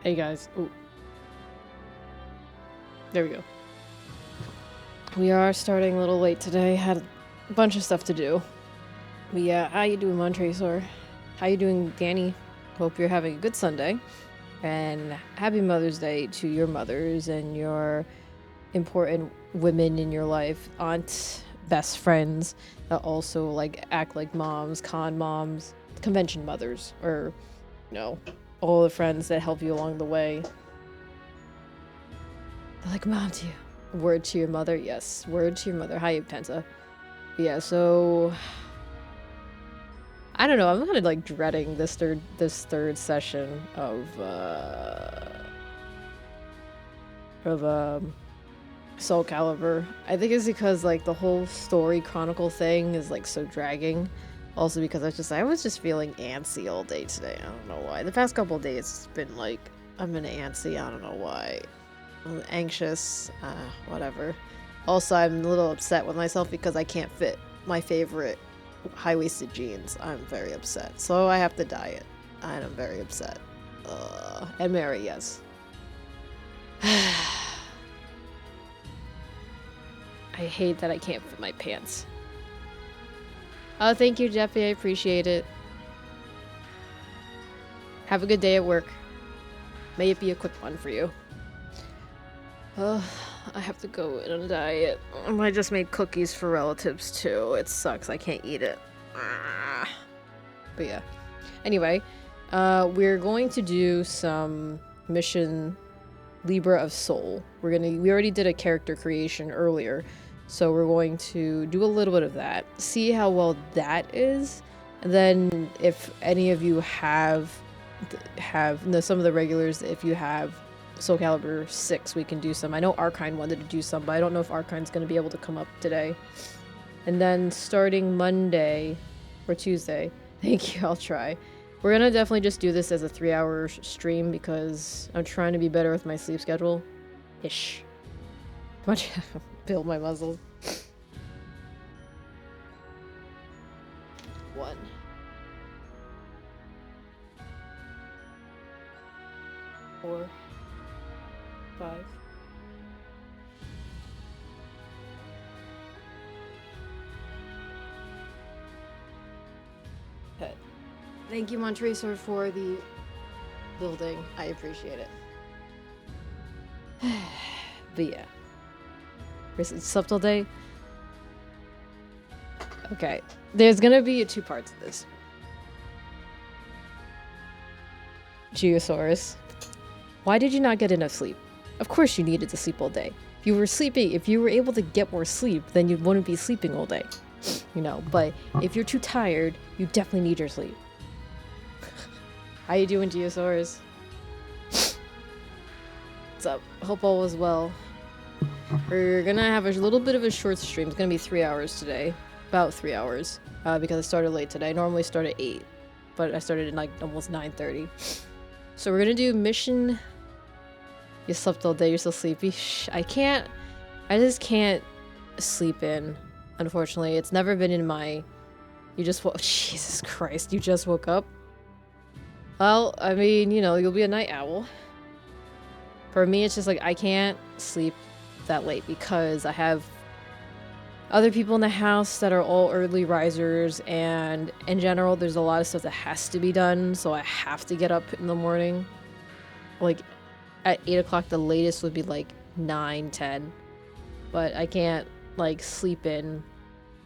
Hey guys. Ooh. There we go. We are starting a little late today. Had a bunch of stuff to do. But yeah, how you doing, Montresor? How you doing, Danny? Hope you're having a good Sunday. And happy Mother's Day to your mothers and your important women in your life. Aunt, best friends that also like act like moms, con moms, convention mothers, or you know, all the friends that help you along the way. They're like mom to you. Word to your mother, yes. Word to your mother. Hi, Penta. Yeah, so I don't know. I'm kind of like dreading this third session of Soul Calibur. I think it's because like the whole story chronicle thing is like so dragging. Also because I was just feeling antsy all day today. I don't know why. The past couple of days it's been like I've been antsy. I don't know why. I'm anxious. Whatever. Also, I'm a little upset with myself because I can't fit my favorite high-waisted jeans. I'm very upset. So I have to diet. And I'm very upset. And Mary, yes. I hate that I can't fit my pants. Oh, thank you, Jeffy. I appreciate it. Have a good day at work. May it be a quick one for you. I have to go in on a diet. I just made cookies for relatives too. It sucks. I can't eat it. But yeah. Anyway, we're going to do some mission Libra of Soul. We already did a character creation earlier, so we're going to do a little bit of that. See how well that is, and then if any of you have some of the regulars, if you have Soul Calibur 6, we can do some. I know Arkine wanted to do some, but I don't know if Arkine's going to be able to come up today. And then starting Monday or Tuesday, thank you, I'll try. We're going to definitely just do this as a 3-hour stream because I'm trying to be better with my sleep schedule. Ish. Much build my muscles. 1. 4. 5. Okay. Thank you, Montresor, for the building. I appreciate it. But yeah. Slept all day? Okay. There's gonna be 2 parts of this. Geosaurus. Why did you not get enough sleep? Of course you needed to sleep all day. If you were able to get more sleep, then you wouldn't be sleeping all day. You know, but if you're too tired, you definitely need your sleep. How you doing, Geosaurus? What's up? Hope all was well. We're gonna have a little bit of a short stream. It's gonna be 3 hours today. About 3 hours. Because I started late today. I normally start at 8. But I started at like almost 9:30. So we're gonna do mission... You slept all day, you're still sleepy? Shh, I just can't sleep in, unfortunately. It's never been in my... Jesus Christ, you just woke up? Well, I mean, you know, you'll be a night owl. For me, it's just like, I can't sleep that late because I have other people in the house that are all early risers, and in general, there's a lot of stuff that has to be done, so I have to get up in the morning. Like, at 8 o'clock, the latest would be like 9, 10. But I can't, like,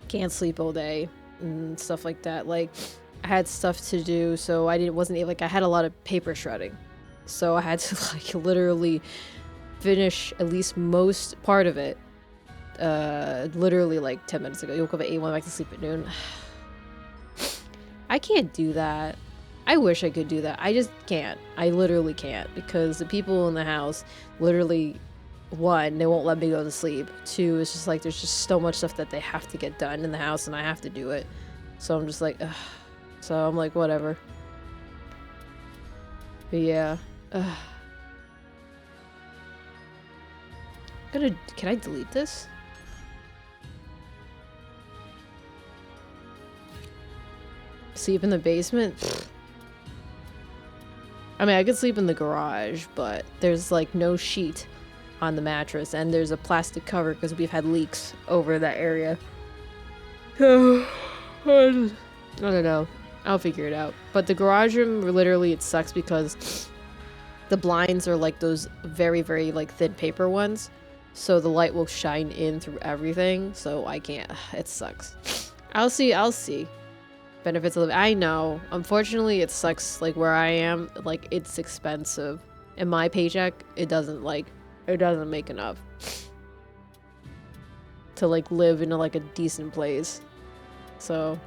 can't sleep all day and stuff like that. Like, I had stuff to do, so I had a lot of paper shredding. So I had to, like, literally finish at least most part of it. Literally, like, 10 minutes ago. You woke up at 8, went back to sleep at noon. I can't do that. I wish I could do that. I just can't. I literally can't because the people in the house literally, 1, they won't let me go to sleep. 2, it's just like there's just so much stuff that they have to get done in the house and I have to do it. So I'm just like, ugh. So I'm like, whatever. But yeah. Ugh. Can I delete this? Sleep in the basement? I mean, I could sleep in the garage, but there's like no sheet on the mattress, and there's a plastic cover because we've had leaks over that area. So, I don't know. I'll figure it out. But the garage room, literally, it sucks because the blinds are like those very, very like thin paper ones. So the light will shine in through everything. So I can't. It sucks. I'll see. Benefits of living. I know. Unfortunately, it sucks. Like where I am, like it's expensive. In my paycheck, it doesn't make enough to like live in like a decent place. So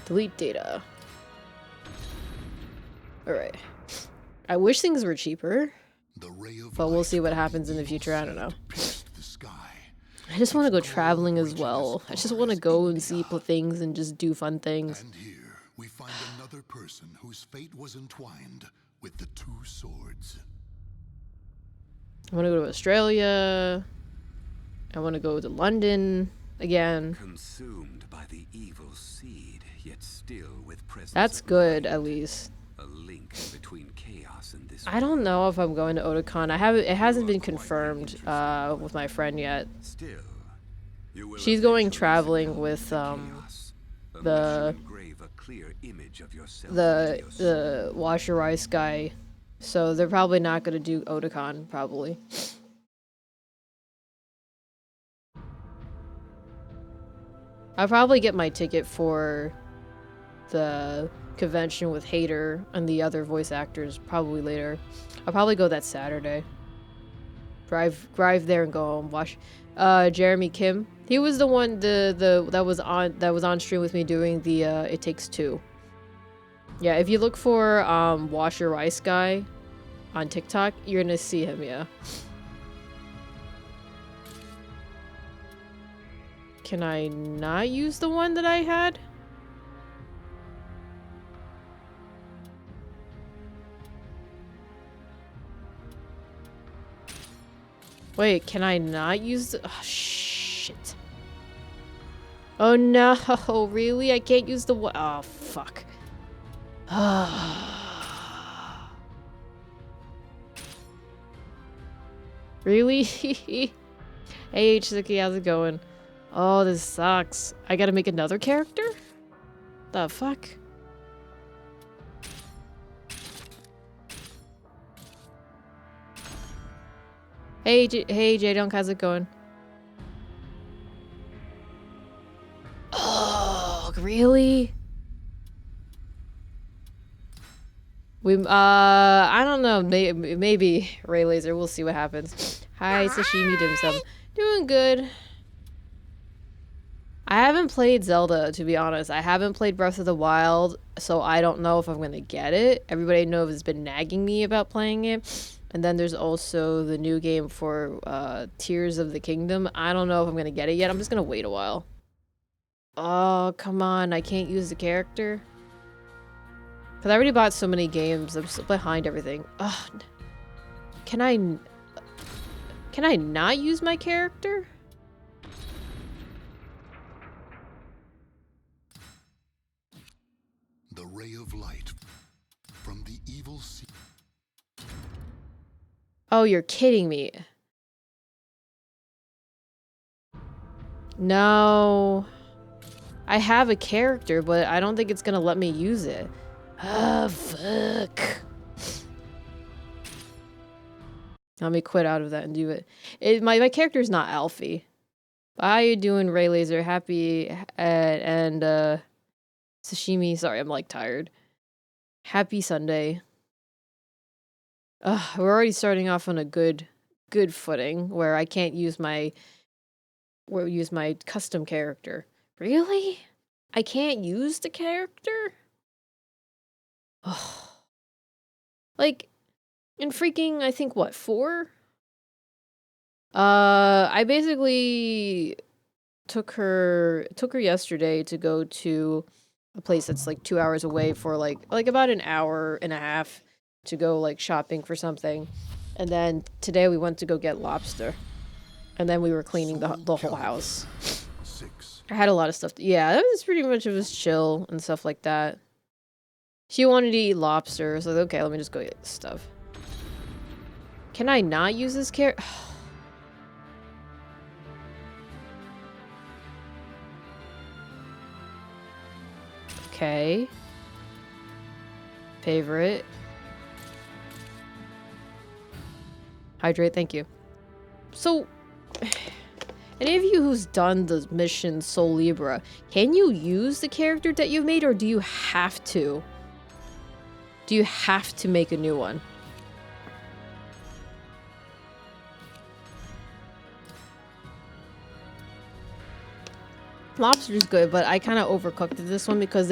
delete data. All right. I wish things were cheaper, but we'll see what happens in the future. I don't know. I just want to go traveling as well. I just want to go and see things and just do fun things. And here we find another person whose fate was entwined with the two swords. I want to go to Australia. I want to go to London again. Consumed by the evil seed, yet still with presence. That's good, at least. A link between chaos and this. I don't know if I'm going to Otakon. It hasn't been confirmed with my friend yet. Still, she's going traveling with the Wash Your Rice guy. So they're probably not going to do Otakon, probably. I'll probably get my ticket for the convention with Hater and the other voice actors probably later. I'll probably go that Saturday. Drive there and go home. Watch Jeremy Kim. He was the one that was on stream with me doing the It Takes Two. Yeah, if you look for Wash Your Rice guy on TikTok, you're gonna see him, yeah. Can I not use the one that I had? Wait, can I not use the— oh, shit. Oh no, really? I can't use the one— oh, fuck. Really? Hey, H-Suki, how's it going? Oh, this sucks. I gotta make another character? The fuck? Hey, J-Dunk, how's it going? Oh, really? I don't know. Maybe Ray Laser. We'll see what happens. Hi, Sashimi Dim Sum. Doing good. I haven't played Zelda, to be honest. I haven't played Breath of the Wild, so I don't know if I'm gonna get it. Everybody I know has been nagging me about playing it. And then there's also the new game for Tears of the Kingdom. I don't know if I'm gonna get it yet. I'm just gonna wait a while. Oh, come on. I can't use the character. Because I already bought so many games. I'm so behind everything. Ugh. Can I not use my character? The ray of light from the evil sea. Oh, you're kidding me. No. I have a character, but I don't think it's gonna let me use it. Ah, fuck. Let me quit out of that and do it. My character's not Alfie. How you doing, Ray Laser? Happy and Sashimi. Sorry, I'm like tired. Happy Sunday. We're already starting off on a good footing where I can't use my custom character. Really? I can't use the character? Oh. Like in freaking, I think what, 4? I basically took her yesterday to go to a place that's like 2 hours away for like about an hour and a half to go like shopping for something. And then today we went to go get lobster. And then we were cleaning the whole house. 6. I had a lot of stuff. Yeah, it was pretty much, it was chill and stuff like that. She wanted to eat lobster, so okay, let me just go get stuff. Can I not use this character? Okay. Favorite. Hydrate, thank you. So, any of you who's done the mission Soul Libra, can you use the character that you've made, or do you have to? Do you have to make a new one? Lobster's good, but I kind of overcooked this one because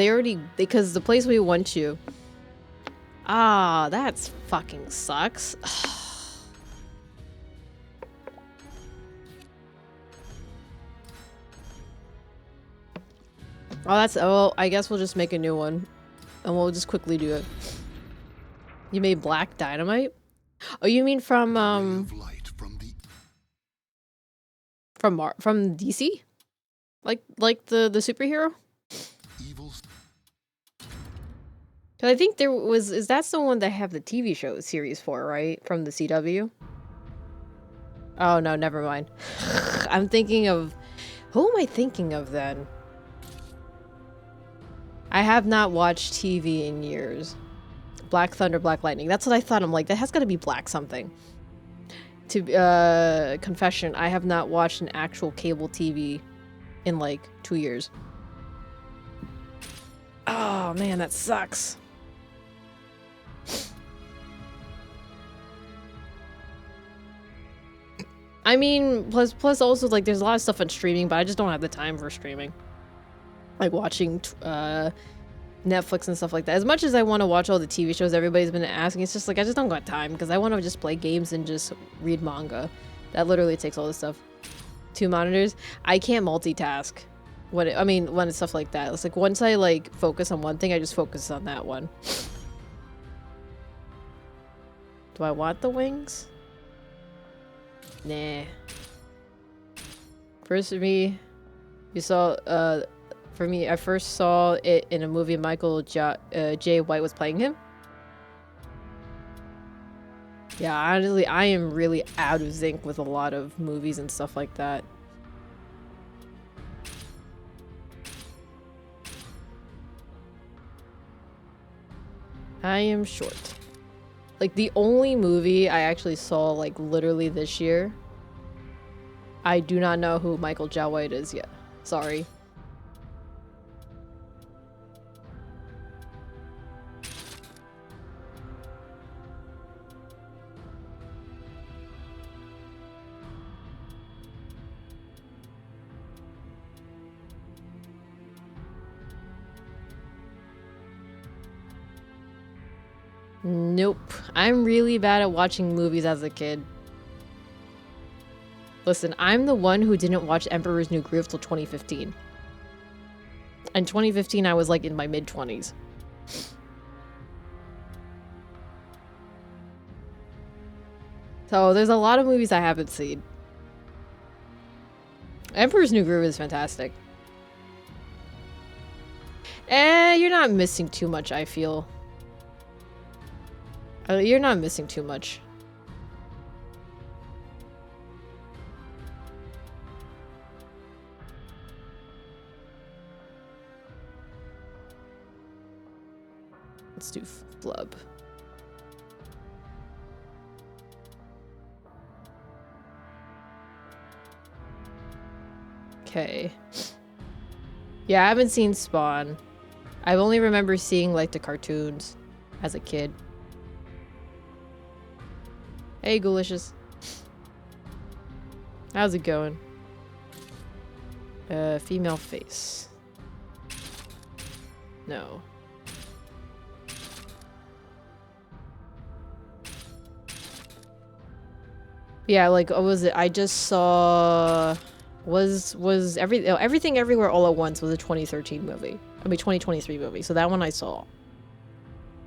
because the place we went to. Ah, that's fucking sucks. Oh, I guess we'll just make a new one. And we'll just quickly do it. You made black dynamite? Oh, you mean from from DC? Like the superhero? Evils. Cause I think that's the one that have the TV show series for, right? From the CW? Oh no, never mind. I'm thinking of, who am I thinking of then? I have not watched TV in years. Black Thunder, Black Lightning. That's what I thought. I'm like, that has got to be black something. To confession, I have not watched an actual cable TV in like 2 years. Oh man, that sucks. I mean, plus also like there's a lot of stuff on streaming, but I just don't have the time for streaming. Like watching Netflix and stuff like that. As much as I want to watch all the TV shows everybody's been asking, it's just like I just don't got time because I want to just play games and just read manga. That literally takes all this stuff. 2 monitors. I can't multitask. When it's stuff like that. It's like once I like focus on one thing, I just focus on that one. Do I want the wings? Nah. First for me, you saw for me, I first saw it in a movie Michael J. White was playing him. Yeah, honestly, I am really out of sync with a lot of movies and stuff like that. I am short. Like, the only movie I actually saw, like, literally this year, I do not know who Michael J. White is yet. Sorry. Nope. I'm really bad at watching movies as a kid. Listen, I'm the one who didn't watch Emperor's New Groove till 2015. In 2015, I was like in my mid-20s. So there's a lot of movies I haven't seen. Emperor's New Groove is fantastic. You're not missing too much, I feel. You're not missing too much. Let's do flub. Okay. Yeah, I haven't seen Spawn. I only remember seeing like the cartoons as a kid. Hey, Goolicious. How's it going? Female face. No. Yeah, like, what was it? I just saw... Was Everything Everywhere All at Once was a 2013 movie. I mean, 2023 movie. So that one I saw.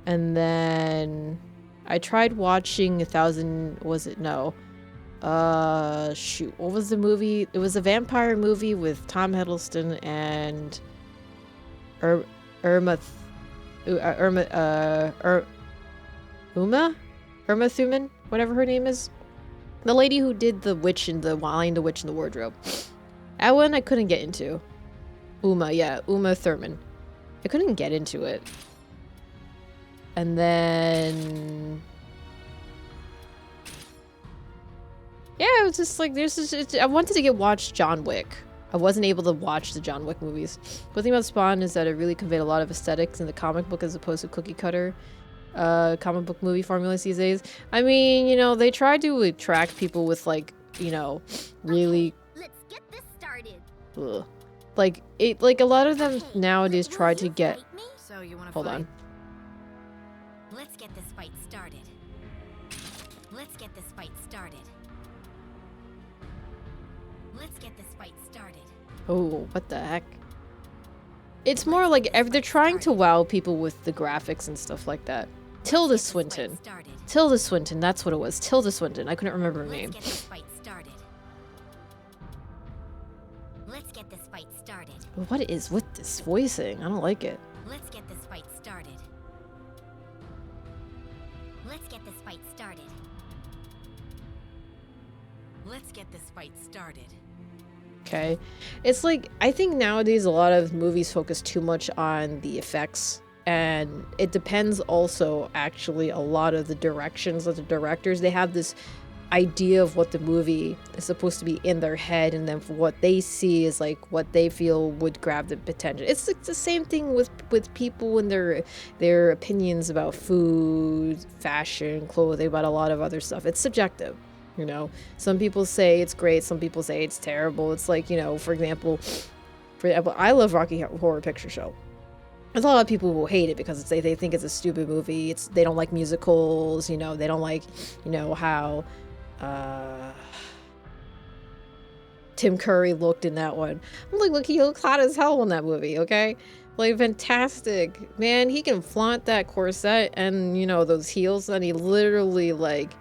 And then... I tried watching Shoot, what was the movie? It was a vampire movie with Tom Hiddleston and Irma Thurman, whatever her name is. The lady who did the witch in the Lion, the Witch in the Wardrobe. That one I couldn't get into. Uma Thurman. I couldn't get into it. And then... yeah, it was just like, I wanted to watch John Wick. I wasn't able to watch the John Wick movies. One thing about Spawn is that it really conveyed a lot of aesthetics in the comic book as opposed to cookie cutter comic book movie formulas these days. I mean, you know, they tried to attract people with like, you know, really... let's get this started. Ugh. Like a lot of them nowadays try to get... So you wanna hold fight? on. Let's get this fight started. Let's get this fight started. Let's get this fight started. Oh, what the heck? It's more like they're trying to wow people with the graphics and stuff like that. Tilda Swinton. Tilda Swinton, that's what it was. Tilda Swinton. I couldn't remember her name. Let's get this fight started. Let's get this fight started. What is with this voicing? I don't like it. Let's get this fight started. Let's get this fight started. Let's get this fight started. Okay. It's like, I think nowadays a lot of movies focus too much on the effects, and it depends also actually a lot of the directions of the directors. They have this idea of what the movie is supposed to be in their head, and then for what they see is like what they feel would grab the attention. It's like the same thing with people and their opinions about food, fashion, clothing, about a lot of other stuff. It's subjective. You know, some people say it's great, some people say it's terrible. It's like, you know, for example, I love Rocky Horror Picture Show. There's a lot of people who hate it because they think it's a stupid movie. They don't like musicals, you know, they don't like, you know, how Tim Curry looked in that one. I'm like, look, he looks hot as hell in that movie, okay? Like, fantastic. Man, he can flaunt that corset and, you know, those heels, and he literally, like,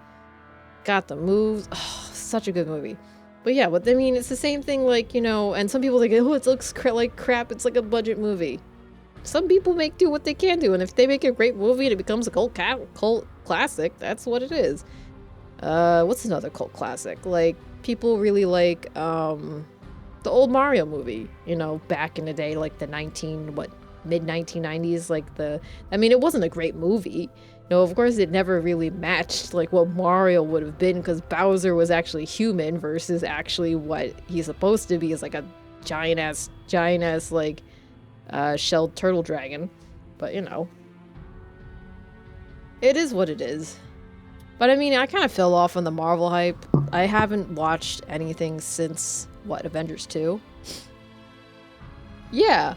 got the moves. Oh, such a good movie. But yeah, but I mean, it's the same thing, like, you know, and some people think, oh, it looks like crap, it's like a budget movie. Some people do what they can do, and if they make a great movie and it becomes a cult classic, that's what it is. What's another cult classic? Like, people really like, the old Mario movie, you know, back in the day, like the mid-1990s, like I mean, it wasn't a great movie. No, of course it never really matched like what Mario would have been, because Bowser was actually human versus actually what he's supposed to be, is like a giant ass like shelled turtle dragon. But you know, it is what it is. But I mean, I kind of fell off on the Marvel hype. I haven't watched anything since what, Avengers 2? Yeah.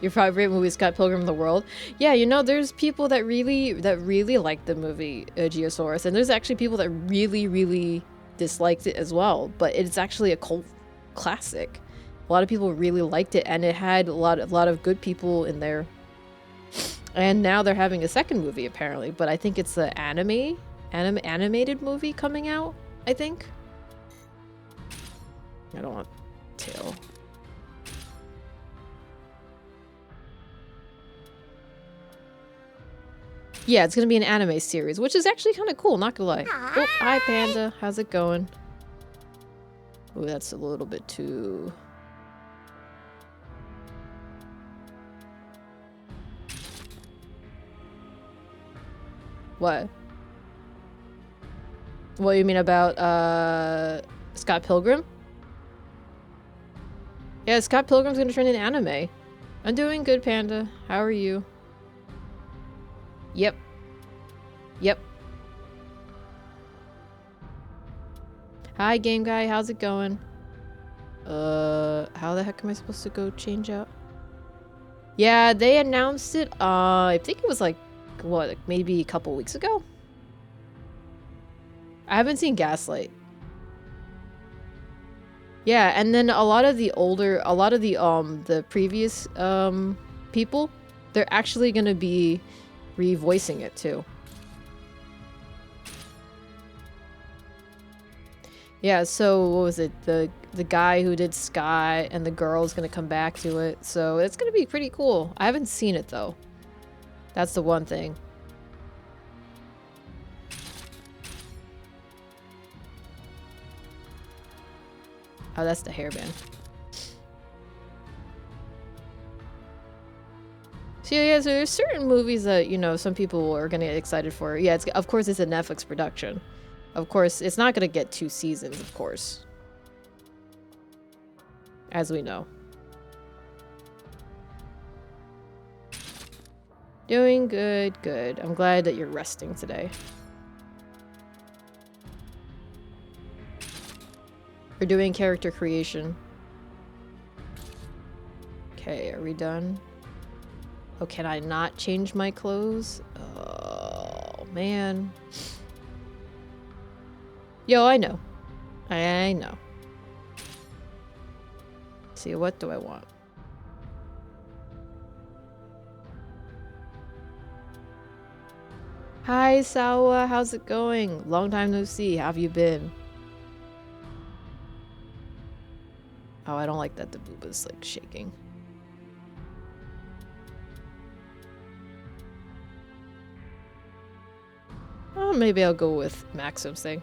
Your favorite movie is Scott Pilgrim in the World? Yeah, you know, there's people that really like the movie Geosaurus, and there's actually people that really disliked it as well. But it's actually a cult classic. A lot of people really liked it, and it had a lot of good people in there. And now they're having a second movie apparently, but I think it's the animated movie coming out, I think. I don't want tail. Yeah, it's gonna be an anime series, which is actually kind of cool, not gonna lie. Oh, hi Panda, how's it going? Oh, that's a little bit too... What? What do you mean about, Scott Pilgrim? Yeah, Scott Pilgrim's gonna turn into anime. I'm doing good, Panda. How are you? Yep. Hi, game guy. How's it going? How the heck am I supposed to go change out? Yeah, they announced it, I think it was like, what, like maybe a couple weeks ago? I haven't seen Gaslight. Yeah, and then a lot of the previous, people, they're actually gonna be revoicing it too. Yeah, so what was it? The guy who did Sky and the girl's gonna come back to it. So it's gonna be pretty cool. I haven't seen it though. That's the one thing. Oh, that's the hairband. So yeah, so there's certain movies that, you know, some people are gonna get excited for. Yeah, it's of course it's a Netflix production. Of course, it's not gonna get 2 seasons, of course. As we know. Doing good, good. I'm glad that you're resting today. We're doing character creation. Okay, are we done? Oh, can I not change my clothes? Oh, man. Yo, I know. I know. Let's see, what do I want? Hi, Sawa. How's it going? Long time no see. How have you been? Oh, I don't like that the boob is, like, shaking. Oh, maybe I'll go with Maxim's thing.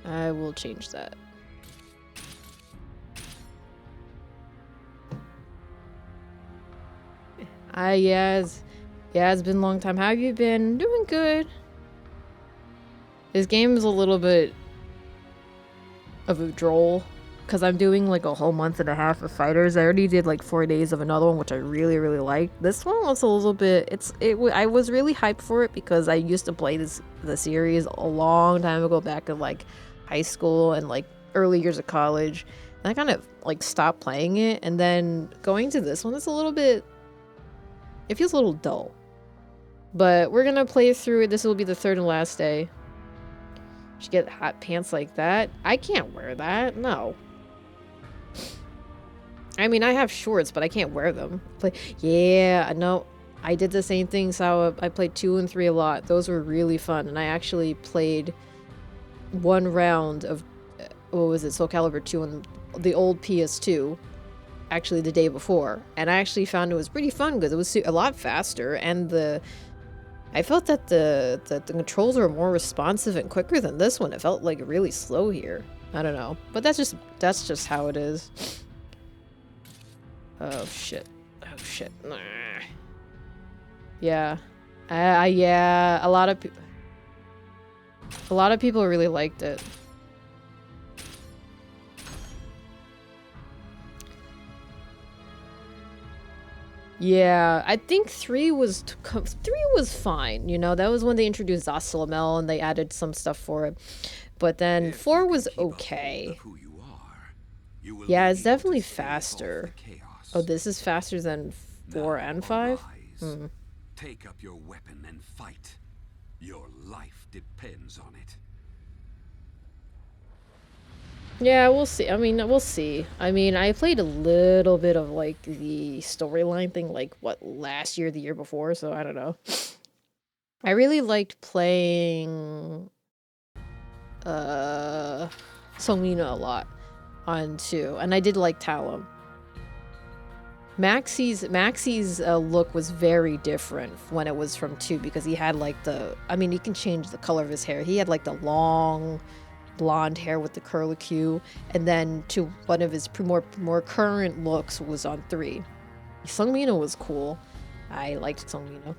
I will change that. Yeah, it's been a long time. How have you been? Doing good. This game is a little bit of a droll because I'm doing like a whole month and a half of fighters. I already did like 4 days of another one, which I really, really liked. This one was a little bit. I was really hyped for it because I used to play the series a long time ago, back in like high school and like early years of college. And I kind of like stopped playing it, and then going to this one, it's a little bit. It feels a little dull. But we're gonna play through it. This will be the 3rd and last day. Should get hot pants like that. I can't wear that. No. I mean, I have shorts, but I can't wear them. Yeah, no. I did the same thing, so I played 2 and 3 a lot. Those were really fun. And I actually played 1 round of, what was it, Soul Calibur 2 on the old PS2. Actually, the day before. And I actually found it was pretty fun because it was a lot faster. And I felt that the controls were more responsive and quicker than this one. It felt like really slow here. I don't know, but that's just how it is. Oh shit! Oh shit! Nah. Yeah, yeah. A lot of people really liked it. Yeah, I think 3 was fine. You know, that was when they introduced Zasalamel and they added some stuff for it. But then 4 was okay. Yeah, it's definitely faster. Oh, this is faster than 4 and 5? Hmm. Take up your weapon and fight. Your life depends on it. Yeah, we'll see. I mean, we'll see. I mean, I played a little bit of, like, the storyline thing, like, what, last year, the year before, so I don't know. I really liked playing, Selena a lot on 2, and I did like Talum. Maxie's look was very different when it was from 2, because he had, like, I mean, you can change the color of his hair. He had, like, the long blonde hair with the curlicue, and then to one of his more current looks was on 3. Sungmina was cool. I liked Sungmina.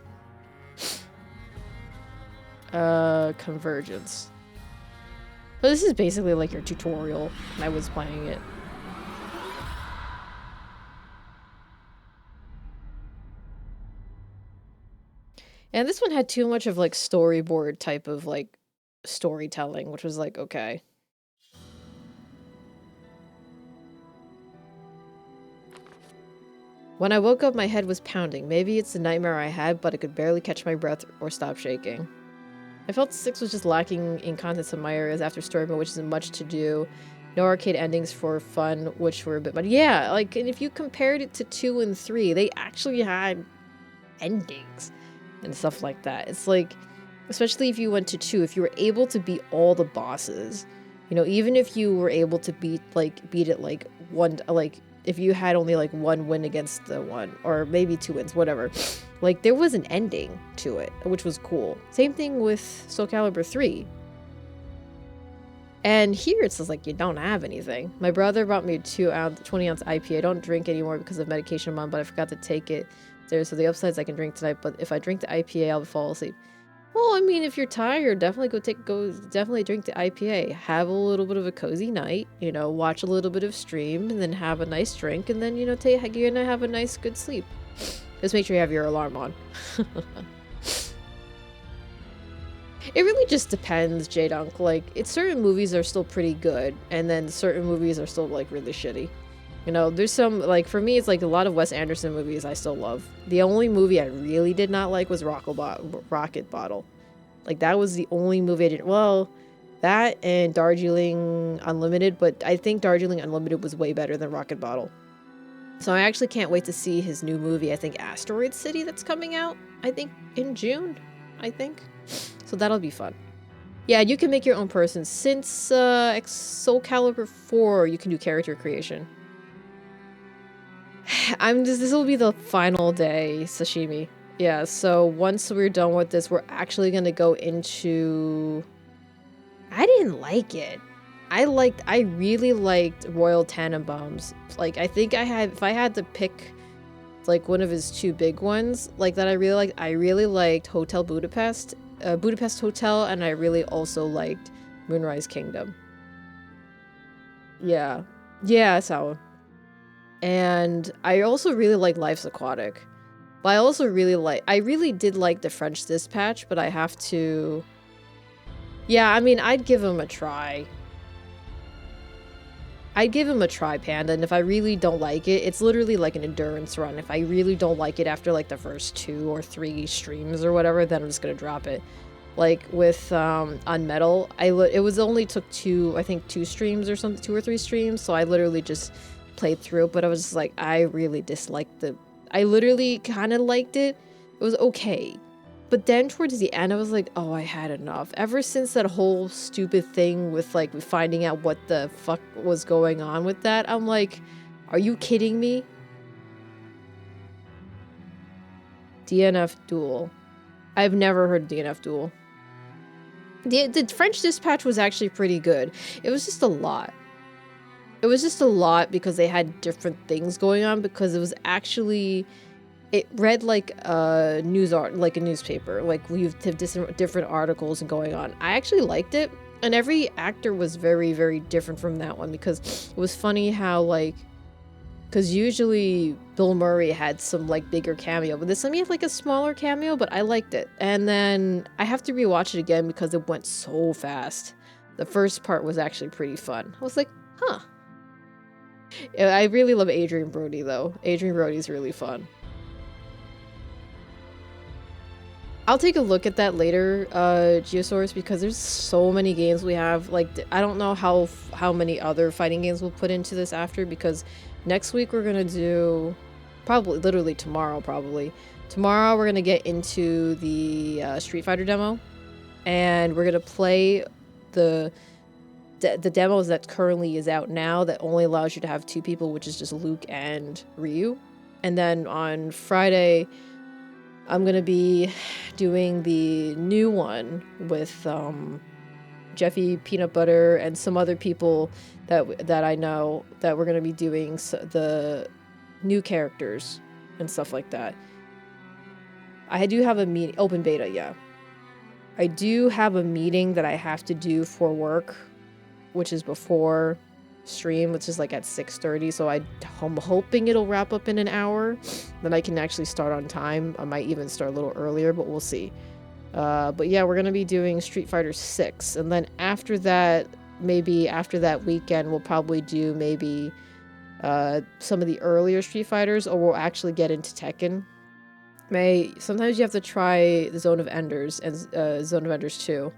Convergence. But this is basically like your tutorial, and I was playing it. And this one had too much of like storyboard type of like storytelling, which was like, okay. When I woke up, my head was pounding. Maybe it's the nightmare I had, but I could barely catch my breath or stop shaking. I felt 6 was just lacking in contents in my areas after story mode, which isn't much to do. No arcade endings for fun, which were a bit, but yeah, like, and if you compared it to 2 and 3, they actually had endings and stuff like that. It's like, Especially if you went to 2, if you were able to beat all the bosses, you know, even if you were able to beat it like one, like if you had only like 1 win against the one, or maybe 2 wins, whatever, like there was an ending to it, which was cool. Same thing with Soul Calibur 3. And here it's just like you don't have anything. My brother brought me a 20-ounce IPA. I don't drink anymore because of medication I'm on, but I forgot to take it there. So the upsides I can drink tonight, but if I drink the IPA, I'll fall asleep. Well, I mean, if you're tired, definitely definitely drink the IPA. Have a little bit of a cozy night, you know, watch a little bit of stream, and then have a nice drink, and then, you know, you're gonna have a nice, good sleep. Just make sure you have your alarm on. It really just depends, J-Dunk. Like, certain movies are still pretty good, and then certain movies are still, like, really shitty. You know, there's some, like, for me, it's like a lot of Wes Anderson movies I still love. The only movie I really did not like was Rocket Bottle. Like, that was the only movie I didn't, well, that and Darjeeling Unlimited, but I think Darjeeling Unlimited was way better than Rocket Bottle. So I actually can't wait to see his new movie, I think Asteroid City, that's coming out, I think, in June, I think. So that'll be fun. Yeah, you can make your own person. Since Soul Calibur 4, you can do character creation. This will be the final day, sashimi. Yeah, so once we're done with this, we're actually gonna go into... I didn't like it. I really liked Royal Tannenbaums. Like, I think if I had to pick, like, one of his 2 big ones, like, that I really liked Hotel Budapest, Budapest Hotel, and I really also liked Moonrise Kingdom. Yeah. Yeah, so... And I also really like Life's Aquatic. But I really did like the French Dispatch, but I have to... Yeah, I mean, I'd give him a try. Panda, and if I really don't like it, it's literally like an endurance run. If I really don't like it after like the first 2 or 3 streams or whatever, then I'm just gonna drop it. Like with on Metal, it was only took 2 streams or something, 2 or 3 streams, so I literally just played through it, but I was just like, I really disliked I literally kind of liked it. It was okay. But then towards the end, I was like, oh, I had enough. Ever since that whole stupid thing with like finding out what the fuck was going on with that, I'm like, are you kidding me? DNF Duel. I've never heard DNF Duel. The French Dispatch was actually pretty good. It was just a lot. It was just a lot because they had different things going on, because it was actually... It read like a newspaper. Like, we have different articles going on. I actually liked it, and every actor was very, very different from that one, because it was funny how, like, because usually Bill Murray had some like bigger cameo, but this time he had like a smaller cameo, but I liked it. And then I have to rewatch it again because it went so fast. The first part was actually pretty fun. I was like, huh. I really love Adrian Brody though. Adrian Brody's really fun. I'll take a look at that later, Geosaurus, because there's so many games we have. Like, I don't know how many other fighting games we'll put into this after, because next week we're gonna do, literally tomorrow, Tomorrow we're gonna get into the Street Fighter demo, and we're gonna play the demos that currently is out now that only allows you to have 2 people, which is just Luke and Ryu. And then on Friday, I'm gonna be doing the new one with Jeffy Peanut Butter and some other people that I know, that we're gonna be doing the new characters and stuff like that. I do have a meeting, open beta, yeah. I do have a meeting that I have to do for work, which is before stream, which is like at 6:30, so I'm hoping it'll wrap up in an hour, then I can actually start on time. I might even start a little earlier, but we'll see. But yeah, we're gonna be doing Street Fighter 6, and then after that, maybe after that weekend, we'll probably do maybe some of the earlier Street Fighters, or we'll actually get into Tekken. Sometimes you have to try the Zone of Enders and Zone of Enders 2.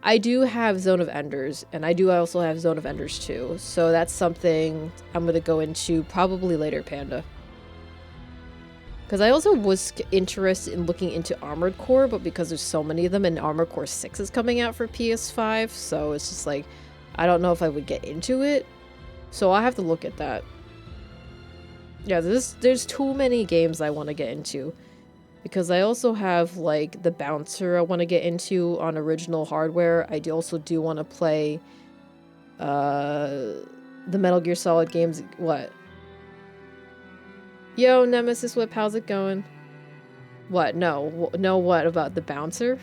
I do have Zone of Enders, and I do also have Zone of Enders 2, so that's something I'm going to go into probably later, Panda. Because I also was interested in looking into Armored Core, but because there's so many of them and Armored Core 6 is coming out for PS5, so it's just like, I don't know if I would get into it. So I'll have to look at that. Yeah, there's too many games I want to get into. Because I also have, like, the Bouncer I want to get into on original hardware. I also do want to play, the Metal Gear Solid games. What? Yo, Nemesis Whip, how's it going? What? No. No, what about the Bouncer?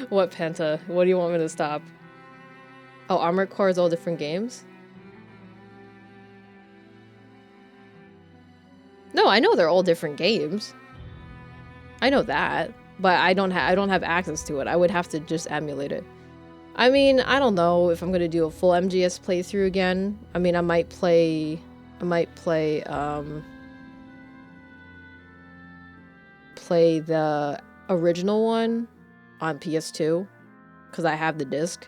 What, Penta? What do you want me to stop? Oh, Armored Core is all different games? No, I know they're all different games. I know that, but I don't have access to it. I would have to just emulate it. I mean, I don't know if I'm gonna do a full MGS playthrough again. I mean, I might play the original one on PS2 because I have the disc,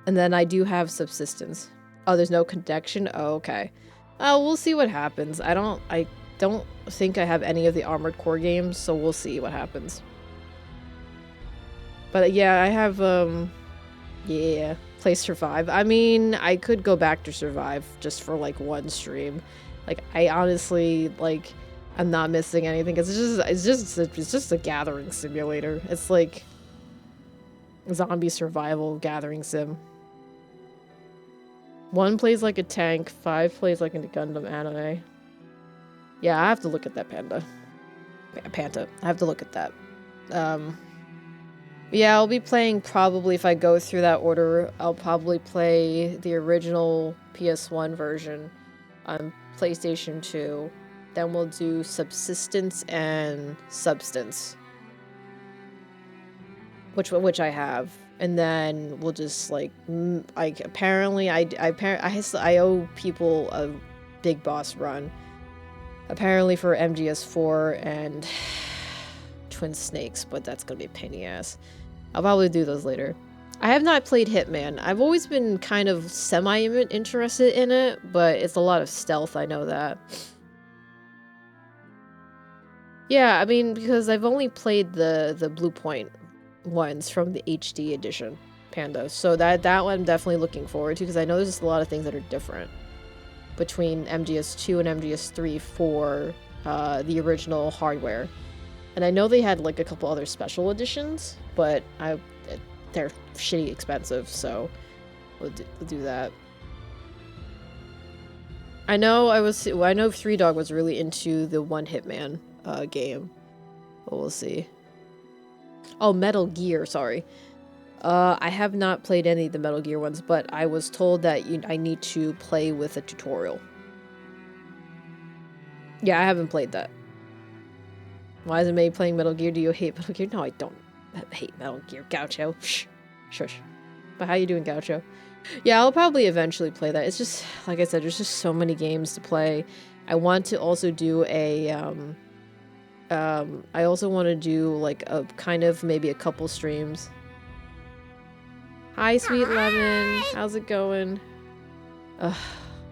and then I do have Subsistence. Oh, there's no connection. Oh, okay. We'll see what happens. I don't think I have any of the Armored Core games, so we'll see what happens. But yeah, I have yeah, play Survive. I mean, I could go back to Survive just for like one stream. Like, I honestly, like, I'm not missing anything. It's just a gathering simulator. It's like zombie survival gathering sim. 1 plays like a tank, 5 plays like a Gundam anime. Yeah, I have to look at that, Panta. I have to look at that. Yeah, I'll be playing probably, if I go through that order, I'll probably play the original PS1 version on PlayStation 2. Then we'll do Subsistence and Substance. Which I have. And then we'll just, like, apparently, I owe people a Big Boss run. Apparently for MGS4 and Twin Snakes, but that's gonna be a pain in the ass. I'll probably do those later. I have not played Hitman. I've always been kind of semi-interested in it, but it's a lot of stealth, I know that. Yeah, I mean, because I've only played the Blue Point ones from the HD edition, Panda. So that one I'm definitely looking forward to, because I know there's just a lot of things that are different between MGS2 and MGS3 for the original hardware. And I know they had like a couple other special editions, but they're shitty expensive, so we'll do that. I know Three Dog was really into the One Hitman game, but we'll see. Oh, Metal Gear, sorry. I have not played any of the Metal Gear ones, but I was told that I need to play with a tutorial. Yeah, I haven't played that. Why isn't me playing Metal Gear? Do you hate Metal Gear? No, I don't hate Metal Gear. Gaucho. Shh. Shush. But how you doing, Gaucho? Yeah, I'll probably eventually play that. It's just, like I said, there's just so many games to play. I want to also do a, I also want to do, like, a kind of, maybe a couple streams. Hi, Sweet Lemon. How's it going? Ugh,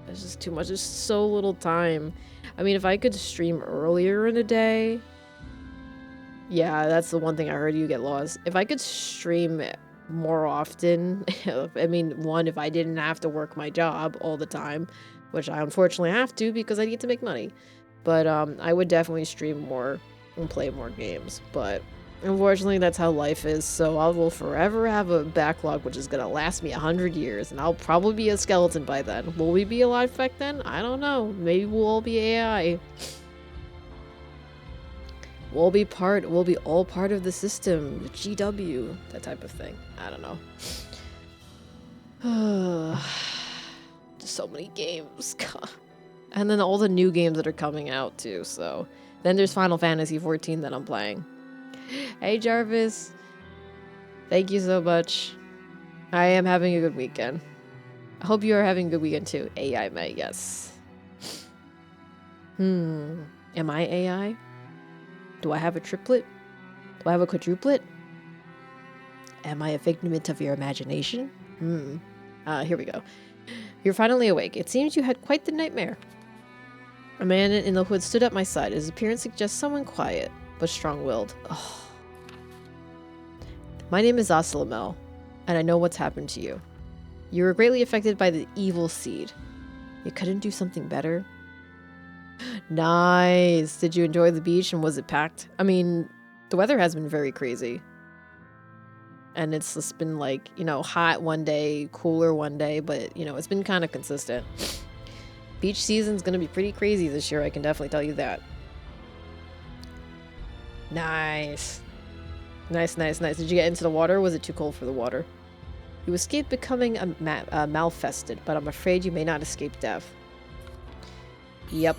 there's just too much. There's so little time. I mean, if I could stream earlier in the day... Yeah, that's the one thing I heard, you get lost. If I could stream more often, I mean, one, if I didn't have to work my job all the time, which I unfortunately have to because I need to make money. But I would definitely stream more and play more games. But unfortunately, that's how life is, so I will forever have a backlog which is gonna last me 100 years, and I'll probably be a skeleton by then. Will we be alive back then? I don't know. Maybe we'll all be AI. We'll be all part of the system, the GW, that type of thing. I don't know. Just so many games. And then all the new games that are coming out too, so. Then there's Final Fantasy XIV that I'm playing. Hey Jarvis. Thank you so much. I am having a good weekend. I hope you are having a good weekend too. AI May, yes. Am I AI? Do I have a triplet? Do I have a quadruplet? Am I a figment of your imagination? Here we go. You're finally awake. It seems you had quite the nightmare. A man in the hood stood at my side. His appearance suggests someone quiet, but strong-willed. Oh. My name is Asalamel, and I know what's happened to you. You were greatly affected by the evil seed. You couldn't do something better? Nice. Did you enjoy the beach and was it packed? I mean, the weather has been very crazy. And it's just been like, you know, hot one day, cooler one day, but, you know, it's been kind of consistent. Beach season's gonna be pretty crazy this year, I can definitely tell you that. Nice. Nice, nice, nice. Did you get into the water or was it too cold for the water? You escaped becoming a malfested, but I'm afraid you may not escape death. Yep.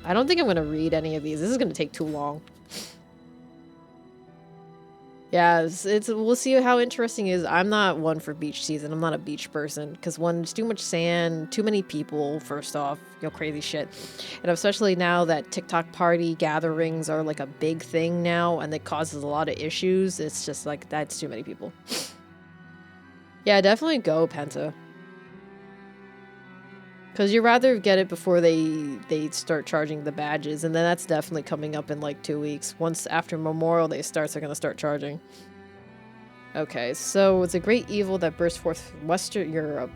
I don't think I'm gonna read any of these. This is gonna take too long. Yeah, we'll see how interesting it is. I'm not one for beach season. I'm not a beach person because one, there's too much sand, too many people, first off, you know, crazy shit. And especially now that TikTok party gatherings are like a big thing now and it causes a lot of issues. It's just like, that's too many people. Yeah, definitely go, Penta. Because you'd rather get it before they start charging the badges. And then that's definitely coming up in like 2 weeks. Once after Memorial Day starts, they're going to start charging. Okay, so it's a great evil that burst forth from Western Europe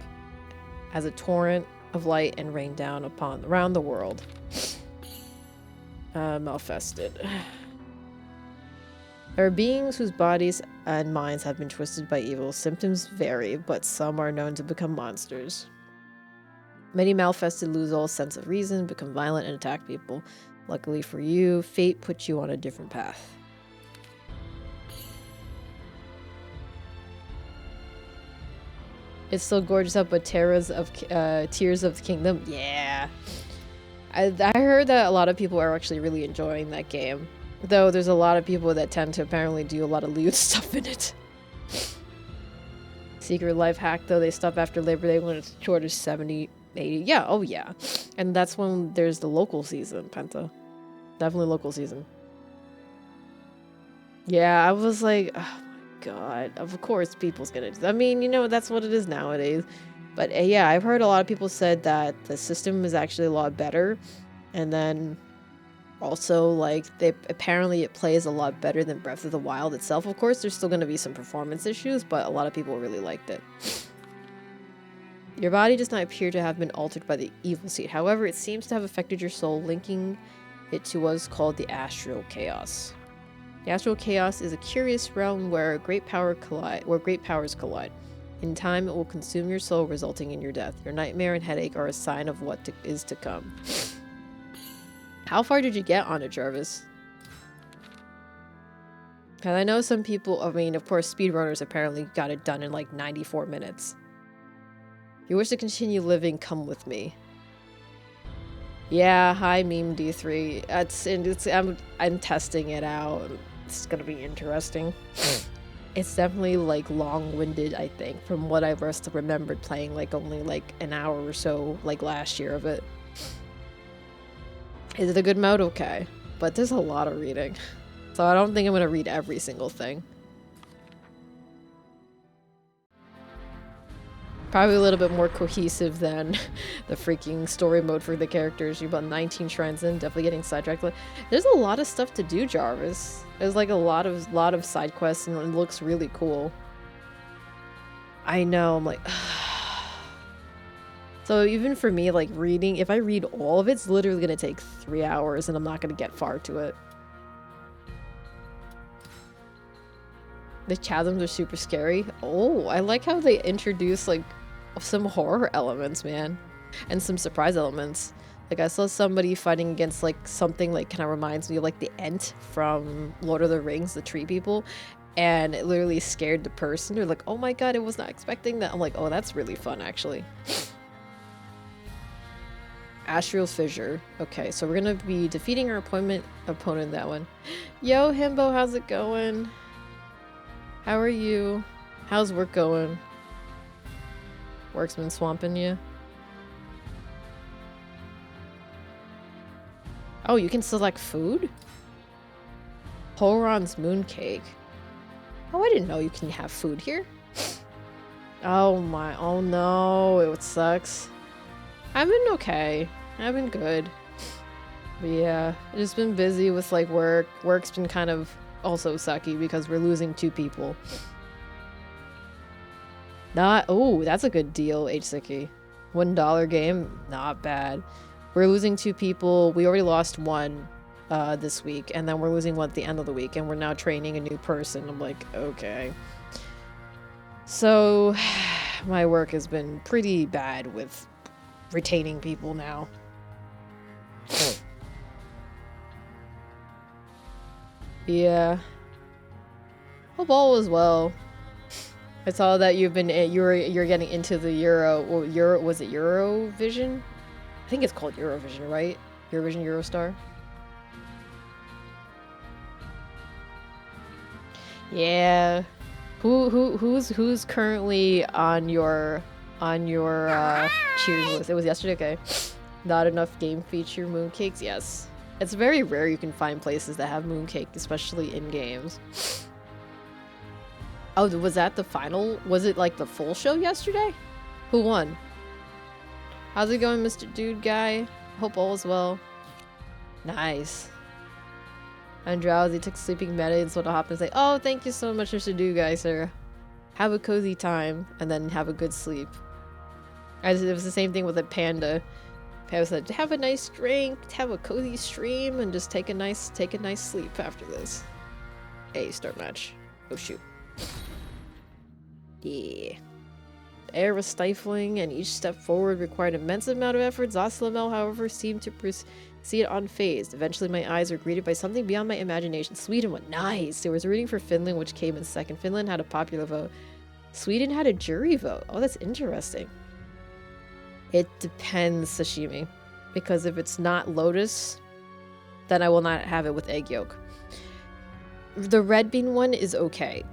as a torrent of light and rain down around the world. Malfested. There are beings whose bodies and minds have been twisted by evil. Symptoms vary, but some are known to become monsters. Many malfested lose all sense of reason, become violent, and attack people. Luckily for you, fate puts you on a different path. It's still gorgeous up, but Tears of the Kingdom, yeah. I heard that a lot of people are actually really enjoying that game. Though there's a lot of people that tend to apparently do a lot of lewd stuff in it. Secret life hack, though, they stop after Labor Day when it's short as 70, 80. Yeah, oh yeah. And that's when there's the local season, Penta. Definitely local season. Yeah, I was like, oh my god. Of course people's gonna do that. I mean, you know, that's what it is nowadays. But yeah, I've heard a lot of people said that the system is actually a lot better. And then also, like, apparently it plays a lot better than Breath of the Wild itself. Of course, there's still going to be some performance issues, but a lot of people really liked it. Your body does not appear to have been altered by the evil seed. However, it seems to have affected your soul, linking it to what is called the astral chaos. The astral chaos is a curious realm where great powers collide. In time, it will consume your soul, resulting in your death. Your nightmare and headache are a sign of what is to come. How far did you get on it, Jarvis? Because I know some people, I mean, of course, speedrunners apparently got it done in like 94 minutes. If you wish to continue living, come with me. Yeah, hi, meme D3. I'm testing it out. It's gonna be interesting. It's definitely like long-winded, I think, from what I remembered playing like only like an hour or so like last year of it. Is it a good mode? Okay. But there's a lot of reading. So I don't think I'm going to read every single thing. Probably a little bit more cohesive than the freaking story mode for the characters. You're about 19 shrines in, definitely getting sidetracked. There's a lot of stuff to do, Jarvis. There's like a lot of side quests and it looks really cool. I know, I'm like... So even for me, like reading, if I read all of it, it's literally going to take 3 hours and I'm not going to get far to it. The chasms are super scary. Oh, I like how they introduce like some horror elements, man. And some surprise elements. Like I saw somebody fighting against like something like kind of reminds me of like the Ent from Lord of the Rings, the tree people. And it literally scared the person. They're like, oh my god, I was not expecting that. I'm like, oh, that's really fun actually. Astral Fissure. Okay, so we're gonna be defeating our opponent in that one. Yo, Himbo, how's it going? How are you? How's work going? Work's been swamping you? Oh, you can select food? Horon's mooncake. Oh, I didn't know you can have food here. Oh my, oh no, it sucks. I've been okay. I've been good. But yeah, I've just been busy with like work. Work's been kind of also sucky because we're losing 2 people. Oh, that's a good deal, H-Sicky. $1 game, not bad. We're losing 2 people. We already lost 1 this week, and then we're losing 1 at the end of the week, and we're now training a new person. I'm like, okay. So, my work has been pretty bad with retaining people now. Yeah. Hope all is well. I saw that you're getting into the was it Eurovision? I think it's called Eurovision, right? Eurovision, Eurostar. Yeah. Who's currently on your cheers list? It was yesterday, okay. Not enough game feature mooncakes, yes. It's very rare you can find places that have mooncake, especially in games. Oh, was that the final? Was it like the full show yesterday? Who won? How's it going, Mr. Dude Guy? Hope all is well. Nice. I'm drowsy, took sleeping meds, so I'll hop and say, oh, thank you so much, Mr. Dude Guy, sir. Have a cozy time, and then have a good sleep. It was the same thing with a panda. Panda said, have a nice drink, have a cozy stream, and just take a nice sleep after this. Hey, start match. Oh shoot. Yeah. The air was stifling, and each step forward required an immense amount of effort. Zosalamel, however, seemed to proceed unfazed. Eventually, my eyes were greeted by something beyond my imagination. Sweden went nice. There was a reading for Finland, which came in second. Finland had a popular vote. Sweden had a jury vote. Oh, that's interesting. It depends, Sashimi. Because if it's not Lotus, then I will not have it with egg yolk. The red bean one is okay.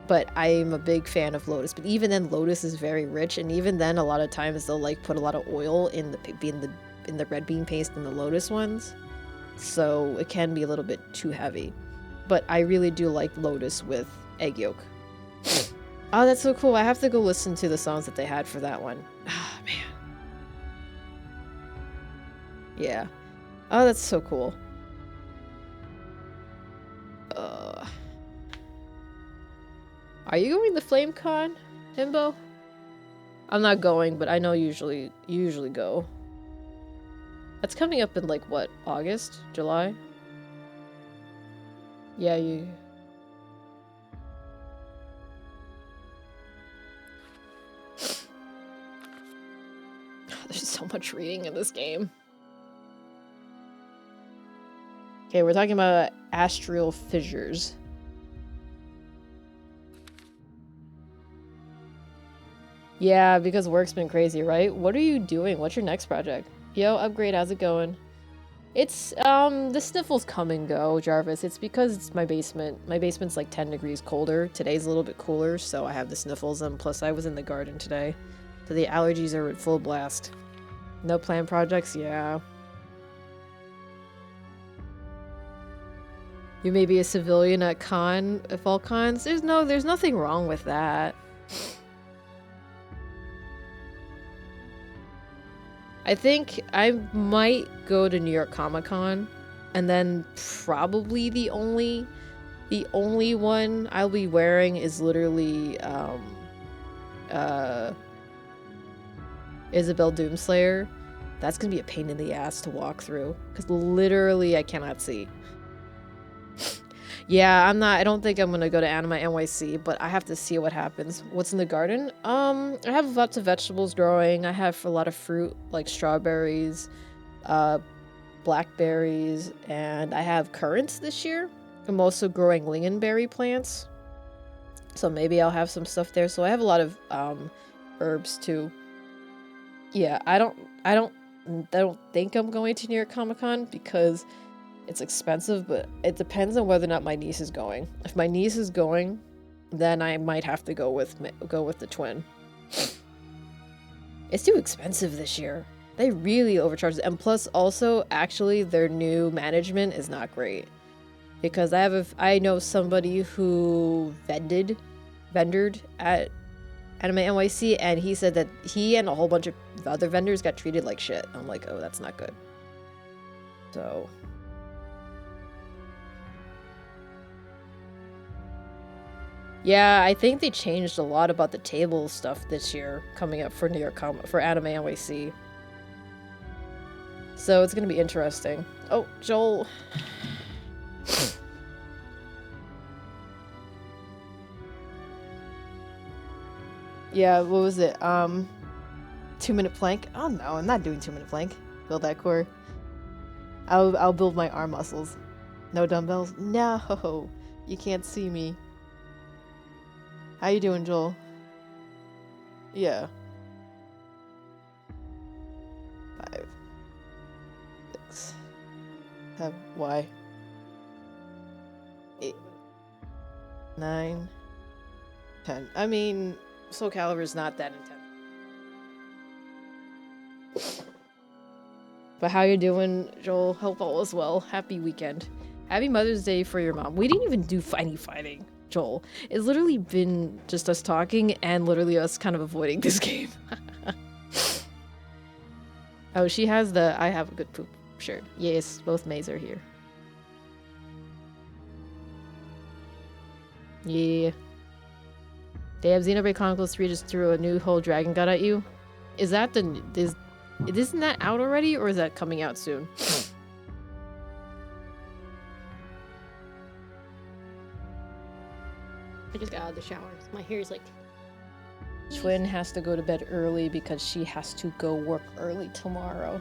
But I'm a big fan of Lotus. But even then, Lotus is very rich, and even then, a lot of times they'll like put a lot of oil in the red bean paste in the Lotus ones, so it can be a little bit too heavy. But I really do like Lotus with egg yolk. Oh, that's so cool! I have to go listen to the songs that they had for that one. Ah, man. Yeah. Oh, that's so cool. Are you going to FlameCon, Himbo? I'm not going, but I know you usually go. That's coming up in like what, August? July? Yeah, you... There's so much reading in this game. Okay, we're talking about astral fissures. Yeah, because work's been crazy, right? What are you doing? What's your next project? Yo, Upgrade, how's it going? It's, the sniffles come and go, Jarvis. It's because it's my basement. My basement's like 10 degrees colder. Today's a little bit cooler, so I have the sniffles, and plus I was in the garden today. So the allergies are at full blast. No planned projects? Yeah. You may be a civilian at fall cons? There's nothing wrong with that. I think I might go to New York Comic Con, and then probably the only one I'll be wearing is literally Isabel Doomslayer. That's gonna be a pain in the ass to walk through, because literally I cannot see. Yeah, I don't think I'm gonna go to Anime NYC, but I have to see what happens. What's in the garden? I have lots of vegetables growing. I have a lot of fruit, like strawberries, blackberries, and I have currants this year. I'm also growing lingonberry plants, so maybe I'll have some stuff there. So I have a lot of herbs too. Yeah, I don't think I'm going to New York Comic Con because it's expensive, but it depends on whether or not my niece is going. If my niece is going, then I might have to go with the twin. It's too expensive this year. They really overcharged, and plus also actually their new management is not great, because I know somebody who vendored at Anime NYC, and he said that he and a whole bunch of other vendors got treated like shit. I'm like, oh, that's not good. So... yeah, I think they changed a lot about the table stuff this year coming up for New York for Anime NYC. So it's gonna be interesting. Oh, Joel. Yeah, what was it? 2-minute plank? Oh no, I'm not doing 2-minute plank. Build that core. I'll build my arm muscles. No dumbbells? No, you can't see me. How you doing, Joel? Yeah. 5, 6, 7, why? 8, 9, 10. I mean, Soul Calibur's not that intense. But how you doing, Joel? Hope all is well. Happy weekend. Happy Mother's Day for your mom. We didn't even do any fighting, Joel. It's literally been just us talking and literally us kind of avoiding this game. Oh, she has the I have a good poop shirt. Yes, both Mays are here. Yeah. Damn, Xenoblade Chronicles 3 just threw a new whole dragon god at you. Is that isn't that out already, or is that coming out soon? I just got out of the shower. My hair is like... Twin has to go to bed early because she has to go work early tomorrow.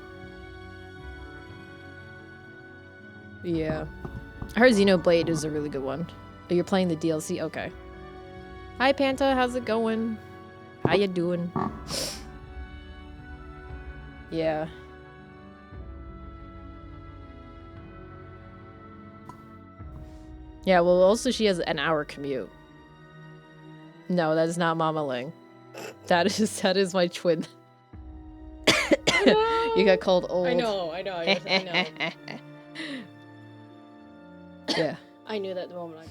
Yeah. I heard Xenoblade is a really good one. Oh, you're playing the DLC? Okay. Hi, Panta. How's it going? How you doing? Yeah. Yeah, well, also she has an hour commute. No, that is not Mama Ling. That is my twin. Oh, no. You got called old. I know. I know. Yeah. I knew that the moment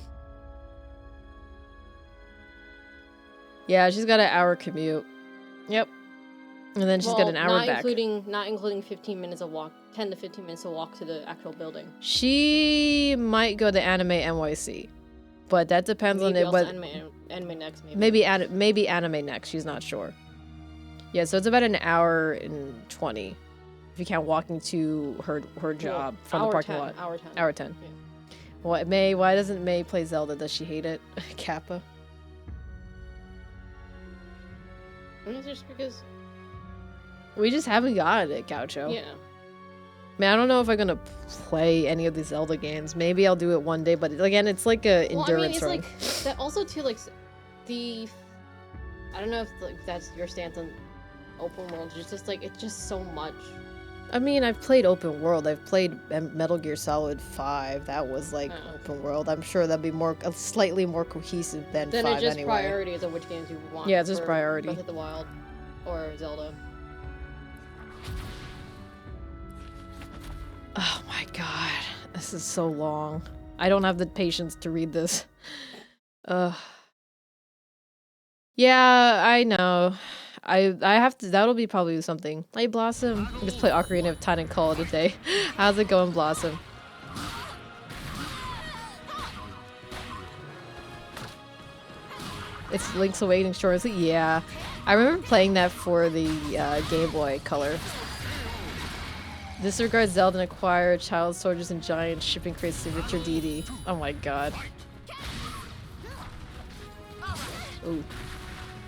Yeah, she's got an hour commute. Yep. And then she's got an hour back. Not including 15 minutes of walk, 10 to 15 minutes of walk to the actual building. She might go to Anime NYC, but that depends Maybe on it. also But anime next, maybe. maybe Anime next. She's not sure. Yeah, so it's about an hour and 20, if you count walking to her job from the parking lot. Hour 10. Hour 10. Yeah. What May? Why doesn't May play Zelda? Does she hate it? Kappa. I mean, it's just because. We just haven't got it, Gaucho. Yeah. Man, I don't know if I'm gonna play any of these Zelda games. Maybe I'll do it one day, but again, it's like a endurance run. Like that also too, like the. I don't know if like that's your stance on open world. It's just like it's just so much. I mean, I've played open world. I've played Metal Gear Solid 5. That was like open world. I'm sure that'd be slightly more cohesive than 5 anyway. Then it's just priorities of which games you want. Yeah, it's just priority. Breath of the Wild or Zelda. Oh my god, this is so long. I don't have the patience to read this. Yeah, I know. I have to. That'll be probably something. Hey, Blossom. Just play Ocarina of Time and call it a day. How's it going, Blossom? It's Link's Awakening Shores. Yeah, I remember playing that for the Game Boy Color. Disregard Zelda and acquire child soldiers and giant shipping crates to Richard Didi. Oh my god. Ooh.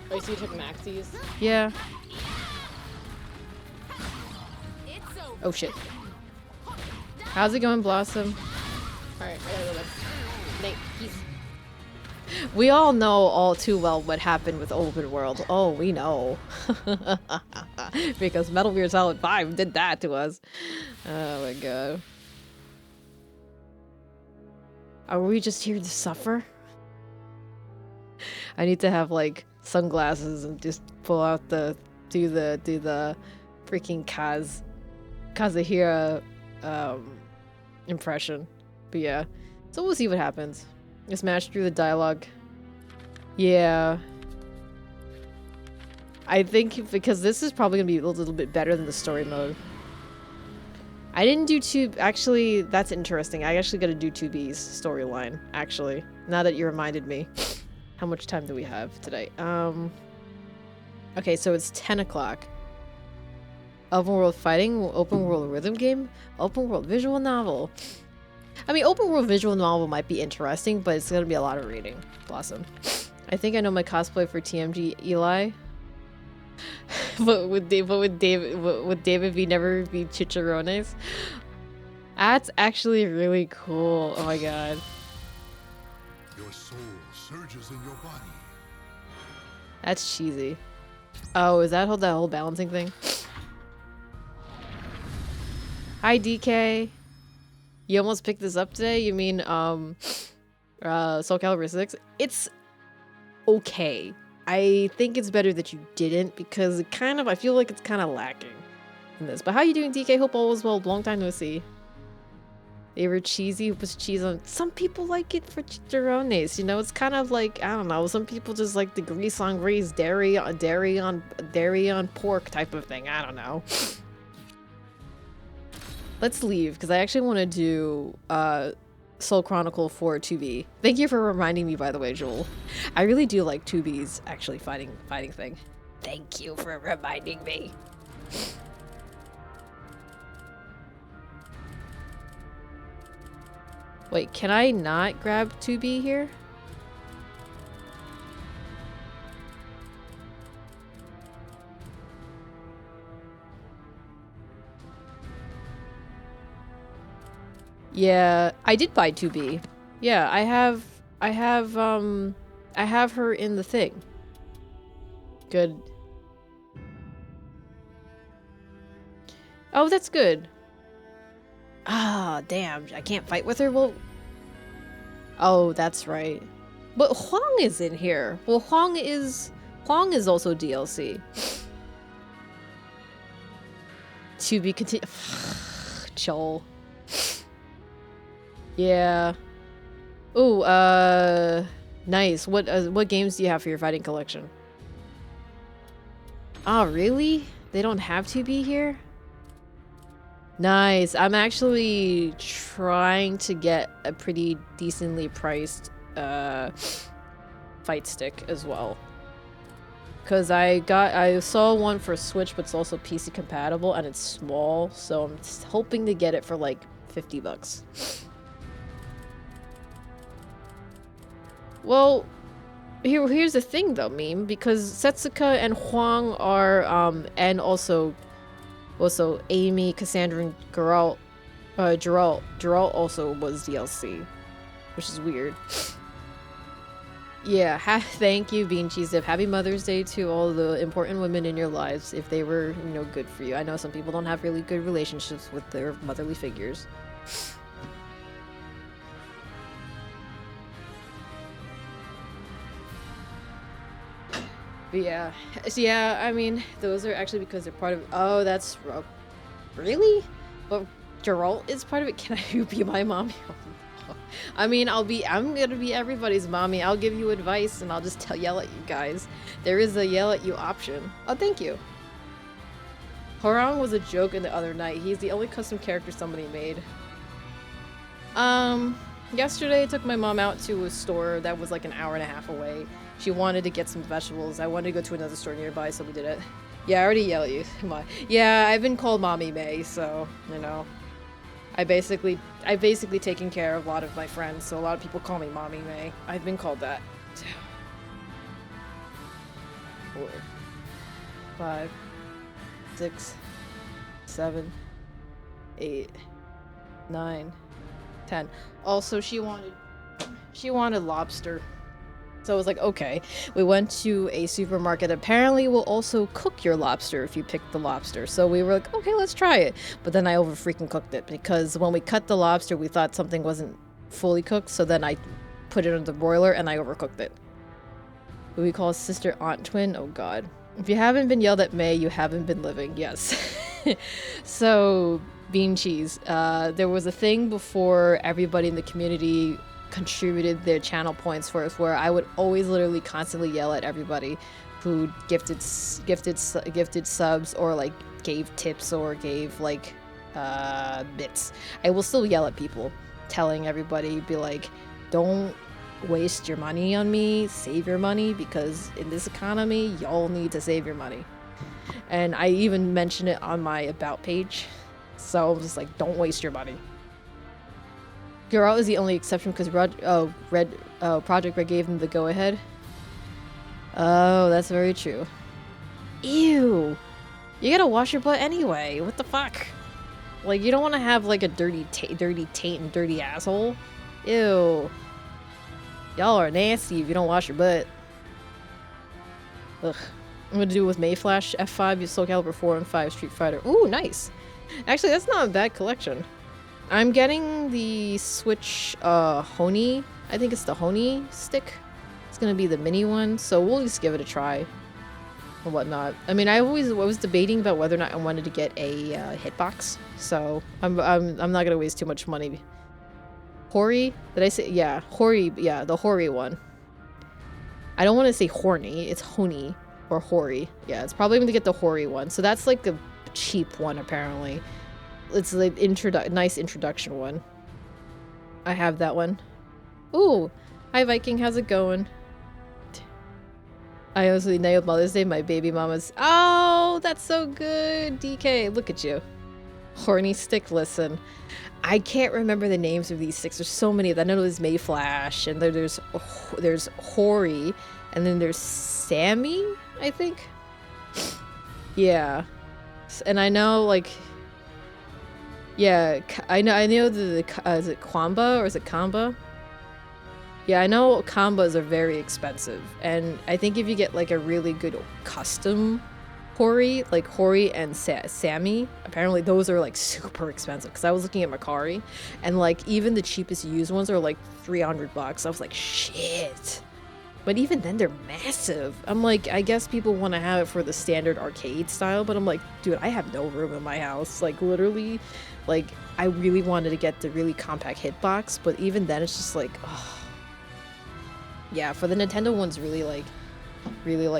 Oh, so you took Maxie's? Yeah. Oh shit. How's it going, Blossom? Alright, I gotta go then. Nate, peace. We all know all too well what happened with open world. Oh, we know. Because Metal Gear Solid 5 did that to us. Oh my god. Are we just here to suffer? I need to have like sunglasses and just pull out do the freaking Kazuhira impression. But yeah. So we'll see what happens. Just match through the dialogue. Yeah. I think because this is probably gonna be a little bit better than the story mode. I didn't do actually, that's interesting. I actually gotta do 2B's storyline, actually. Now that you reminded me. How much time do we have today? Okay, so it's 10 o'clock. Open world fighting, open world rhythm game, open world visual novel. I mean, open world visual novel might be interesting, but it's gonna be a lot of reading. Blossom. I think I know my cosplay for TMG Eli. but would David be never be chicharrones? That's actually really cool. Oh my god. Your soul surges in your body. That's cheesy. Oh, is that that whole balancing thing? Hi DK. You almost picked this up today? You mean Soul Calibur 6? It's okay. I think it's better that you didn't because it kind of, I feel like it's kind of lacking in this. But how you doing, DK? Hope all is well. Long time no see. They were cheesy. Was cheese on? Some people like it for chicharrones. You know, it's kind of like, I don't know. Some people just like the grease on grease, dairy on pork type of thing. I don't know. Let's leave because I actually want to do Soul Chronicle for 2B. Thank you for reminding me, by the way, Joel. I really do like 2B's actually fighting thing. Thank you for reminding me. Wait, can I not grab 2B here? Yeah, I did buy 2B. Yeah, I have her in the thing. Good. Oh, that's good. Ah, damn, I can't fight with her? Well... Oh, that's right. But Huang is in here. Well, Huang is also DLC. To be continued. Joel. Yeah. Ooh, nice. What games do you have for your fighting collection? Oh, really? They don't have to be here? Nice. I'm actually trying to get a pretty decently priced fight stick as well. Cause I saw one for Switch, but it's also PC compatible and it's small, so I'm hoping to get it for like $50. Well, here's the thing though, Meme, because Setsuka and Huang are and also Amy, Cassandra, and Geralt also was DLC, which is weird. Yeah, thank you, Bean Cheese Dip. Happy Mother's Day to all the important women in your lives, if they were, you know, good for you. I know some people don't have really good relationships with their motherly figures. But yeah, I mean, those are actually because they're part of. Oh, that's really. But Geralt is part of it. Can I be my mommy? I mean, I'm gonna be everybody's mommy. I'll give you advice, and I'll just yell at you guys. There is a yell at you option. Oh, thank you. Horang was a joke in the other night. He's the only custom character somebody made. Yesterday I took my mom out to a store that was like an hour and a half away. She wanted to get some vegetables. I wanted to go to another store nearby, so we did it. Yeah, I already yell at you. Come on. Yeah, I've been called Mommy May, so, you know. I basically taken care of a lot of my friends, so a lot of people call me Mommy May. I've been called that. 4, 5, 6, 7, 8, 9, 10. Also, she wanted lobster. So I was like, okay. We went to a supermarket. Apparently will also cook your lobster if you pick the lobster. So we were like, okay, let's try it. But then I over freaking cooked it because when we cut the lobster, we thought something wasn't fully cooked. So then I put it on the broiler and I overcooked it. Who we call sister aunt twin? Oh god. If you haven't been yelled at May, you haven't been living. Yes. So, bean cheese. There was a thing before everybody in the community contributed their channel points for us where I would always literally constantly yell at everybody who gifted subs or like gave tips or gave like bits. I will still yell at people, telling everybody, be like, don't waste your money on me, save your money, because in this economy, y'all need to save your money. And I even mention it on my about page. So I'm just like, don't waste your money. Geralt is the only exception because Project Red gave them the go-ahead. Oh, that's very true. Ew. You gotta wash your butt anyway. What the fuck? Like, you don't want to have like a dirty taint and dirty asshole. Ew. Y'all are nasty if you don't wash your butt. Ugh. I'm gonna do it with Mayflash, F5, Soul Calibur 4 and 5, Street Fighter. Ooh, nice. Actually, that's not a bad collection. I'm getting the Switch Honey. I think it's the Honey stick. It's gonna be the mini one, so we'll just give it a try and whatnot. I mean, I was debating about whether or not I wanted to get a hitbox, so I'm not gonna waste too much money. Hori? Did I say? Yeah, Hori. Yeah, the Hori one. I don't want to say horny. It's Honey or Hori. Yeah, it's probably going to get the Hori one. So that's like the cheap one, apparently. It's the nice introduction one. I have that one. Ooh, hi Viking, how's it going? I honestly nailed Mother's Day. My baby mama's. Oh, that's so good, DK. Look at you. Horny stick. Listen. I can't remember the names of these sticks. There's so many of them. I know there's Mayflash, and there's Hori, and then there's Sammy, I think. Yeah, and I know like, yeah, I know the is it Kwamba or is it Kamba? Yeah, I know Kambas are very expensive, and I think if you get like a really good custom Hori, like Hori and Sammy, apparently those are like super expensive, because I was looking at Makari and like even the cheapest used ones are like $300. I was like, shit. But even then they're massive. I'm like, I guess people want to have it for the standard arcade style, but I'm like, dude, I have no room in my house. Like literally, like I really wanted to get the really compact hitbox, but even then it's just like, oh. Yeah, for the Nintendo one's really like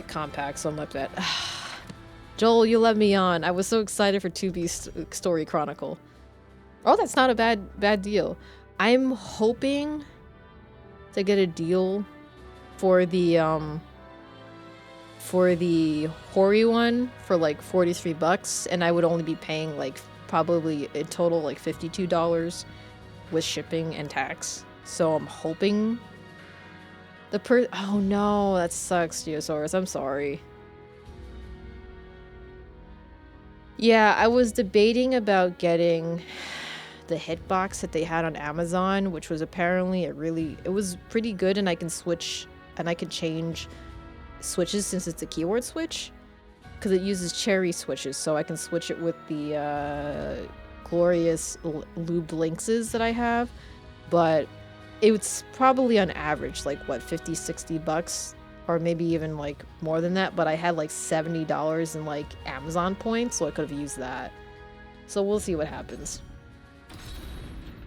compact, so I'm like that. Joel, you let me on. I was so excited for 2B's Story Chronicle. Oh, that's not a bad deal. I'm hoping to get a deal for the Hori one for like $43, and I would only be paying like probably in total like $52 with shipping and tax. So I'm hoping oh no, that sucks, Geosaurus. I'm sorry. Yeah, I was debating about getting the hitbox that they had on Amazon, which was apparently it was pretty good, and I can switch and I can change switches since it's a keyword switch, because it uses cherry switches, so I can switch it with the glorious lubed lynxes that I have, but it's probably on average like what, $50-$60, or maybe even like more than that, but I had like $70 in like Amazon points, so I could have used that. So we'll see what happens.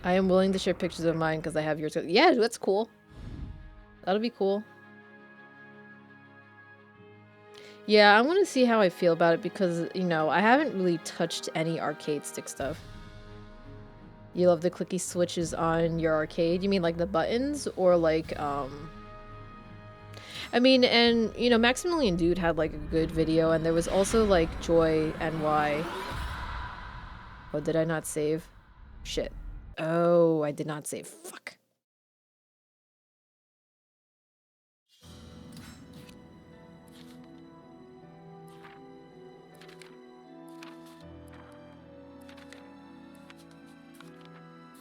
I am willing to share pictures of mine because I have yours. Yeah, that's cool. That'll be cool. Yeah, I want to see how I feel about it, because, you know, I haven't really touched any arcade stick stuff. You love the clicky switches on your arcade? You mean like the buttons, or like, I mean, and, you know, Maximilian Dude had, like, a good video, and there was also, like, Joy NY. Oh, did I not save? Shit. Oh, I did not save. Fuck.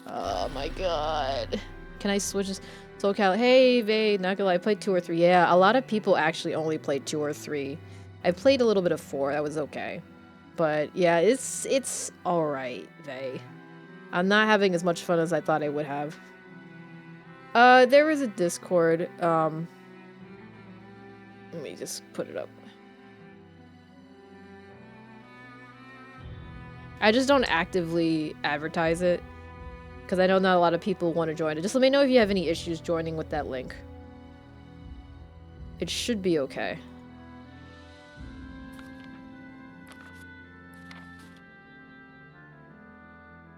Oh my god. Can I switch this? SoCal, hey, Vay, not gonna lie, I played 2 or 3. Yeah, a lot of people actually only played 2 or 3. I played a little bit of 4, that was okay. But yeah, it's alright, Vay. I'm not having as much fun as I thought I would have. There was a Discord, let me just put it up. I just don't actively advertise it, because I know not a lot of people want to join it. Just let me know if you have any issues joining with that link. It should be okay.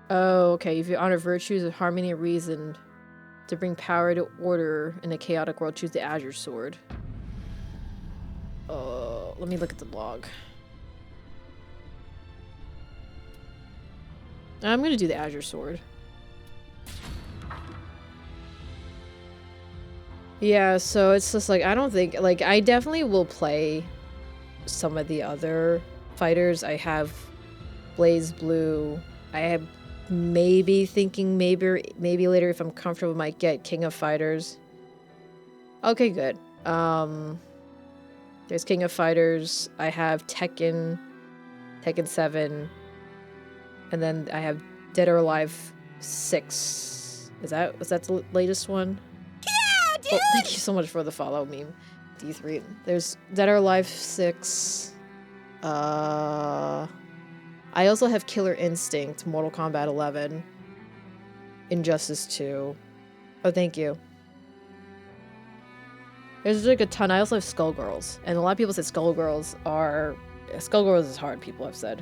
Oh, okay. If you honor virtues of harmony and reason to bring power to order in a chaotic world, choose the Azure Sword. Let me look at the log. I'm gonna do the Azure Sword. Yeah, so it's just like, I don't think, like, I definitely will play some of the other fighters. I have Blaze Blue. I have maybe thinking maybe later if I'm comfortable might get King of Fighters. Okay, good. There's King of Fighters. I have Tekken 7, and then I have Dead or Alive 6. Was that the latest one? Yeah, dude! Oh, thank you so much for the follow meme, D3. There's Dead or Alive 6. I also have Killer Instinct, Mortal Kombat 11, Injustice 2. Oh, thank you. There's like a ton. I also have Skullgirls, and a lot of people said Skullgirls is hard, people have said.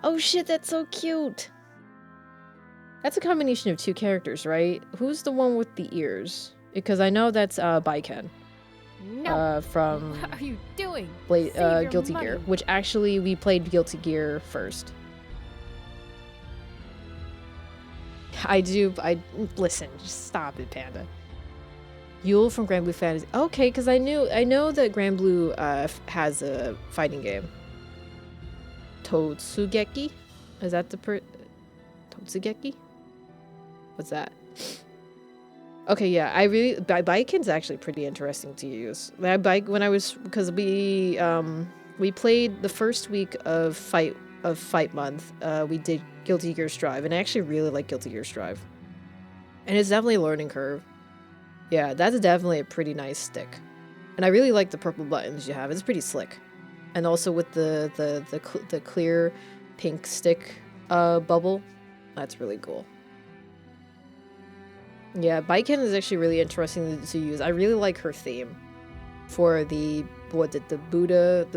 Oh shit, that's so cute! That's a combination of two characters, right? Who's the one with the ears? Because I know that's Baiken. No. From What are you doing? Guilty Gear, which actually we played Guilty Gear first. Listen, just stop it, Panda. Yule from Grand Blue Fantasy. Okay, because I know that Grand Blue has a fighting game. Totsugeki? Is that the Totsugeki? What's that? Okay, yeah, Baiken's actually pretty interesting to use. That bike because we played the first week of fight month. We did Guilty Gear Strive, and I actually really like Guilty Gear Strive. And it's definitely a learning curve. Yeah, that's definitely a pretty nice stick. And I really like the purple buttons you have. It's pretty slick. And also with the clear pink stick bubble, that's really cool. Yeah, Baiken is actually really interesting to use. I really like her theme for the Buddha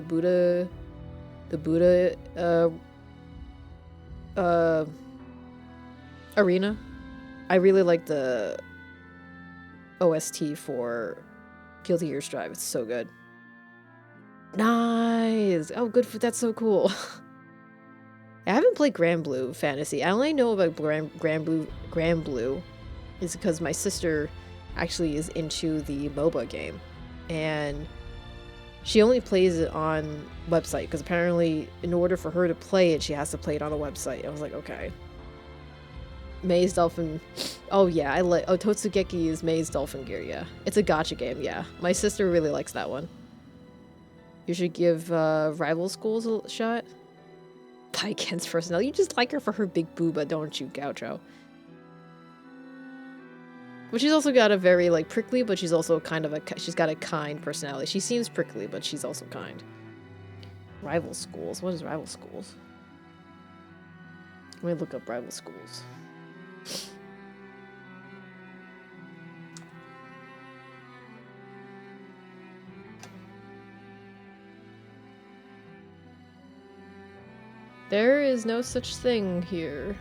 arena. I really like the OST for Guilty Gear Strive. It's so good. Nice. Oh, good. That's so cool. I haven't played Grand Blue Fantasy. I only know about Grand Blue is because my sister actually is into the MOBA game, and she only plays it on website because apparently in order for her to play it, she has to play it on a website. I was like, okay. Maze Dolphin. Oh yeah, Totsugeki is Maze Dolphin Gear. Yeah, it's a gacha game. Yeah, my sister really likes that one. You should give Rival Schools a shot. Baiken's personality. You just like her for her big booba, don't you, Gaucho? But she's also got a very, like, prickly, but she's also kind of she's got a kind personality. She seems prickly, but she's also kind. Rival Schools? What is Rival Schools? Let me look up Rival Schools. There is no such thing here.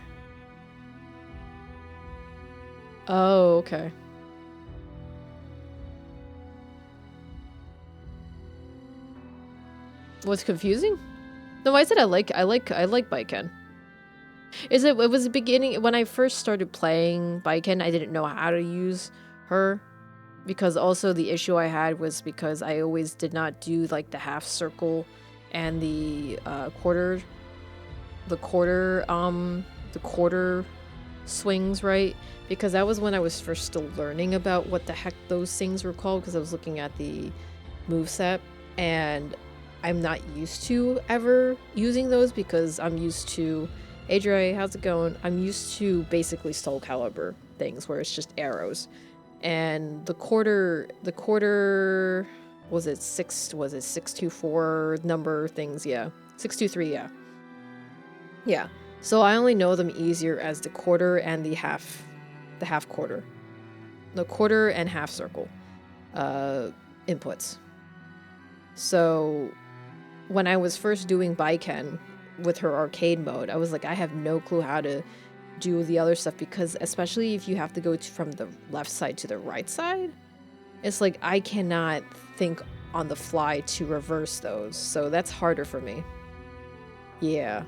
Oh, okay. What's confusing? No, I said I like Baiken. It was the beginning when I first started playing Baiken, I didn't know how to use her. Because also the issue I had was because I always did not do like the half circle and the quarter swings, right? Because that was when I was first still learning about what the heck those things were called, because I was looking at the moveset, and I'm not used to ever using those because I'm used to, hey Dre, how's it going? I'm used to basically Soul Calibur things where it's just arrows. And the quarter was it 624 number things, yeah. 623, yeah. Yeah. So I only know them easier as the quarter and the half quarter. the quarter and half circle inputs. So when I was first doing Baiken with her arcade mode, I was like, I have no clue how to do the other stuff, because especially if you have to go from the left side to the right side, it's like I cannot think on the fly to reverse those. So that's harder for me. Yeah.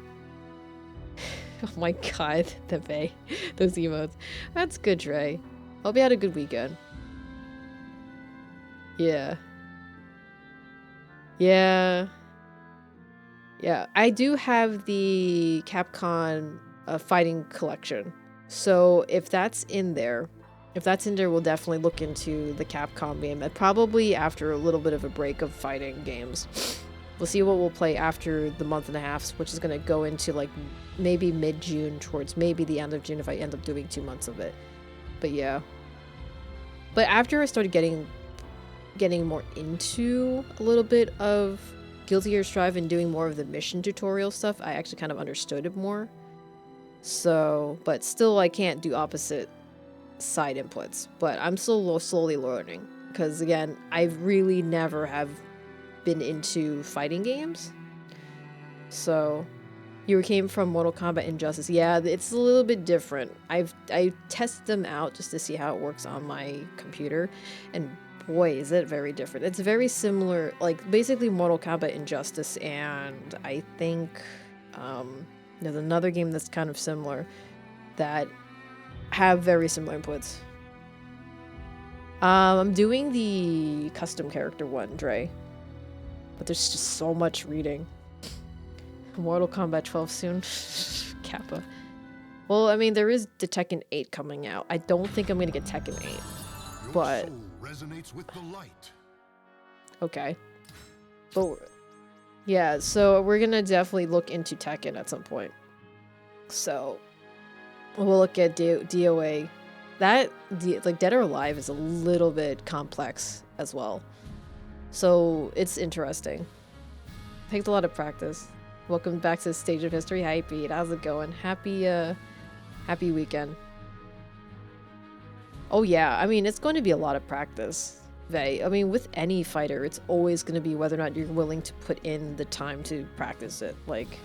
Oh my god, the Bay. Those emotes. That's good, Trey. Hope you had a good weekend. Yeah. Yeah. Yeah. I do have the Capcom fighting collection. So if that's in there, we'll definitely look into the Capcom game. And probably after a little bit of a break of fighting games. We'll see what we'll play after the month and a half, which is going to go into like maybe mid-June towards maybe the end of June if I end up doing 2 months of it. But yeah. But after I started getting more into a little bit of Guilty Gear Strive and doing more of the mission tutorial stuff, I actually kind of understood it more. So, but still I can't do opposite side inputs. But I'm still slowly learning. Because again, I really never have been into fighting games. So you came from Mortal Kombat Injustice. Yeah, it's a little bit different. I tested them out just to see how it works on my computer, and boy is it very different. It's very similar, like basically Mortal Kombat Injustice, and I think there's another game that's kind of similar that have very similar inputs. I'm doing the custom character one, Dre. But there's just so much reading. Mortal Kombat 12 soon. Kappa. Well, I mean, there is the Tekken 8 coming out. I don't think I'm gonna get Tekken 8. But... Your soul resonates with the light. Okay. But... yeah, so we're gonna definitely look into Tekken at some point. So... we'll look at DOA. That, like, Dead or Alive is a little bit complex as well. So it's interesting. Takes a lot of practice. Welcome back to the Stage of History. Hi Pete, how's it going? Happy weekend. Oh yeah, I mean, it's going to be a lot of practice. I mean, with any fighter, it's always going to be whether or not you're willing to put in the time to practice it. Like,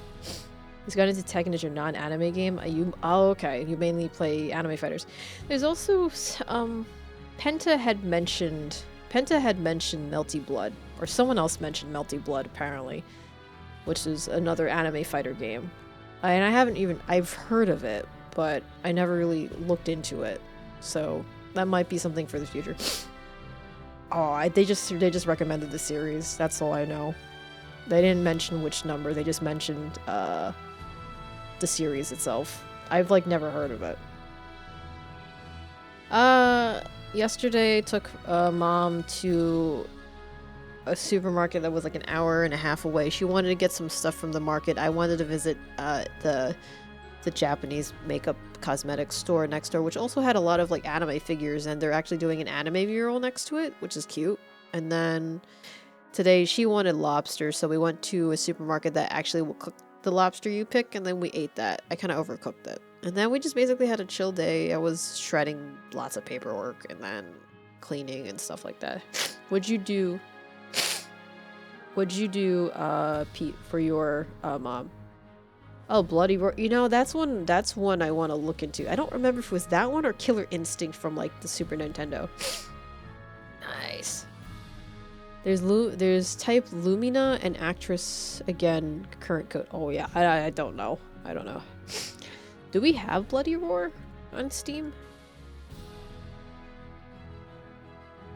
he's got into Tekken as your non-anime game. Oh, okay. You mainly play anime fighters. There's also, Penta had mentioned Melty Blood, or someone else mentioned Melty Blood apparently, which is another anime fighter game. And I've heard of it, but I never really looked into it. So that might be something for the future. Oh, they just recommended the series. That's all I know. They didn't mention which number. They just mentioned the series itself. I've like never heard of it. Yesterday took mom to a supermarket that was like an hour and a half away. She wanted to get some stuff from the market. I wanted to visit the Japanese makeup cosmetics store next door, which also had a lot of like anime figures, and they're actually doing an anime mural next to it, which is cute. And then today she wanted lobster, so we went to a supermarket that actually will cook the lobster you pick, and then we ate that. I kind of overcooked it. And then we just basically had a chill day. I was shredding lots of paperwork and then cleaning and stuff like that. What'd you do, Pete, for your mom? Oh, Bloody Roar. You know, that's one I want to look into. I don't remember if it was that one or Killer Instinct from like the Super Nintendo. Nice. There's type Lumina and actress again, current code. Oh yeah, I don't know. I don't know. Do we have Bloody Roar on Steam?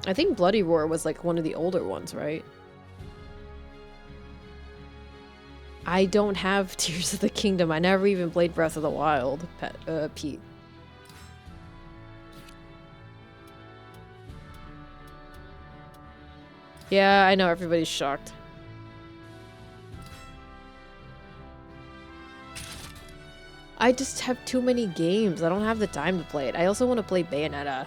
I think Bloody Roar was like one of the older ones, right? I don't have Tears of the Kingdom. I never even played Breath of the Wild, Pete. Yeah, I know everybody's shocked. I just have too many games. I don't have the time to play it. I also want to play Bayonetta.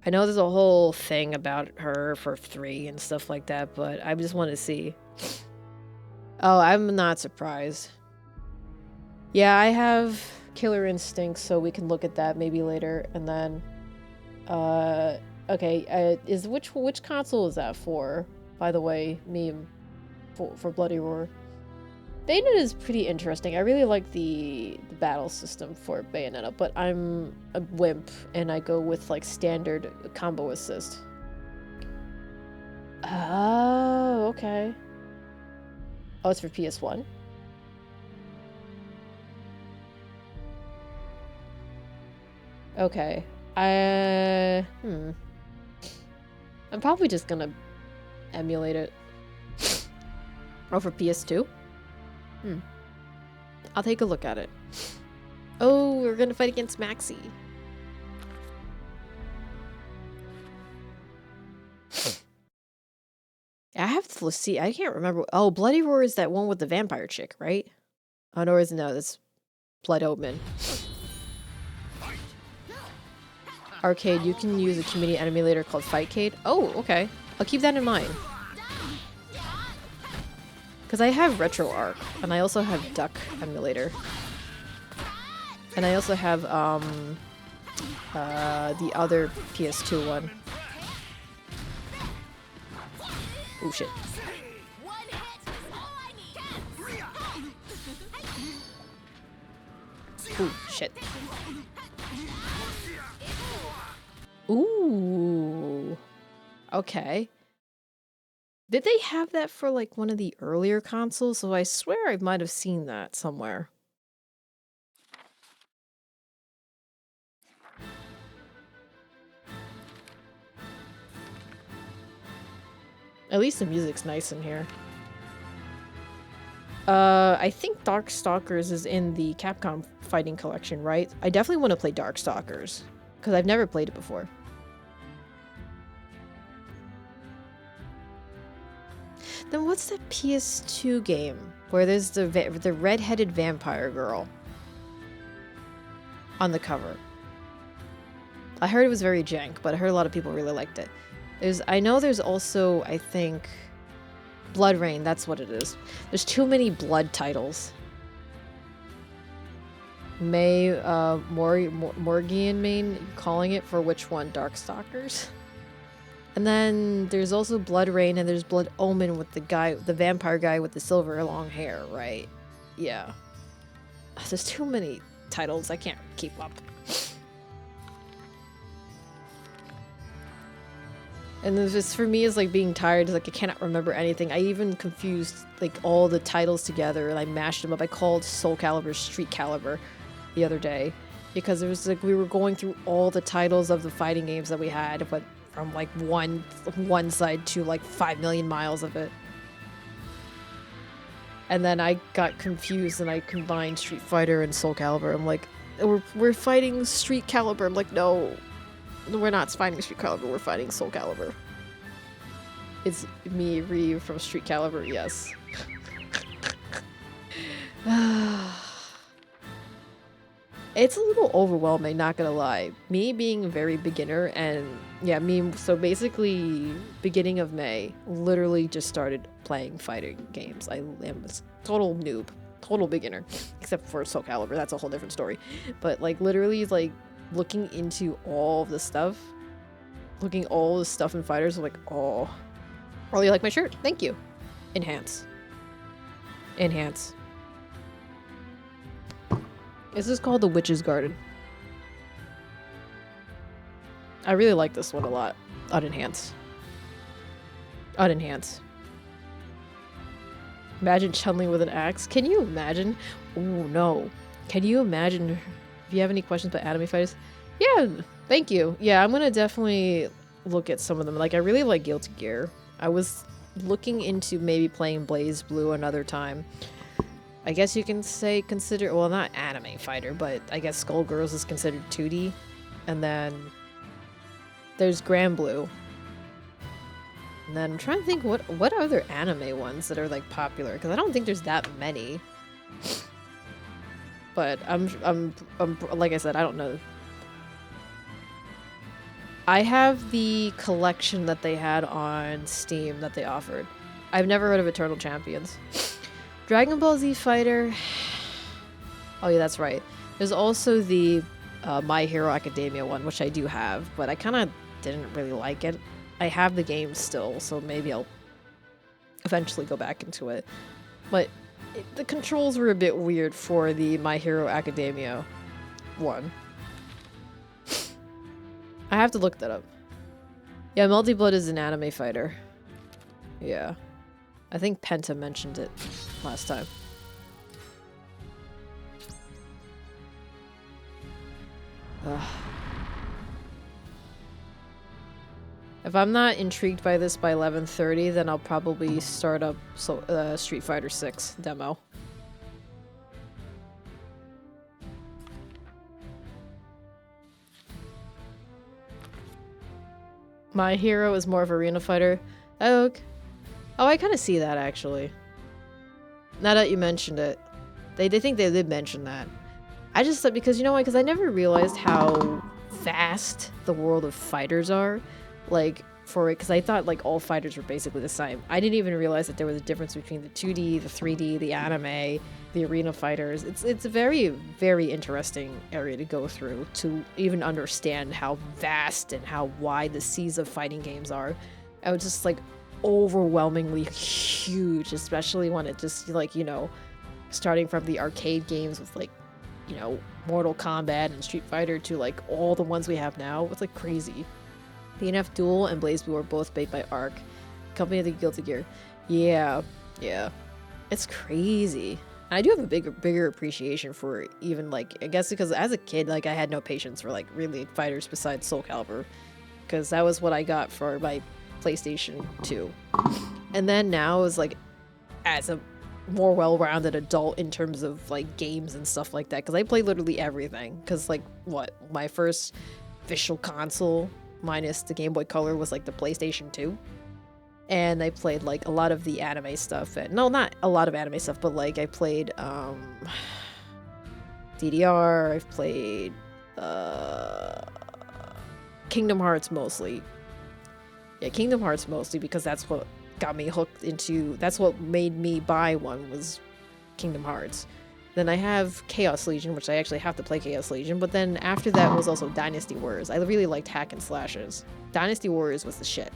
I know there's a whole thing about her for 3 and stuff like that, but I just want to see. Oh, I'm not surprised. Yeah, I have Killer Instinct, so we can look at that maybe later. And then Okay, is which console is that for, by the way, meme, for Bloody Roar? Bayonetta is pretty interesting. I really like the battle system for Bayonetta, but I'm a wimp and I go with like standard combo assist. Oh, okay. Oh, it's for PS1? Okay. I'm probably just gonna emulate it. Oh, for PS2? I'll take a look at it. Oh, we're gonna fight against Maxie. I have to see. I can't remember. Oh, Bloody Roar is that one with the vampire chick, right? Oh, no, that's Blood Omen. Arcade, you can use a community emulator called Fightcade. Oh, okay. I'll keep that in mind. Because I have RetroArch, and I also have Duck Emulator. And I also have, the other PS2 one. Oh, shit. Ooh, shit. Ooh. Okay. Did they have that for like one of the earlier consoles? So I swear I might have seen that somewhere. At least the music's nice in here. I think Darkstalkers is in the Capcom Fighting Collection, right? I definitely want to play Darkstalkers, because I've never played it before. Then what's that PS2 game where there's the red-headed vampire girl on the cover? I heard it was very jank, but I heard a lot of people really liked it. I know there's also, I think, Blood Rain, that's what it is. There's too many Blood titles. Morgian Main calling it for which one? Darkstalkers? And then there's also Blood Rain and there's Blood Omen with the vampire guy with the silver long hair, right? Yeah. There's too many titles, I can't keep up. And this for me is like being tired, it's like I cannot remember anything. I even confused like all the titles together and I mashed them up. I called Soul Calibur Street Calibur the other day because it was like we were going through all the titles of the fighting games that we had, but from like one side to like 5 million miles of it. And then I got confused and I combined Street Fighter and Soul Calibur. I'm like, we're fighting Street Calibur. I'm like, no, we're not fighting Street Calibur, we're fighting Soul Calibur. It's me, Ryu from Street Calibur, yes. It's a little overwhelming, not gonna lie. Me being a very beginner and yeah, so basically beginning of May, literally just started playing fighting games. I am a total noob, total beginner, except for Soul Calibur, that's a whole different story. But like literally like looking into all of the stuff, looking all the stuff in fighters, I'm like, oh, you like my shirt? Thank you. Enhance. This is called the Witch's Garden. I really like this one a lot. Unenhance. Imagine Chun-Li with an axe. Can you imagine? Oh no. Can you imagine? If you have any questions about anime fighters? Yeah, thank you. Yeah, I'm gonna definitely look at some of them. Like, I really like Guilty Gear. I was looking into maybe playing Blaze Blue another time. I guess you can say well, not anime fighter, but I guess Skullgirls is considered 2D. And then there's Grand Blue. And then I'm trying to think what other anime ones that are like popular, because I don't think there's that many. But I'm like I said, I don't know. I have the collection that they had on Steam that they offered. I've never heard of Eternal Champions. Dragon Ball Z Fighter. Oh yeah, that's right. There's also the My Hero Academia one, which I do have, but I kind of didn't really like it. I have the game still, so maybe I'll eventually go back into it. But the controls were a bit weird for the My Hero Academia one. I have to look that up. Yeah, Multi-Blood is an anime fighter. Yeah. I think Penta mentioned it last time. Ugh. If I'm not intrigued by this by 11:30, then I'll probably start up Street Fighter 6 demo. My Hero is more of arena fighter. Oh, I kind of see that actually. Now that you mentioned it, they think they did mention that. I just thought, because you know what? Because I never realized how vast the world of fighters are. Like, for it, because I thought like all fighters were basically the same. I didn't even realize that there was a difference between the 2D, the 3D, the anime, the arena fighters. It's a very, very interesting area to go through to even understand how vast and how wide the seas of fighting games are. I was just like overwhelmingly huge, especially when it just like, you know, starting from the arcade games with like, you know, Mortal Kombat and Street Fighter to like all the ones we have now. It's like crazy. The indepth Duel and BlazBlue were both made by Arc, company of the Guilty Gear. Yeah. It's crazy. I do have a bigger appreciation for even like, I guess because as a kid, like I had no patience for like really fighters besides Soul Calibur, because that was what I got for my PlayStation 2. And then now is like, as a more well-rounded adult in terms of like games and stuff like that, because I play literally everything. Because like my first official console minus the Game Boy Color was like the PlayStation 2, and I played like a lot of the anime stuff. And no, not a lot of anime stuff, but like I played DDR. I've played Kingdom Hearts mostly. Yeah, Kingdom Hearts mostly, because that's what got me hooked into, that's what made me buy one, was Kingdom Hearts. Then I have Chaos Legion, which I actually have to play Chaos Legion, but then after that was also Dynasty Warriors. I really liked hack and slashes. Dynasty Warriors was the shit.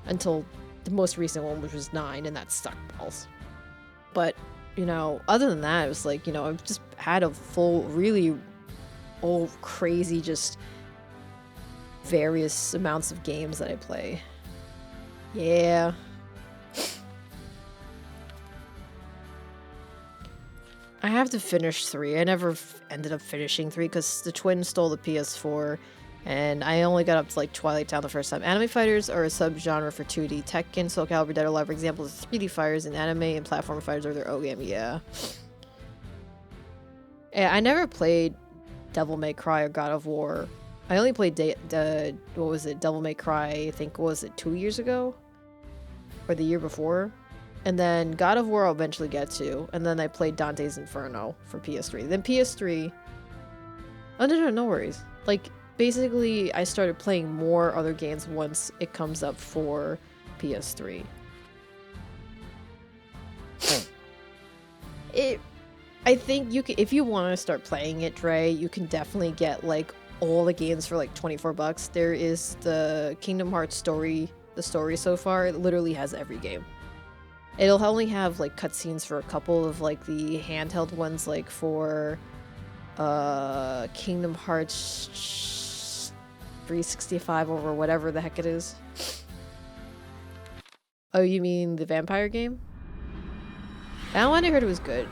Until the most recent one, which was 9, and that sucked balls. But, you know, other than that, it was like, you know, I've just had a full, really old, crazy, just various amounts of games that I play. Yeah. I have to finish 3. I never ended up finishing 3 because the twins stole the PS4, and I only got up to like Twilight Town the first time. Anime fighters are a subgenre for 2D. Tekken, Soul Calibur, Dead or Alive are examples of 3D fighters, and anime and platform fighters are their own game. Yeah. I never played Devil May Cry or God of War. I only played what was it? Devil May Cry, I think, was it 2 years ago? Or the year before? And then God of War I'll eventually get to. And then I played Dante's Inferno for PS3. Then PS3... Oh, no worries. Like, basically, I started playing more other games once it comes up for PS3. I think you can, if you want to start playing it, Dre, you can definitely get, like, all the games for, like, $24. There is the Kingdom Hearts story, the story so far. It literally has every game. It'll only have like cutscenes for a couple of like the handheld ones, like for Kingdom Hearts 365 or whatever the heck it is. Oh, you mean the vampire game? That one I heard it was good.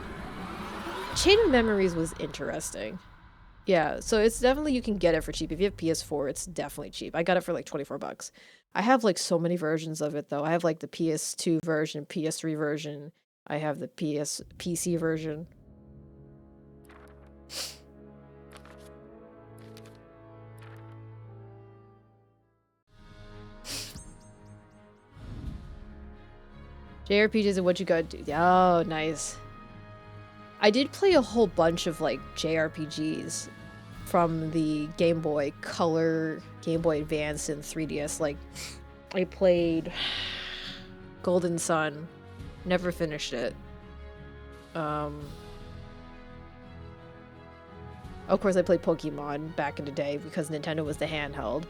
Chain of Memories was interesting. Yeah, so it's definitely, you can get it for cheap. If you have PS4, it's definitely cheap. I got it for like $24. I have like so many versions of it though. I have like the PS2 version, PS3 version. I have the PC version. JRPGs and what you gotta do. Oh, nice. I did play a whole bunch of like JRPGs from the Game Boy Color, Game Boy Advance, and 3DS. Like, I played Golden Sun, never finished it. Of course, I played Pokemon back in the day because Nintendo was the handheld.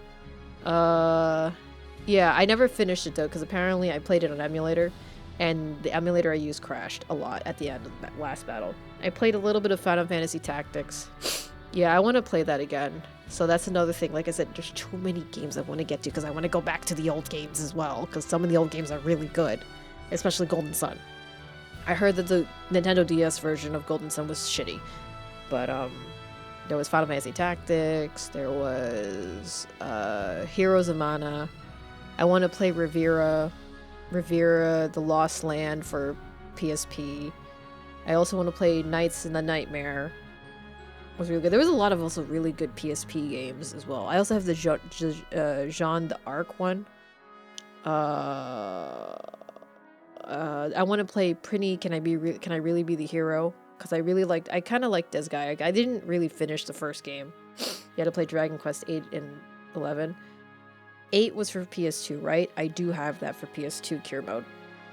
Yeah, I never finished it though because apparently I played it on emulator, and the emulator I used crashed a lot at the end of that last battle. I played a little bit of Final Fantasy Tactics. Yeah, I want to play that again. So that's another thing. Like I said, there's too many games I want to get to because I want to go back to the old games as well because some of the old games are really good, especially Golden Sun. I heard that the Nintendo DS version of Golden Sun was shitty, but there was Final Fantasy Tactics, there was Heroes of Mana. I want to play Rivera, The Lost Land for PSP. I also want to play Nights in the Nightmare. Was really good. There was a lot of also really good PSP games as well. I also have the Jean d'Arc one. I want to play Prinny. Can I really be the hero? Because I kind of liked this guy. I didn't really finish the first game. You had to play Dragon Quest 8 and 11. 8 was for PS2, right? I do have that for PS2 Cure Mode.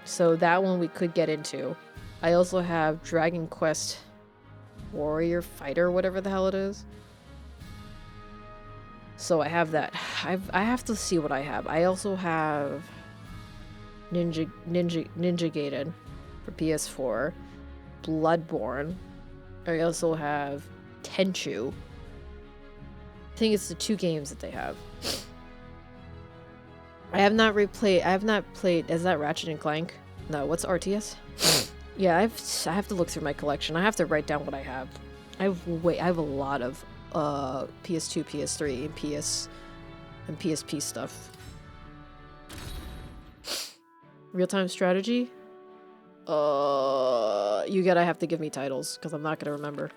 So that one we could get into. I also have Dragon Quest Warrior Fighter, whatever the hell it is. So I have that. I have to see what I have. I also have Ninja Gaiden for PS4. Bloodborne. I also have Tenchu. I think it's the 2 games that they have. I have not played. Is that Ratchet and Clank? No, what's RTS? Yeah, I have to look through my collection. I have to write down what I have. I have a lot of PS2, PS3, and PSP stuff. Real-time strategy? You gotta have to give me titles, because I'm not gonna remember.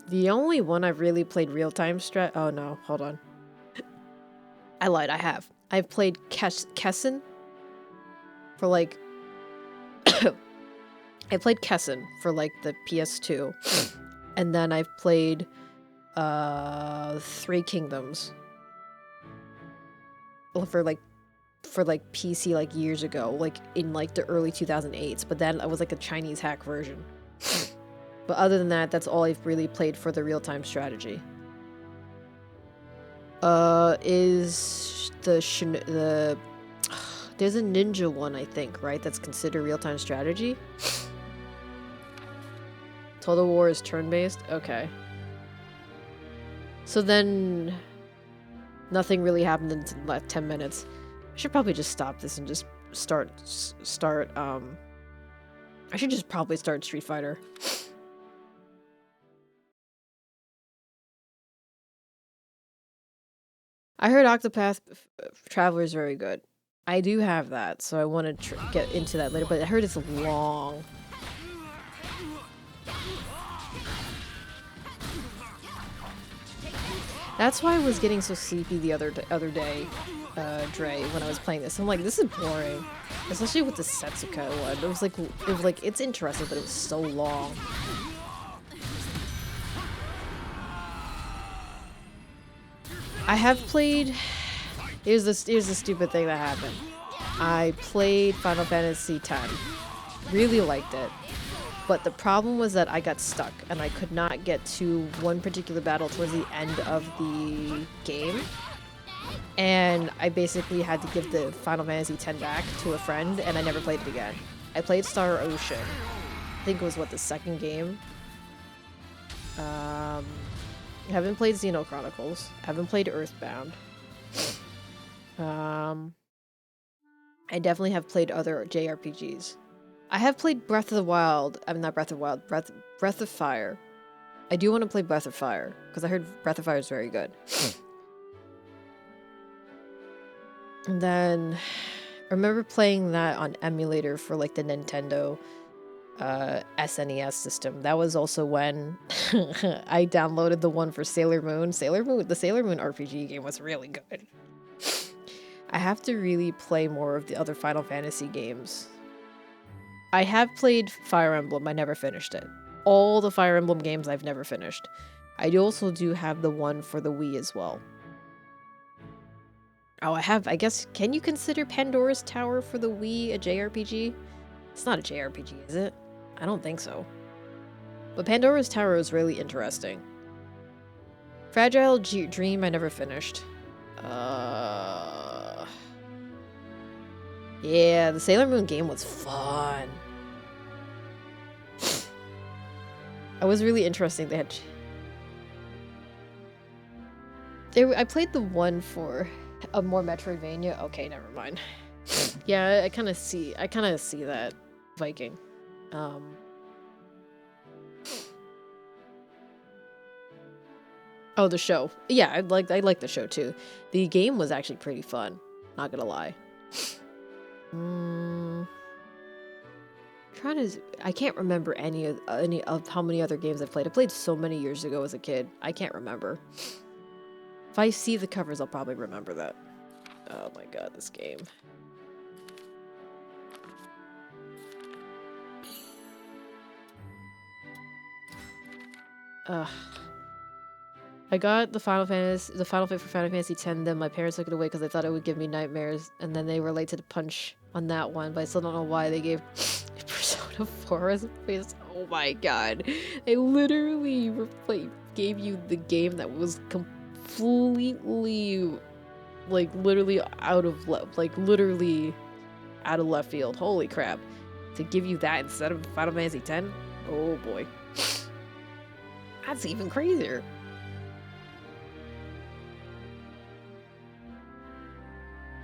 The only one I've really played real-time strat... Oh no, hold on. I lied, I have. I've played Kessen for like... I played Kessen for like the PS2. And then I've played 3 Kingdoms. For like PC like years ago, like in like the early 2008s, but then I was like a Chinese hack version. But other than that, that's all I've really played for the real-time strategy. Is the there's a ninja one, I think, right? That's considered real-time strategy. Total War is turn-based? Okay. So then nothing really happened in like 10 minutes. I should probably just stop this and just start I should just probably start Street Fighter. I heard Octopath Traveler is very good. I do have that, so I want to get into that later, but I heard it's long. That's why I was getting so sleepy the other day, Dre, when I was playing this. I'm like, this is boring. Especially with the Setsuka one. It was like, it's interesting, but it was so long. I have played... Here's the stupid thing that happened. I played Final Fantasy X. Really liked it. But the problem was that I got stuck, and I could not get to one particular battle towards the end of the game. And I basically had to give the Final Fantasy X back to a friend, and I never played it again. I played Star Ocean. I think it was, what, the 2nd game? I haven't played Xeno Chronicles. I haven't played Earthbound. I definitely have played other JRPGs. I have played Breath of the Wild. I mean, not Breath of the Wild. Breath of Fire. I do want to play Breath of Fire, because I heard Breath of Fire is very good. And then, I remember playing that on emulator for, like, the Nintendo SNES system. That was also when I downloaded the one for Sailor Moon. The Sailor Moon RPG game was really good. I have to really play more of the other Final Fantasy games. I have played Fire Emblem. I never finished it. All the Fire Emblem games I've never finished. I also do have the one for the Wii as well. Oh, I guess, can you consider Pandora's Tower for the Wii a JRPG? It's not a JRPG, is it? I don't think so. But Pandora's Tower is really interesting. Fragile Dream I never finished. Yeah, the Sailor Moon game was fun. It was really interesting. I played the one for a more Metroidvania. Okay, never mind. Yeah, I kind of see that Viking. Oh, the show. Yeah, I like the show too. The game was actually pretty fun. Not gonna lie. I can't remember any of how many other games I've played. I played so many years ago as a kid. I can't remember. If I see the covers, I'll probably remember that. Oh my god, this game. I got the Final Fate for Final Fantasy X, then my parents took it away because they thought it would give me nightmares, and then they were late to the punch on that one, but I still don't know why they gave Persona 4 as a face. Oh my god. They literally gave you the game that was completely, literally out of left field. Holy crap. To give you that instead of Final Fantasy X? Oh boy. That's even crazier.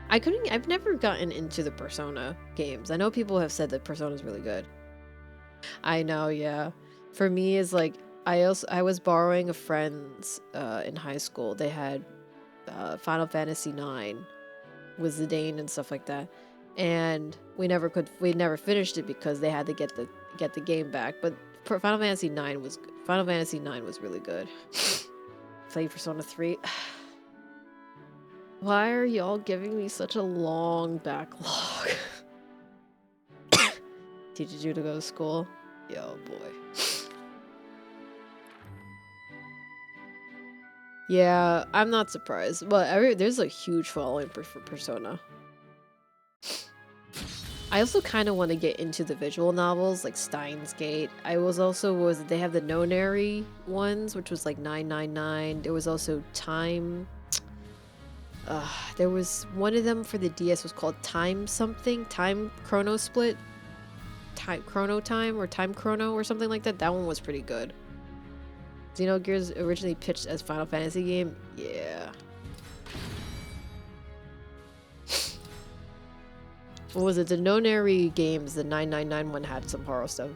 I've never gotten into the Persona games. I know people have said that Persona's really good. I know, yeah. For me, it's like, I was borrowing a friend's in high school. They had Final Fantasy IX with Zidane and stuff like that. And we never finished it because they had to get the game back. But Final Fantasy IX was really good. Played Persona 3. Why are y'all giving me such a long backlog? Teaches you to go to school? Yo, boy. Yeah, I'm not surprised. But there's a huge following for Persona. I also kind of want to get into the visual novels, like Steins Gate. They have the Nonary ones, which was like 999. There was also Time... there was one of them for the DS was called Time Chrono Split, Chrono Time or Time Chrono or something like that. That one was pretty good. Xenogears originally pitched as Final Fantasy game. Yeah. What was it? The Nonary games, the 999 one had some horror stuff.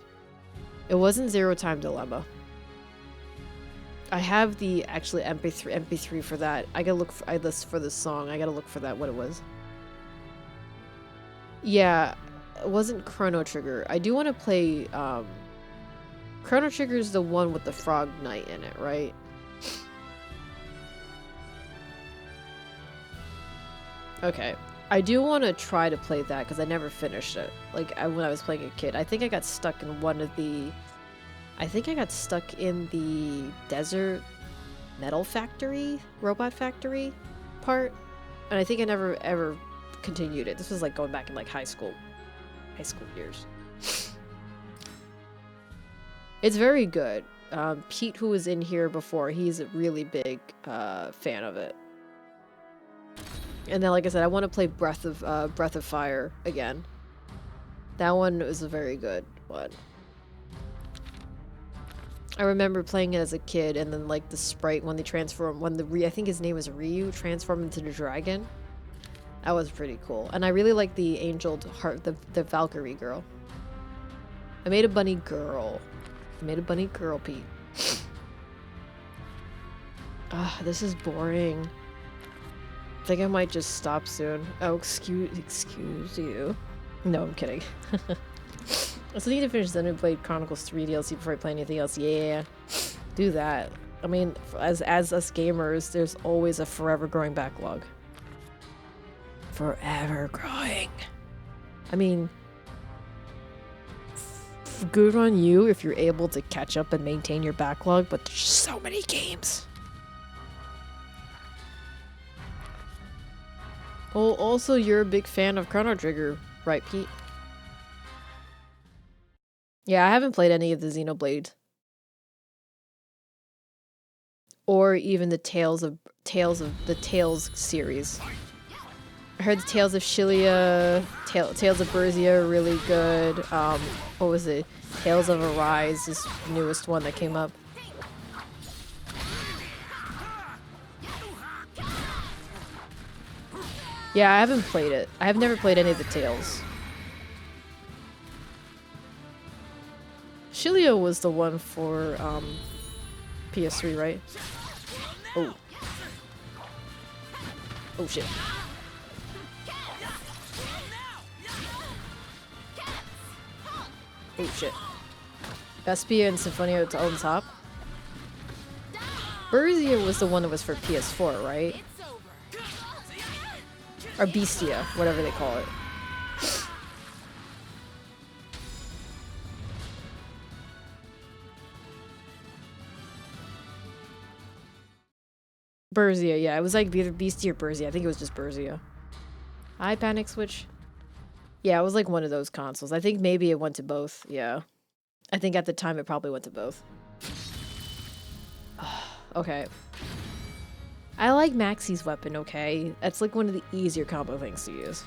It wasn't Zero Time Dilemma. I have the actually MP3 for that. I gotta look for the song. I gotta look for that, what it was. Yeah, it wasn't Chrono Trigger. I do want to play, Chrono Trigger is the one with the Frog Knight in it, right? Okay. I do want to try to play that because I never finished it. When I was playing a kid. I think I got stuck in the desert robot factory part. And I think I never ever continued it. This was going back in high school years. It's very good. Pete, who was in here before, he's a really big fan of it. And then, like I said, I want to play Breath of Fire again. That one was a very good one. I remember playing it as a kid, and then the sprite when they transform, I think his name is Ryu, transformed into the dragon. That was pretty cool. And I really like the angel heart, the Valkyrie girl. I made a bunny girl, Pete. This is boring. I think I might just stop soon. Oh, excuse you. No, I'm kidding. I still need to finish Xenoblade Chronicles 3 DLC before I play anything else. Yeah, do that. I mean, as us gamers, there's always a forever growing backlog. Forever growing. I mean, good on you if you're able to catch up and maintain your backlog, but there's so many games. Oh, also, you're a big fan of Chrono Trigger, right, Pete? Yeah, I haven't played any of the Xenoblade. Or even the Tales of the Tales series. I heard the Tales of Shilia, Tales of Berzia are really good. What was it? Tales of Arise, this newest one that came up. Yeah, I haven't played it. I have never played any of the Tales. Shilia was the one for PS3, right? Oh. Oh shit. Oh shit. Vespia and Symphonia on top. Berzia was the one that was for PS4, right? Or Bestia, whatever they call it. Berzia, yeah. It was like either Bestia or Berzia. I think it was just Berzia. Hi, Panic Switch. Yeah, it was like one of those consoles. I think maybe it went to both, yeah. I think at the time it probably went to both. Okay. I like Maxie's weapon, okay? That's like one of the easier combo things to use.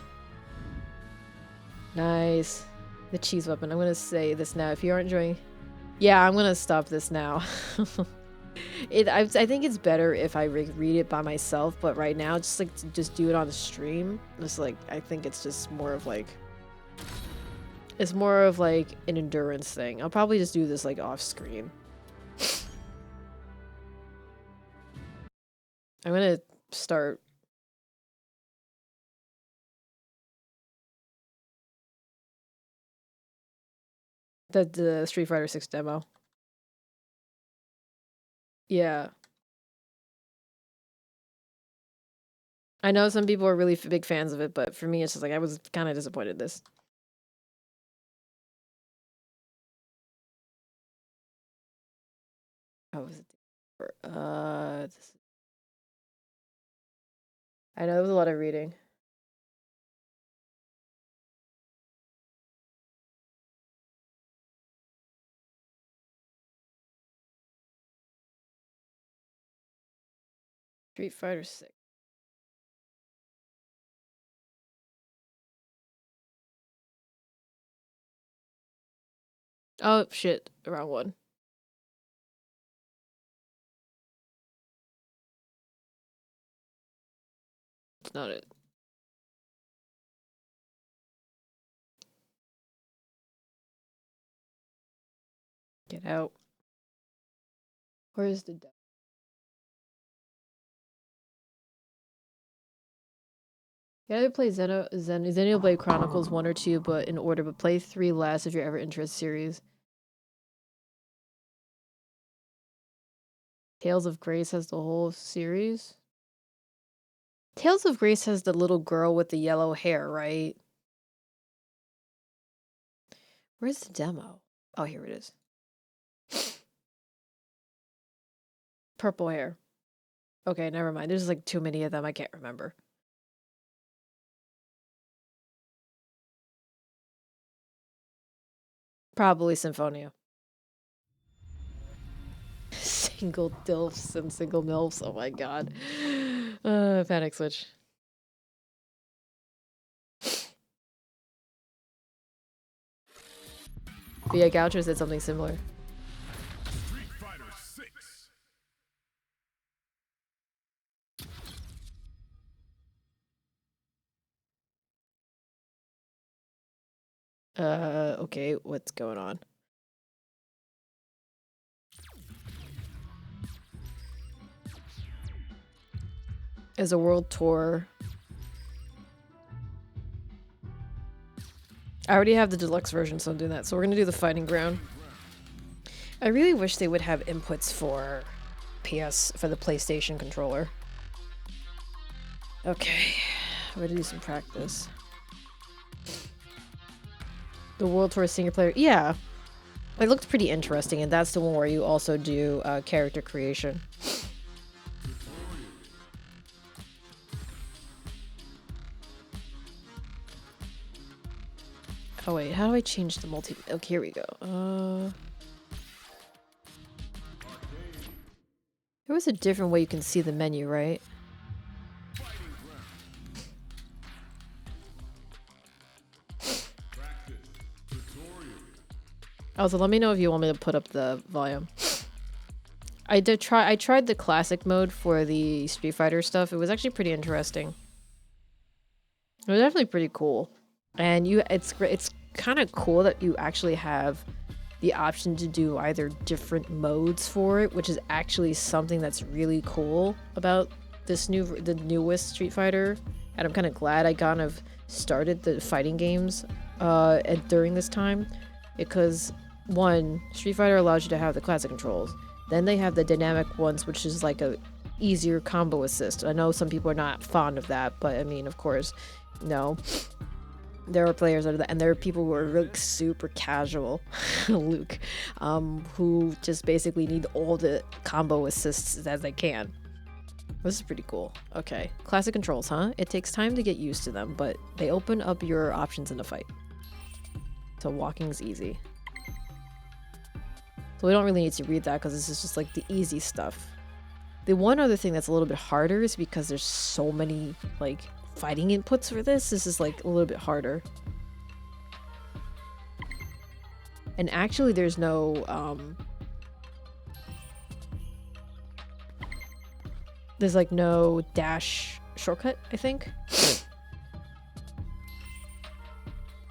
Nice. The cheese weapon. I'm gonna say this now. If you aren't enjoying... Yeah, I'm gonna stop this now. I think it's better if I read it by myself, but right now, just do it on the stream. It's like, I think it's just more of like... It's more of like an endurance thing. I'll probably just do this like off screen. I'm gonna start. The Street Fighter 6 demo. Yeah. I know some people are really big fans of it, but for me, it's just like I was kind of disappointed in this. How was it? I know there was a lot of reading. Street Fighter 6. Oh shit, wrong one. It's not it. Get out. Where's the... You gotta play Xenoblade Chronicles 1 or 2, but in order, but play 3 last if you're ever interested in series. Tales of Grace has the whole series. Tales of Grace has the little girl with the yellow hair, right? Where's the demo? Oh, here it is. Purple hair. Okay, never mind. There's like too many of them. I can't remember. Probably Symphonia. Single DILFs and single MILFs. Oh my god. Panic Switch. But yeah, Goucher said something similar. Street Fighter 6. Okay, what's going on? As a world tour. I already have the deluxe version, so I'm doing that. So we're gonna do the fighting ground. I really wish they would have inputs for the PlayStation controller. Okay, we're gonna do some practice. The world tour single player, yeah. It looked pretty interesting, and that's the one where you also do character creation. Oh wait, how do I change the multi? Okay, here we go. There was a different way you can see the menu, right? Oh, so let me know if you want me to put up the volume. I tried the classic mode for the Street Fighter stuff. It was actually pretty interesting. It was definitely pretty cool. And it's kind of cool that you actually have the option to do either different modes for it, which is actually something that's really cool about the newest Street Fighter. And I'm kind of glad I kind of started the fighting games during this time, because one, Street Fighter allows you to have the classic controls. Then they have the dynamic ones, which is like a easier combo assist. I know some people are not fond of that, but I mean, of course, no. There are players that are that, and there are people who are really super casual, Luke, who just basically need all the combo assists as they can. This is pretty cool. Okay, classic controls, huh? It takes time to get used to them, but they open up your options in a fight. So walking's easy. So we don't really need to read that because this is just like the easy stuff. The one other thing that's a little bit harder is because there's so many like fighting inputs for this. This is like a little bit harder. And actually there's no there's like no dash shortcut, I think.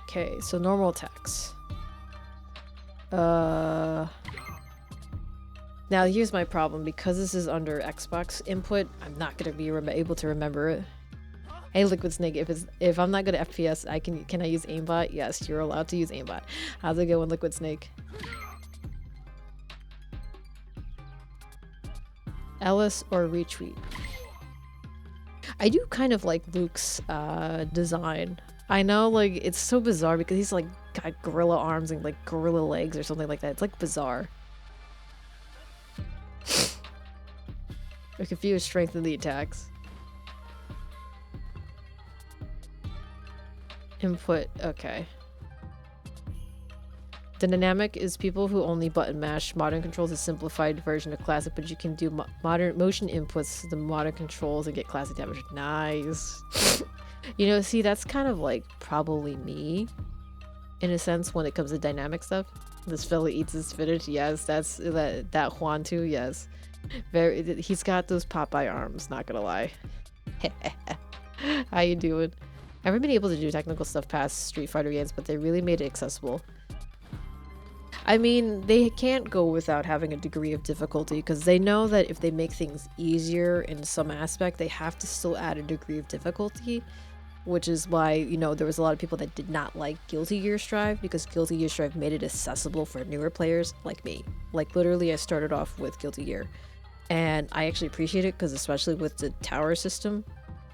Okay, so normal attacks. Now here's my problem. Because this is under Xbox input, I'm not gonna be able to remember it. Hey, Liquid Snake, if I'm not good at FPS, can I use aimbot? Yes, you're allowed to use aimbot. How's it going, Liquid Snake? Ellis or retweet? I do kind of like Luke's design. I know, like, it's so bizarre because he's like got gorilla arms and like gorilla legs or something like that. It's like bizarre. I confuse strength in the attacks. Input, okay. The dynamic is people who only button mash. Modern controls is a simplified version of classic, but you can do modern motion inputs to the modern controls and get classic damage. Nice. You know, see, that's kind of like probably me in a sense when it comes to dynamic stuff. This fella eats his spinach. Yes, that's that Juan too. Yes, he's got those Popeye arms. Not gonna lie. How you doing? I haven't been able to do technical stuff past Street Fighter games, but they really made it accessible. I mean, they can't go without having a degree of difficulty because they know that if they make things easier in some aspect, they have to still add a degree of difficulty, which is why, you know, there was a lot of people that did not like Guilty Gear Strive because Guilty Gear Strive made it accessible for newer players like me. Like, literally, I started off with Guilty Gear, and I actually appreciate it because especially with the tower system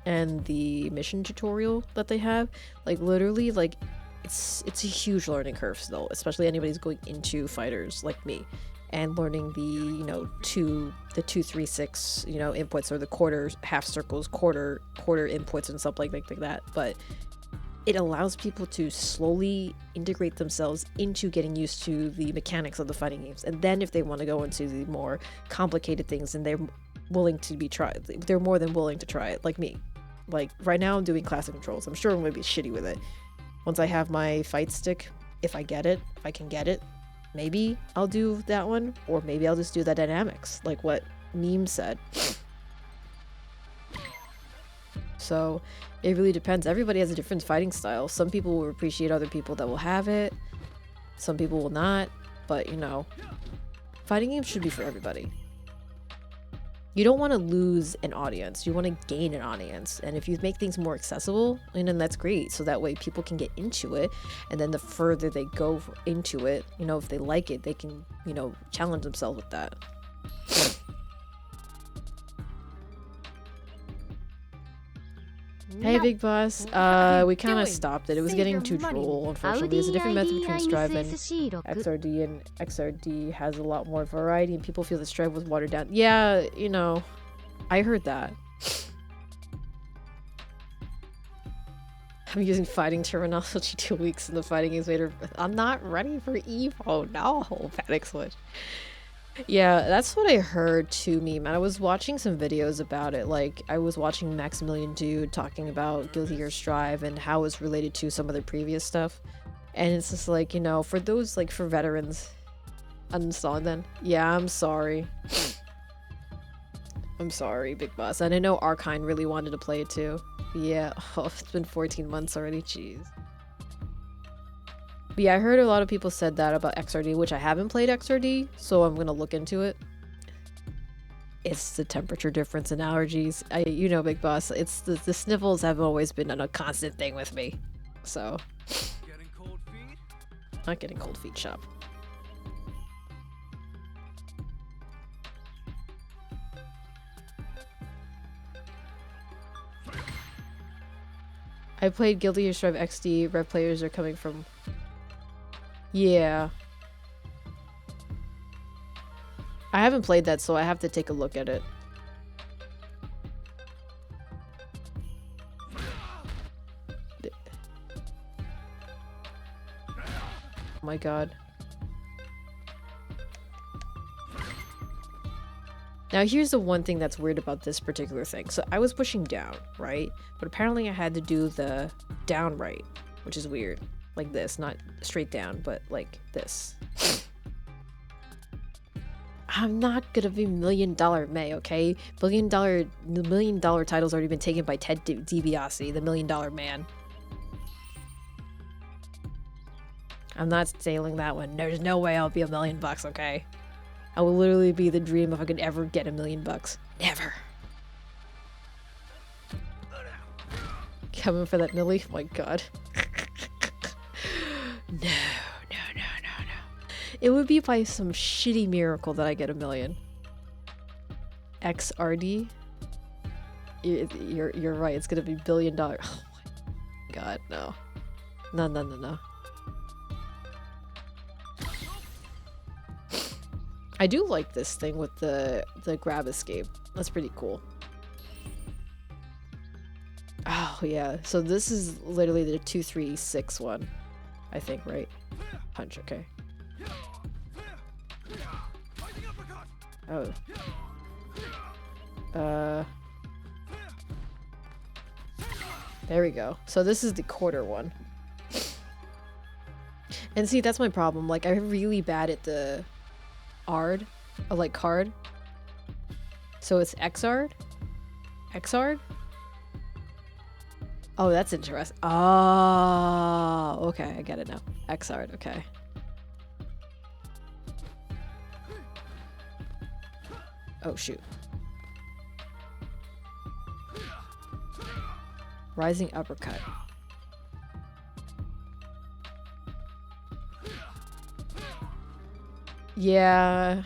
and the mission tutorial that they have, like, literally, like, it's a huge learning curve still, especially anybody's going into fighters like me and learning the, you know, 2, 3, 6, you know, inputs, or the quarters, half circles, quarter inputs and stuff like that. But it allows people to slowly integrate themselves into getting used to the mechanics of the fighting games. And then if they want to go into the more complicated things, and they're willing to be tried, they're more than willing to try it, like me. Like right now I'm doing classic controls. I'm sure I'm going to be shitty with it. Once I have my fight stick, if I can get it, maybe I'll do that one, or maybe I'll just do the dynamics, like what Meme said. So it really depends. Everybody has a different fighting style. Some people will appreciate other people that will have it. Some people will not, but you know, fighting games should be for everybody. You don't want to lose an audience. You want to gain an audience. And if you make things more accessible, and then that's great. So that way people can get into it. And then the further they go into it, you know, if they like it, they can, you know, challenge themselves with that. Hey, No. Big Boss. What are you We kind of doing? stopped it. It was Save getting your too money. droll, unfortunately. There's a different method between Strive and XRD XRD, and XRD has a lot more variety, and people feel that Strive was watered down. Yeah, you know, I heard that. I'm using fighting terminology 2 weeks in the fighting games later. I'm not ready for Evo. No, Panic Switch. Yeah, that's what I heard too, meme. And I was watching some videos about it. Like, I was watching Maximilian Dude talking about Guilty Gear Strive and how it's related to some of the previous stuff. And it's just like, you know, for those, like, for veterans. Uninstall then. Yeah, I'm sorry. I'm sorry, Big Boss. And I know Arkine really wanted to play it too. Yeah, oh, it's been 14 months already, jeez. But yeah, I heard a lot of people said that about XRD, which I haven't played XRD, so I'm gonna look into it. It's the temperature difference and allergies. You know, Big Boss, it's the sniffles have always been a constant thing with me. So, Getting cold feet? not getting cold feet, shop. I played Guilty Gear Strive XD. Red players are coming from. Yeah. I haven't played that, so I have to take a look at it. Oh my god. Now here's the one thing that's weird about this particular thing. So I was pushing down, right? But apparently I had to do the down right, which is weird. Like this, not straight down, but like this. I'm not gonna be $1 million May, okay? The $1 million title's already been taken by Ted DiBiase, the $1 million man. I'm not stealing that one. There's no way I'll be $1 million, okay? I will literally be the dream if I could ever get $1 million. Never. Coming for that Millie? Oh my god. No. It would be by some shitty miracle that I get $1 million. XRD? You're right, it's gonna be $1 billion. Oh my god, no. No. I do like this thing with the grab escape. That's pretty cool. Oh yeah, so this is literally the 2-3-6 one, I think, right? Punch, okay. Oh. There we go. So this is the quarter one. And see, that's my problem. Like, I'm really bad at the ARD, or like card. So it's XRD? XRD? Oh, that's interesting. Oh, okay, I get it now. XRD, okay. Oh, shoot. Rising uppercut. Yeah.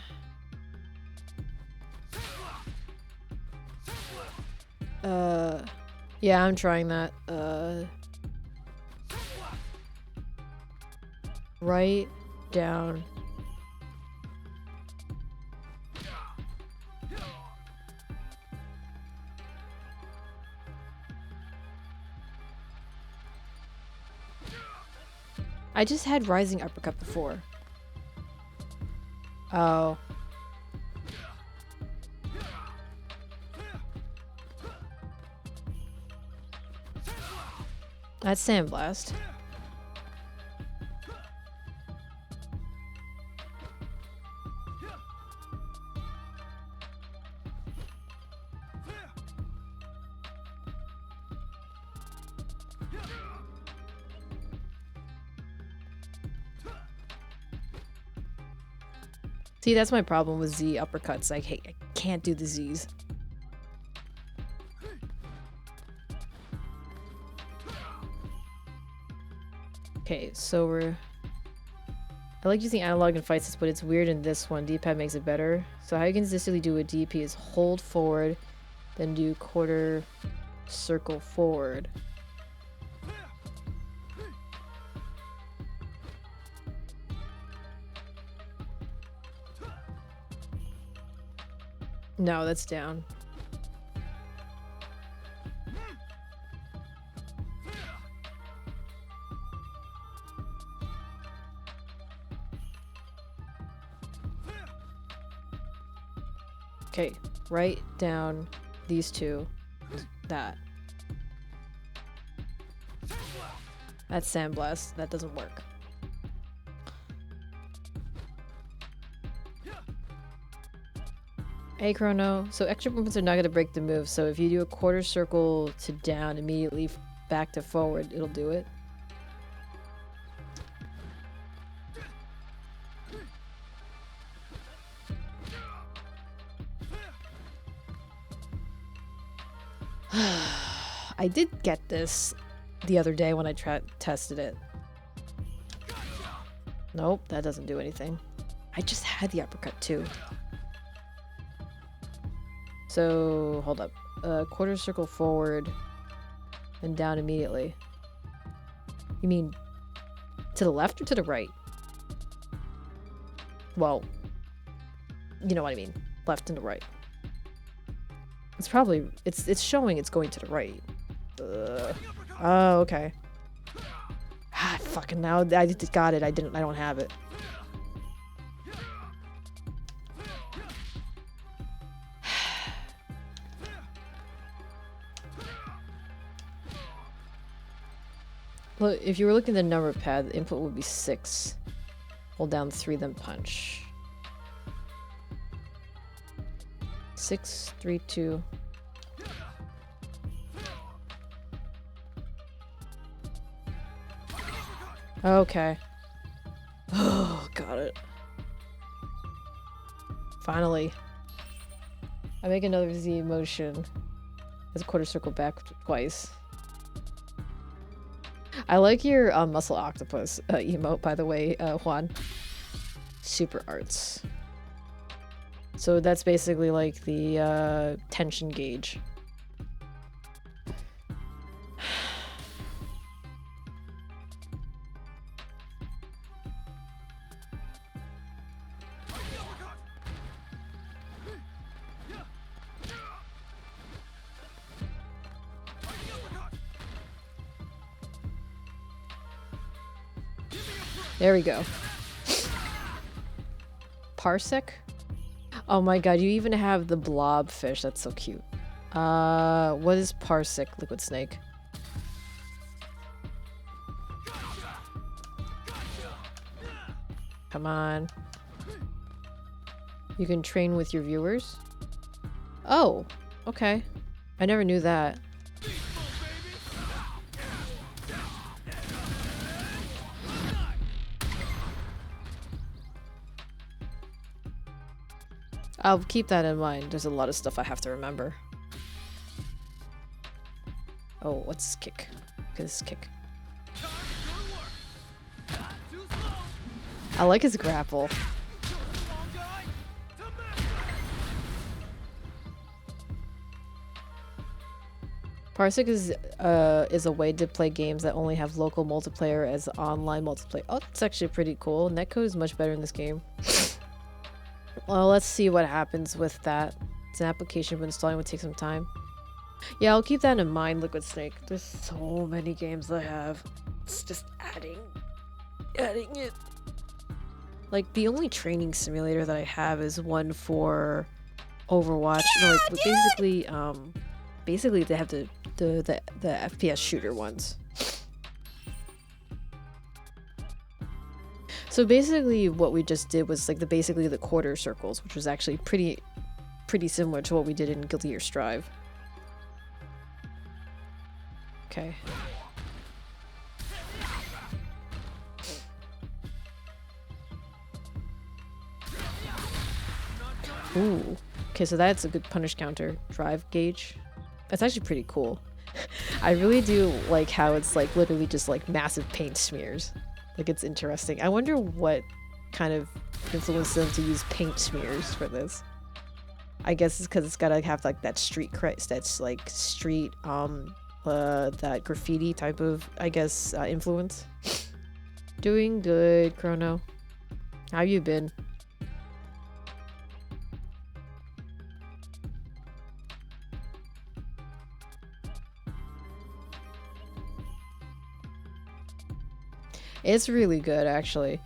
Yeah, I'm trying that. Right, down. I just had rising uppercut before. Oh. That's Sandblast. See, that's my problem with Z uppercuts. I can't do the Z's. Okay, so I like using analog in fights, but it's weird in this one. D-pad makes it better. So how you can consistently do a DP is hold forward, then do quarter circle forward. No, that's down. Okay, write down these two. That. That's Sandblast. That doesn't work. Hey Chrono, so extra movements are not going to break the move, so if you do a quarter circle to down, immediately back to forward, it'll do it. I did get this the other day when I tested it. Nope, that doesn't do anything. I just had the uppercut too. So, hold up. Quarter circle forward and down immediately. You mean to the left or to the right? Well, you know what I mean. Left and the right. It's probably, it's showing it's going to the right. Oh, okay. Ah, fucking now, I just got it. I don't have it. Look, if you were looking at the number pad, the input would be 6. Hold down 3, then punch. 6, 3, 2. Okay. Oh, got it. Finally. I make another Z motion as a quarter circle back twice. I like your muscle octopus emote, by the way, Juan. Super arts. So that's basically like the tension gauge. There we go. Parsec? Oh my god, you even have the blob fish. That's so cute. What is Parsec, Liquid Snake? Come on. You can train with your viewers? Oh, okay. I never knew that. I'll keep that in mind. There's a lot of stuff I have to remember. Oh, what's this kick? Look at this kick. I like his grapple. Parsec is a way to play games that only have local multiplayer as online multiplayer. Oh, that's actually pretty cool. Netcode is much better in this game. Well, let's see what happens with that. It's an application, but installing would take some time. Yeah, I'll keep that in mind, Liquid Snake. There's so many games I have. It's just adding it. Like, the only training simulator that I have is one for Overwatch. No, like, basically they have the FPS shooter ones. So basically what we just did was like basically the quarter circles, which was actually pretty similar to what we did in Guilty Gear Strive. Okay. Ooh. Okay, so that's a good punish counter. Drive gauge. That's actually pretty cool. I really do like how it's like literally just like massive paint smears. Like, it's interesting. I wonder what kind of influenced them to use paint smears for this. I guess it's because it's gotta have like that street that's like street that graffiti type of, I guess, influence. Doing good, Chrono. How you been? It's really good, actually.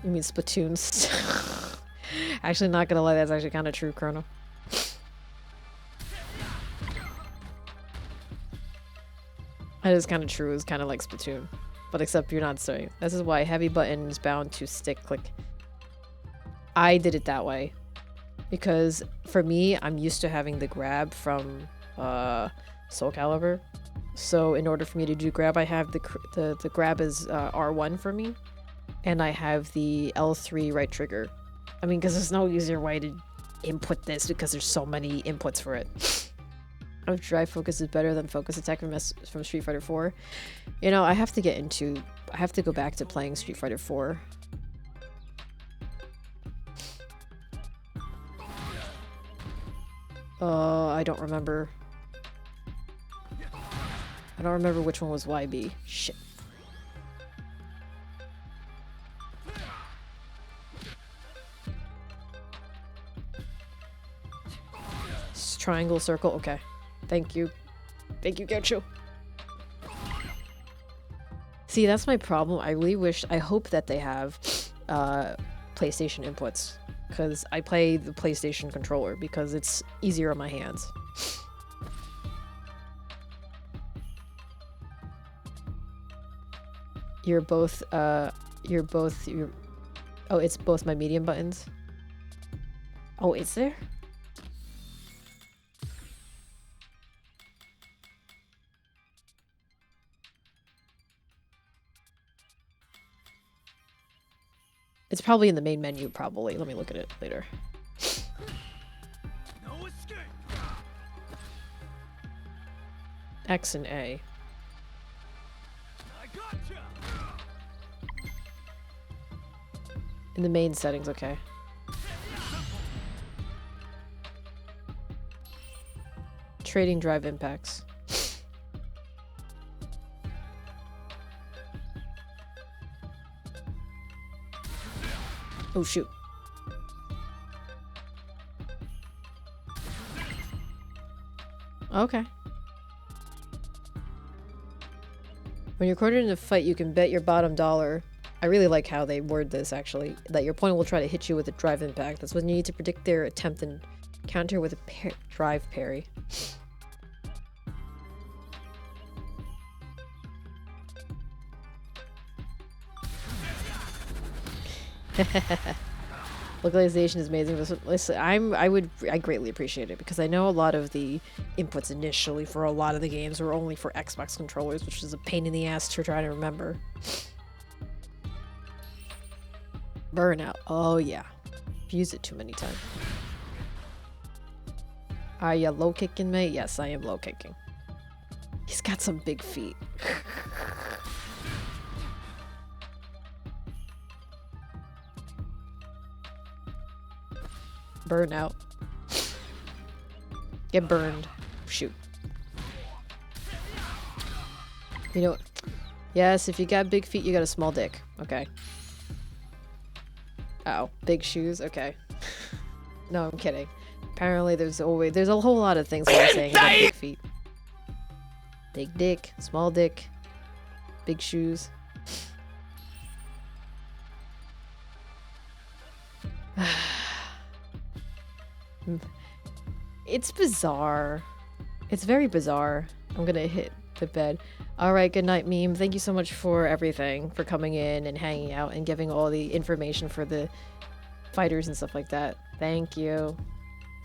You mean Splatoon's? Actually, not gonna lie, that's actually kind of true, Chrono. That is kind of true. It's kind of like Splatoon, but except you're not starting. This is why heavy button is bound to stick click. I did it that way because for me, I'm used to having the grab from Soul Calibur. So in order for me to do grab, I have the grab is R1 for me, and I have the L3 right trigger. I mean, because there's no easier way to input this because there's so many inputs for it. If drive focus is better than focus attack from Street Fighter 4. You know, I have to go back to playing Street Fighter 4. I don't remember. I don't remember which one was YB. Shit. Triangle, circle, okay. Thank you. Thank you, Gochu. See, that's my problem. I hope that they have PlayStation inputs. Because I play the PlayStation controller because it's easier on my hands. Oh, it's both my medium buttons? Oh, is there? It's probably in the main menu, probably. Let me look at it later. No escape. X and A. I gotcha. In the main settings, okay. Trading drive impacts. Oh, shoot. Okay. When you're cornered in a fight, you can bet your bottom dollar. I really like how they word this, actually. That your opponent will try to hit you with a drive impact. That's when you need to predict their attempt and counter with a drive parry. Localization is amazing. Listen, I greatly appreciate it because I know a lot of the inputs initially for a lot of the games were only for Xbox controllers, which is a pain in the ass to try to remember. Burnout. Oh yeah, I've used it too many times. Are you low kicking, mate? Yes, I am low kicking. He's got some big feet. Burnout. Get burned. Shoot. You know, yes, if you got big feet, you got a small dick. Okay. Oh, big shoes? Okay. No, I'm kidding. Apparently there's a whole lot of things we're saying about big feet. Big dick, small dick, big shoes. It's bizarre. It's very bizarre. I'm gonna hit the bed. Alright, good night, meme. Thank you so much for everything, for coming in and hanging out and giving all the information for the fighters and stuff like that. Thank you.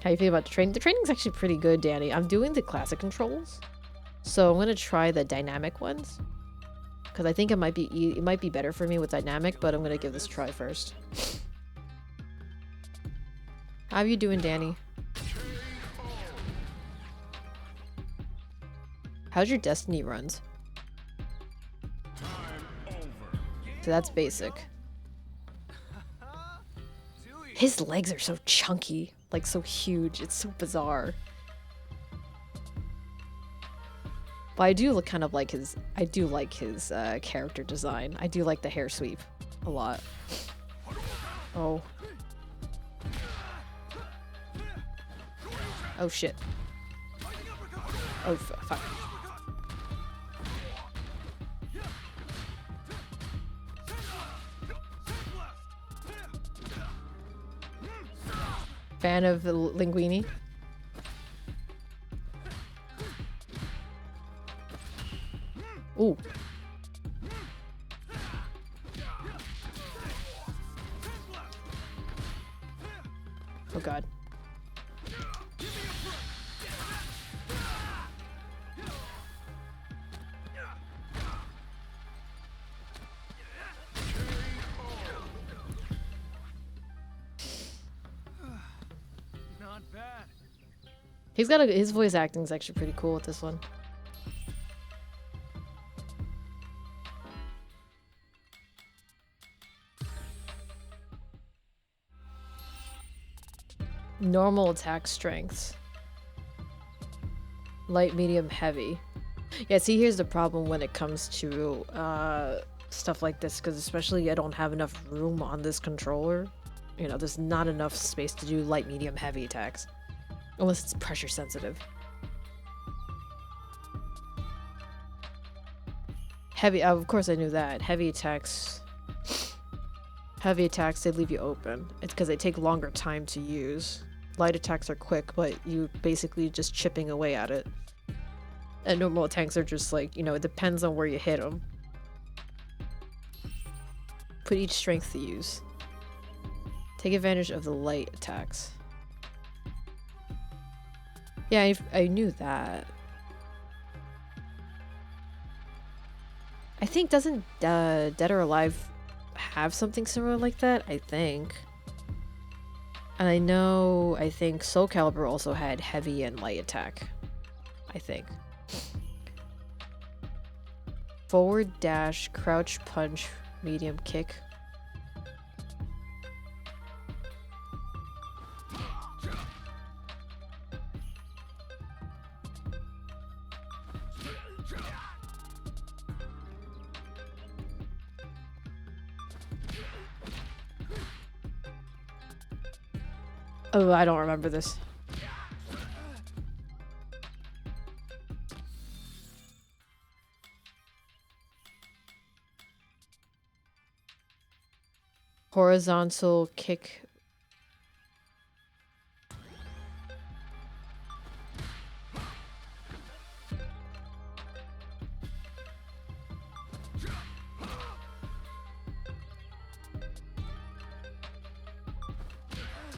How you feel about the training? The training's actually pretty good, Danny. I'm doing the classic controls, so I'm gonna try the dynamic ones because I think it might be better for me with dynamic, but I'm gonna give this a try first. How you doing, Danny? How's your Destiny runs? So that's basic. His legs are so chunky. like so huge. It's so bizarre. But I do look kind of like his. I do like his character design. I do like the hair sweep a lot. Oh. Oh shit. Oh fuck. Fan of the linguini? Ooh. Oh god. Not bad. He's got his voice acting is actually pretty cool with this one. Normal attack strengths. Light, medium, heavy. Yeah, see, here's the problem when it comes to stuff like this, because especially I don't have enough room on this controller. You know, there's not enough space to do light, medium, heavy attacks. Unless it's pressure sensitive. Heavy, of course I knew that. Heavy attacks, they leave you open. It's because they take longer time to use. Light attacks are quick, but you basically just chipping away at it. And normal attacks are just like, you know, it depends on where you hit them. Put each strength to use. Take advantage of the light attacks. Yeah, I knew that. I think, doesn't Dead or Alive have something similar like that? I think. And I think Soul Calibur also had heavy and light attack. I think. Forward dash, crouch punch, medium kick. Oh, I don't remember this. Horizontal kick.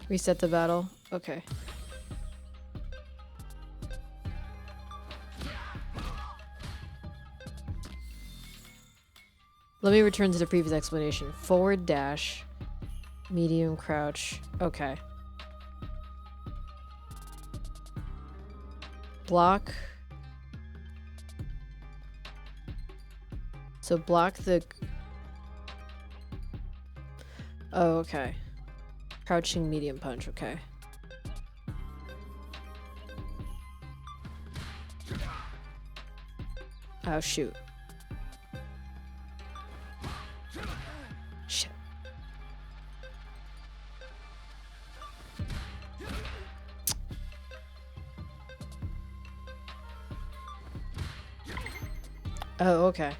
Reset the battle. Okay. Let me return to the previous explanation. Forward dash, medium crouch. Okay. Block. So block the... Oh, okay. Crouching medium punch, okay. Oh, shoot. Shit. Oh, okay.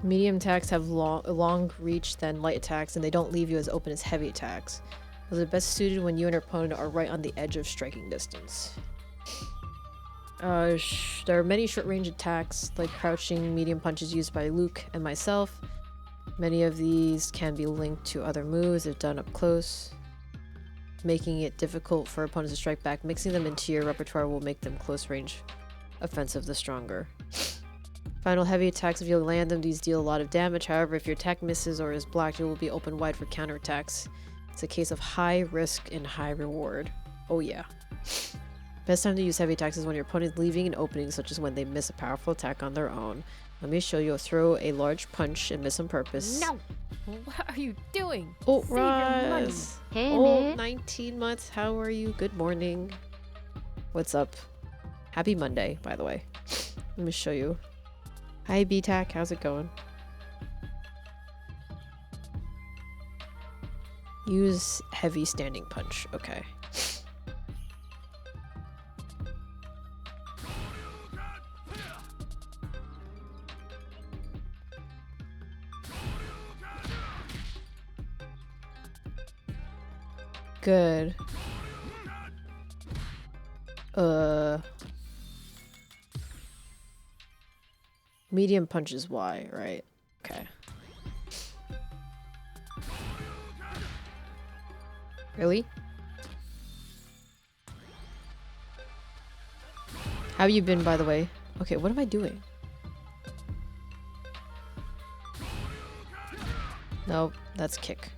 Medium attacks have long reach than light attacks, and they don't leave you as open as heavy attacks. Those are best suited when you and your opponent are right on the edge of striking distance. There are many short-range attacks, like crouching medium punches used by Luke and myself. Many of these can be linked to other moves if done up close, making it difficult for opponents to strike back. Mixing them into your repertoire will make them close-range offensive the stronger. Final heavy attacks, if you land them, these deal a lot of damage. However, if your attack misses or is blocked, it will be open wide for counterattacks. It's a case of high risk and high reward. Oh yeah. Best time to use heavy attacks is when your opponent is leaving an opening, such as when they miss a powerful attack on their own. Let me show you. Throw a large punch and miss on purpose. No! What are you doing? Oh, Save your money. Roz. Hey, Oh, man. 19 months. How are you? Good morning. What's up? Happy Monday, by the way. Let me show you. Hi, BTAC. How's it going? Use heavy standing punch. Okay. Good. Medium punch is Y, right? Okay. Really? How have you been, by the way? Okay, what am I doing? No, that's kick.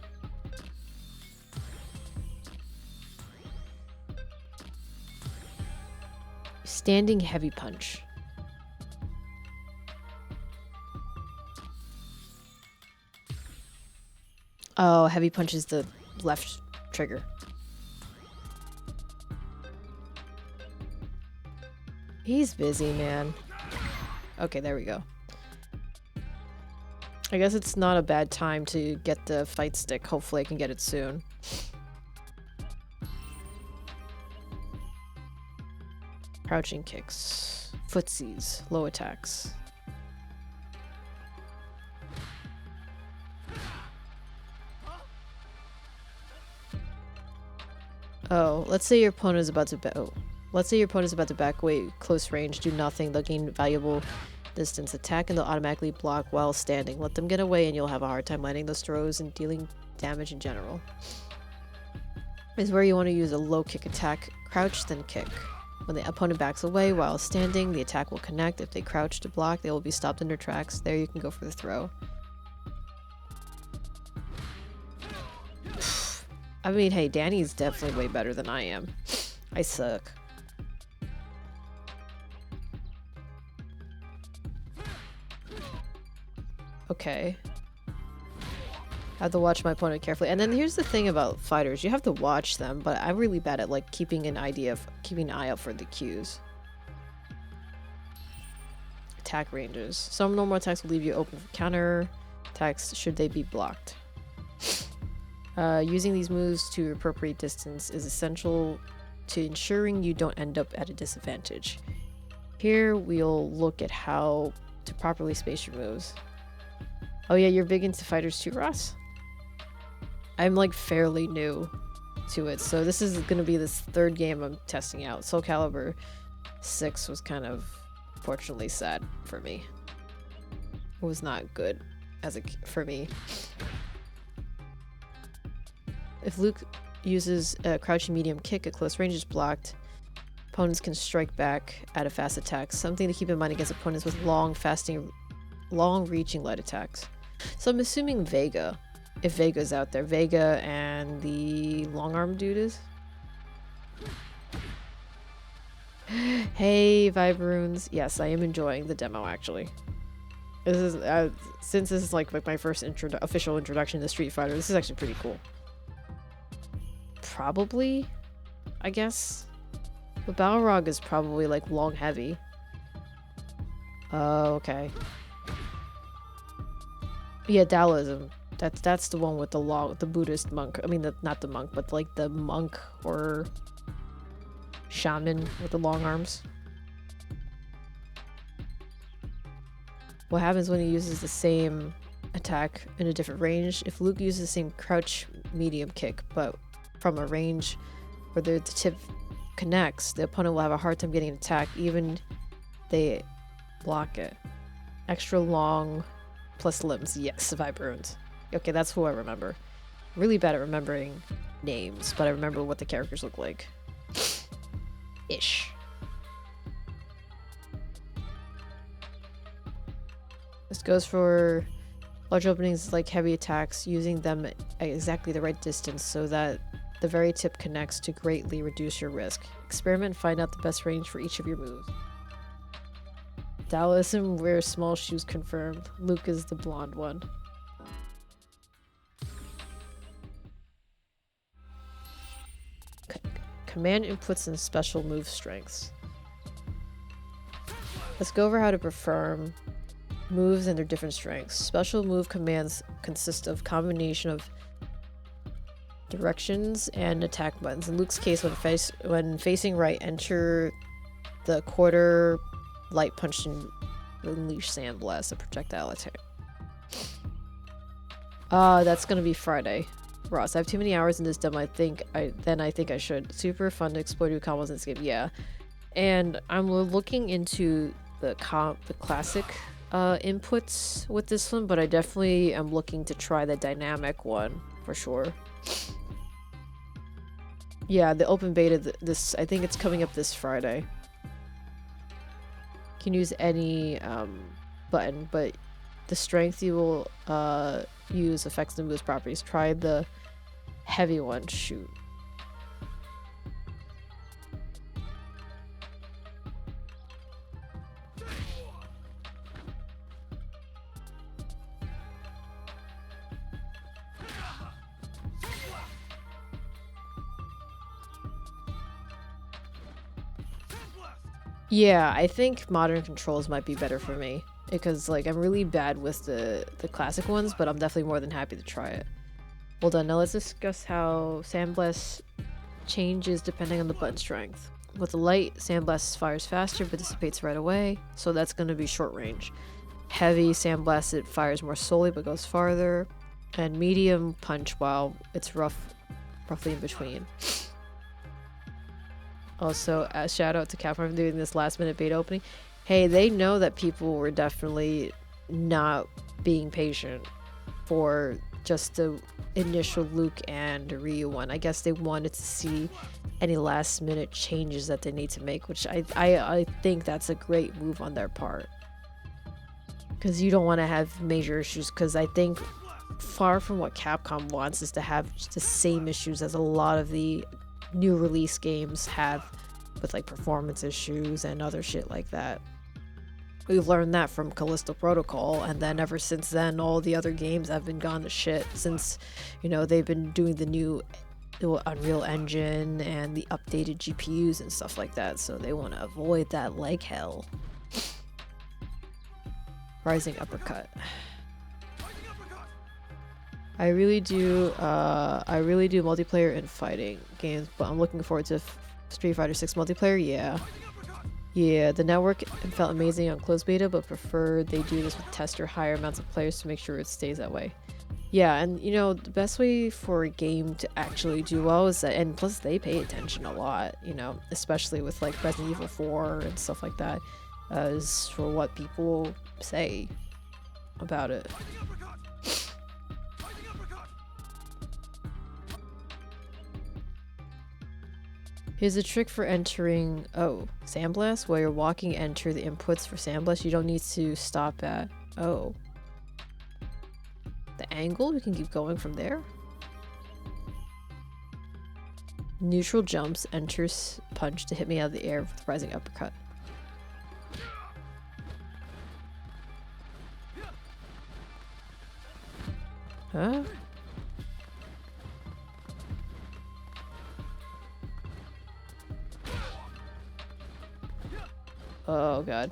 Standing heavy punch. Oh, heavy punch is the left trigger. He's busy, man. Okay, there we go. I guess it's not a bad time to get the fight stick. Hopefully I can get it soon. Crouching kicks. Footsies. Low attacks. Oh, let's say your opponent is about to let's say your opponent is about to back away close range, do nothing, they'll gain valuable distance attack and they'll automatically block while standing. Let them get away and you'll have a hard time landing those throws and dealing damage in general. Is where you want to use a low kick attack, crouch then kick. When the opponent backs away while standing, the attack will connect. If they crouch to block, they will be stopped in their tracks. There you can go for the throw. I mean, hey, Danny's definitely way better than I am. I suck. Okay. I have to watch my opponent carefully. And then here's the thing about fighters. You have to watch them, but I'm really bad at like keeping an eye out for the cues. Attack ranges. Some normal attacks will leave you open for counter attacks should they be blocked. Using these moves to appropriate distance is essential to ensuring you don't end up at a disadvantage. Here we'll look at how to properly space your moves. Oh yeah, you're big into fighters too, Ross? I'm like fairly new to it, so this is gonna be this third game I'm testing out. Soul Calibur 6 was kind of fortunately sad for me. It was not good for me. If Luke uses a crouching medium kick at close range is blocked, opponents can strike back at a fast attack. Something to keep in mind against opponents with long-reaching light attacks. So I'm assuming Vega, if Vega's out there. Vega and the long-arm dude is? Hey, Vibrunes. Yes, I am enjoying the demo, actually. This is, since this is like my first official introduction to Street Fighter, this is actually pretty cool. Probably, I guess. But Balrog is probably like long heavy. Oh, okay. Yeah, Taoism. That's the one with the Buddhist monk. I mean, not the monk, but like the monk or shaman with the long arms. What happens when he uses the same attack in a different range? If Luke uses the same crouch medium kick, but from a range where the tip connects, the opponent will have a hard time getting an attack, even they block it. Extra long plus limbs. Yes, Vibrunes. Okay, that's who I remember. Really bad at remembering names, but I remember what the characters look like. Ish. This goes for large openings like heavy attacks, using them at exactly the right distance so that the very tip connects to greatly reduce your risk. Experiment and find out the best range for each of your moves. Taoism wears small shoes confirmed. Luke is the blonde one. Command inputs and special move strengths. Let's go over how to perform moves and their different strengths. Special move commands consist of combination of directions and attack buttons. In Luke's case, when facing right, enter the quarter light punch and unleash sandblast, a projectile attack. That's gonna be Friday. Ross, I have too many hours in this demo. I think I should. Super fun to explore new combos in this game. Yeah, and I'm looking into the classic inputs with this one, but I definitely am looking to try the dynamic one for sure. Yeah, the open beta. This I think it's coming up this Friday. You can use any button, but the strength you will use affects the move's properties. Try the heavy one. Shoot. Yeah, I think modern controls might be better for me because like I'm really bad with the classic ones, but I'm definitely more than happy to try it. Well done. Now let's discuss how Sandblast changes depending on the button strength. With the light, Sandblast fires faster but dissipates right away, so that's going to be short range. Heavy Sandblast, it fires more slowly but goes farther, and medium punch while it's roughly in between. Also, a shout out to Capcom for doing this last minute beta opening. Hey, they know that people were definitely not being patient for just the initial Luke and Ryu one. I guess they wanted to see any last minute changes that they need to make, which I think that's a great move on their part. Because you don't want to have major issues, because I think far from what Capcom wants is to have just the same issues as a lot of the new release games have with like performance issues and other shit like that. We've learned that from Callisto Protocol, and then ever since then all the other games have been gone to shit since, you know, they've been doing the new Unreal Engine and the updated GPUs and stuff like that, so they want to avoid that like hell. Rising Uppercut. I really do multiplayer and fighting games, but I'm looking forward to Street Fighter 6 multiplayer. Yeah, the network felt amazing on closed beta, but prefer they do this with test or higher amounts of players to make sure it stays that way. Yeah, and you know, the best way for a game to actually do well is that, and plus they pay attention a lot, you know, especially with like Resident Evil 4 and stuff like that, is for what people say about it. Here's a trick for entering, Sandblast. While you're walking, enter the inputs for Sandblast. You don't need to stop at, the angle? We can keep going from there. Neutral jumps, enters punch to hit me out of the air with rising uppercut. Huh? Oh god.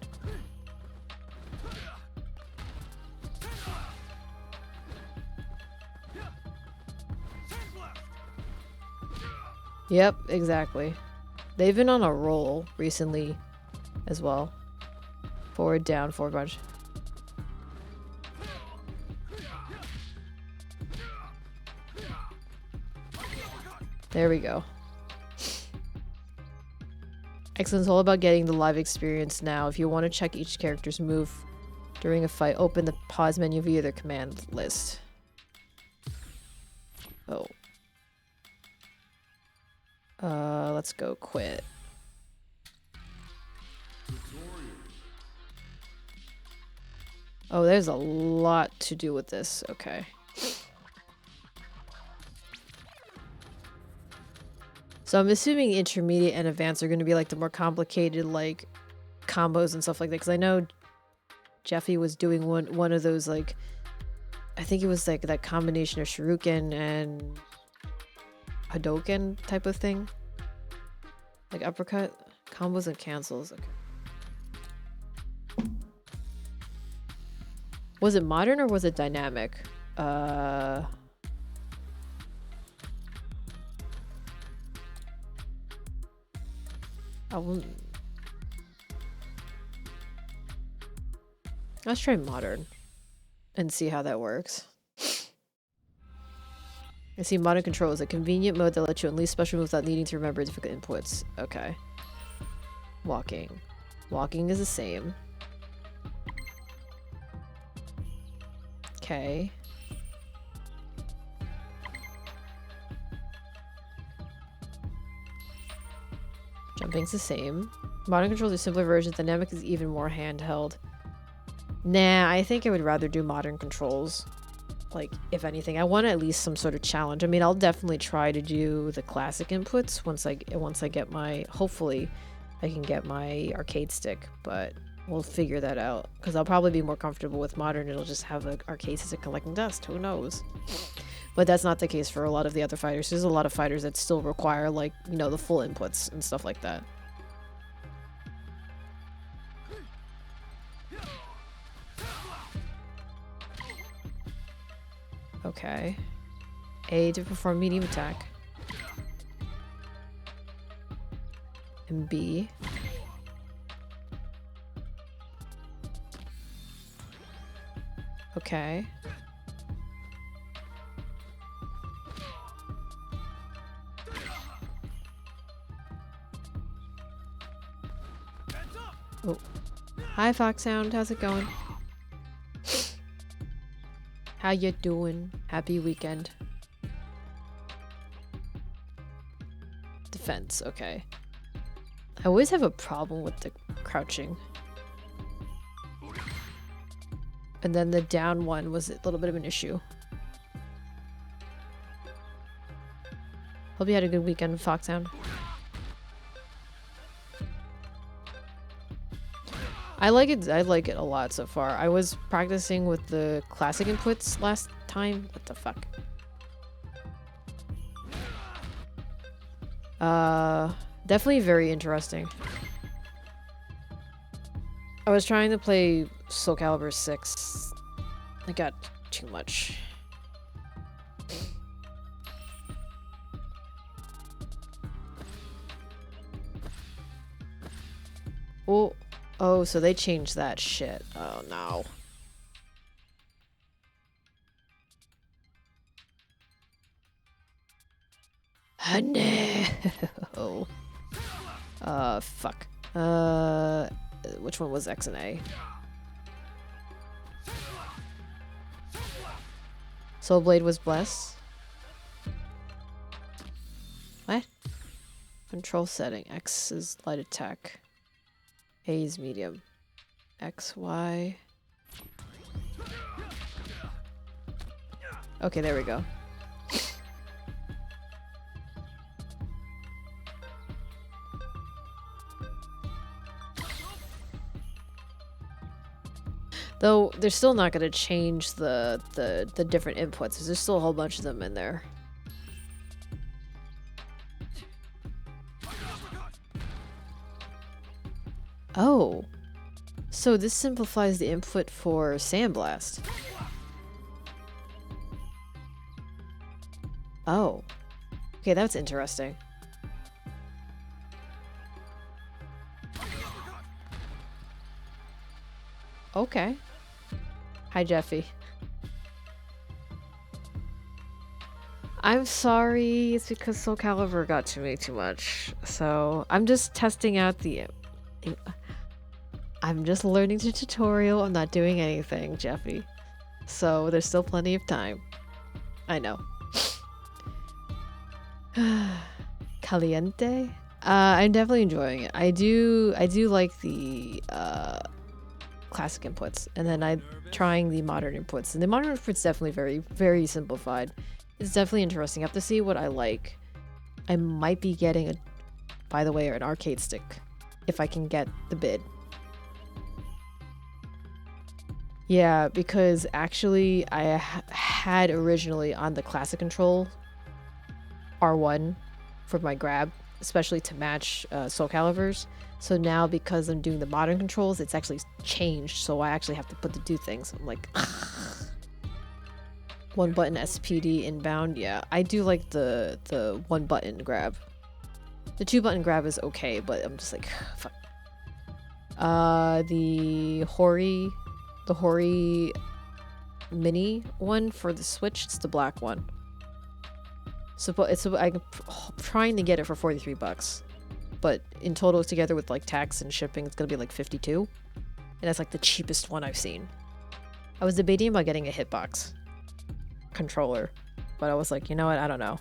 Yep, exactly. They've been on a roll recently as well. Forward, down, forward punch. There we go. Excellent. It's all about getting the live experience now. If you want to check each character's move during a fight, open the pause menu via their command list. Oh. Let's go quit. Oh, there's a lot to do with this. Okay. So I'm assuming intermediate and advanced are going to be like the more complicated like combos and stuff like that. Because I know Jeffy was doing one of those like, I think it was like that combination of Shuriken and Hadoken type of thing. Like uppercut, combos, and cancels. Okay. Was it modern or was it dynamic? I wouldn't. Let's try modern and see how that works. I see modern control is a convenient mode that lets you unleash special moves without needing to remember difficult inputs. Okay. Walking. Walking is the same. Okay. Jumping's the same. Modern controls are simpler versions. Dynamic is even more handheld. Nah, I think I would rather do modern controls. Like, if anything, I want at least some sort of challenge. I mean, I'll definitely try to do the classic inputs once I get my, hopefully I can get my arcade stick, but we'll figure that out because I'll probably be more comfortable with modern. It'll just have an arcade stick collecting dust. Who knows? But that's not the case for a lot of the other fighters. There's a lot of fighters that still require, like, you know, the full inputs and stuff like that. Okay. A to perform medium attack. And B. Okay. Oh. Hi, Foxhound. How's it going? How you doing? Happy weekend. Defense, okay. I always have a problem with the crouching. And then the down one was a little bit of an issue. Hope you had a good weekend, Foxhound. I like it a lot so far. I was practicing with the classic inputs last time. What the fuck? Definitely very interesting. I was trying to play Soul Calibur 6. I got too much. Oh. Oh, so they changed that shit. Oh, no. No. Fuck. Which one was X and A? Soul Blade was Bless. What? Control setting. X is light attack. A is medium. X, Y. Okay, there we go. Though they're still not going to change the different inputs. There's still a whole bunch of them in there. Oh, so this simplifies the input for Sandblast. Oh, okay, that's interesting. Okay. Hi, Jeffy. I'm sorry, it's because Soul Calibur got to me too much. So I'm just testing out the... I'm just learning the tutorial. I'm not doing anything, Jeffy. So there's still plenty of time. I know. Caliente? I'm definitely enjoying it. I do like the classic inputs, and then I'm trying the modern inputs. And the modern inputs definitely very, very simplified. It's definitely interesting. I have to see what I like. I might be getting by the way, an arcade stick if I can get the bid. Yeah, because actually I had originally on the classic control R1 for my grab, especially to match Soul Caliburs. So now because I'm doing the modern controls, it's actually changed. So I actually have to put the do things. I'm like, one button SPD inbound. Yeah, I do like the one button grab. The two button grab is okay, but I'm just like, fuck. The Hori mini one for the Switch, it's the black one. So I'm trying to get it for 43 bucks. But in total together with like tax and shipping, it's gonna be like 52. And that's like the cheapest one I've seen. I was debating about getting a hitbox controller, but I was like, you know what, I don't know.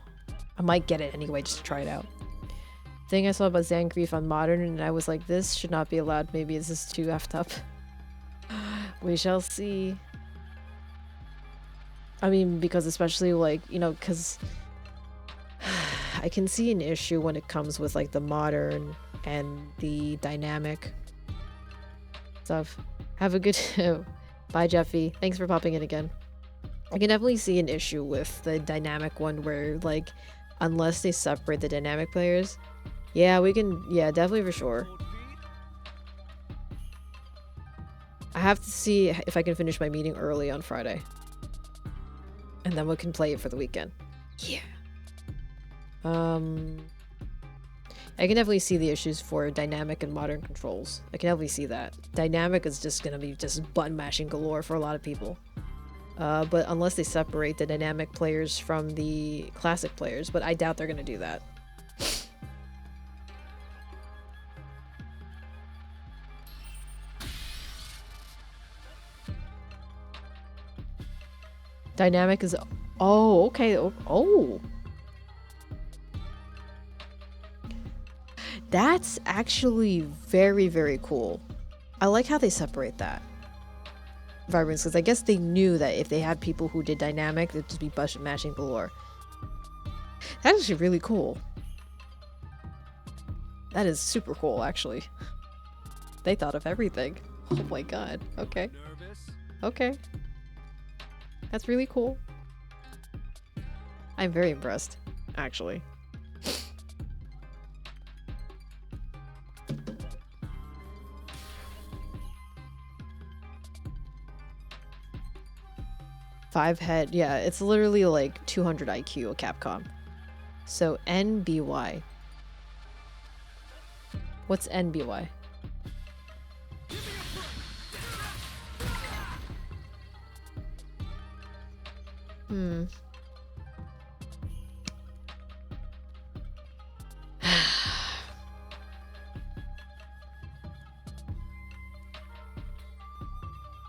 I might get it anyway just to try it out. Thing I saw about Zangief on modern, and I was like, this should not be allowed. Maybe is this too effed up? We shall see. I mean, because especially like, you know, because I can see an issue when it comes with like the modern and the dynamic stuff. Have a good bye, Jeffy. Thanks for popping in again. I can definitely see an issue with the dynamic one where like unless they separate the dynamic players. Yeah, we can, yeah, definitely for sure. I have to see if I can finish my meeting early on Friday. And then we can play it for the weekend. Yeah. I can definitely see the issues for dynamic and modern controls. I can definitely see that. Dynamic is just gonna be just button mashing galore for a lot of people. But unless they separate the dynamic players from the classic players, but I doubt they're gonna do that. Dynamic is... Oh, okay. Oh. That's actually very, very cool. I like how they separate that. Vibrance, because I guess they knew that if they had people who did dynamic, they'd just be mashing galore. That's actually really cool. That is super cool, actually. They thought of everything. Oh my god. Okay. Nervous? Okay. That's really cool. I'm very impressed, actually. Five head, yeah, it's literally like 200 IQ of Capcom. So NBY. What's NBY?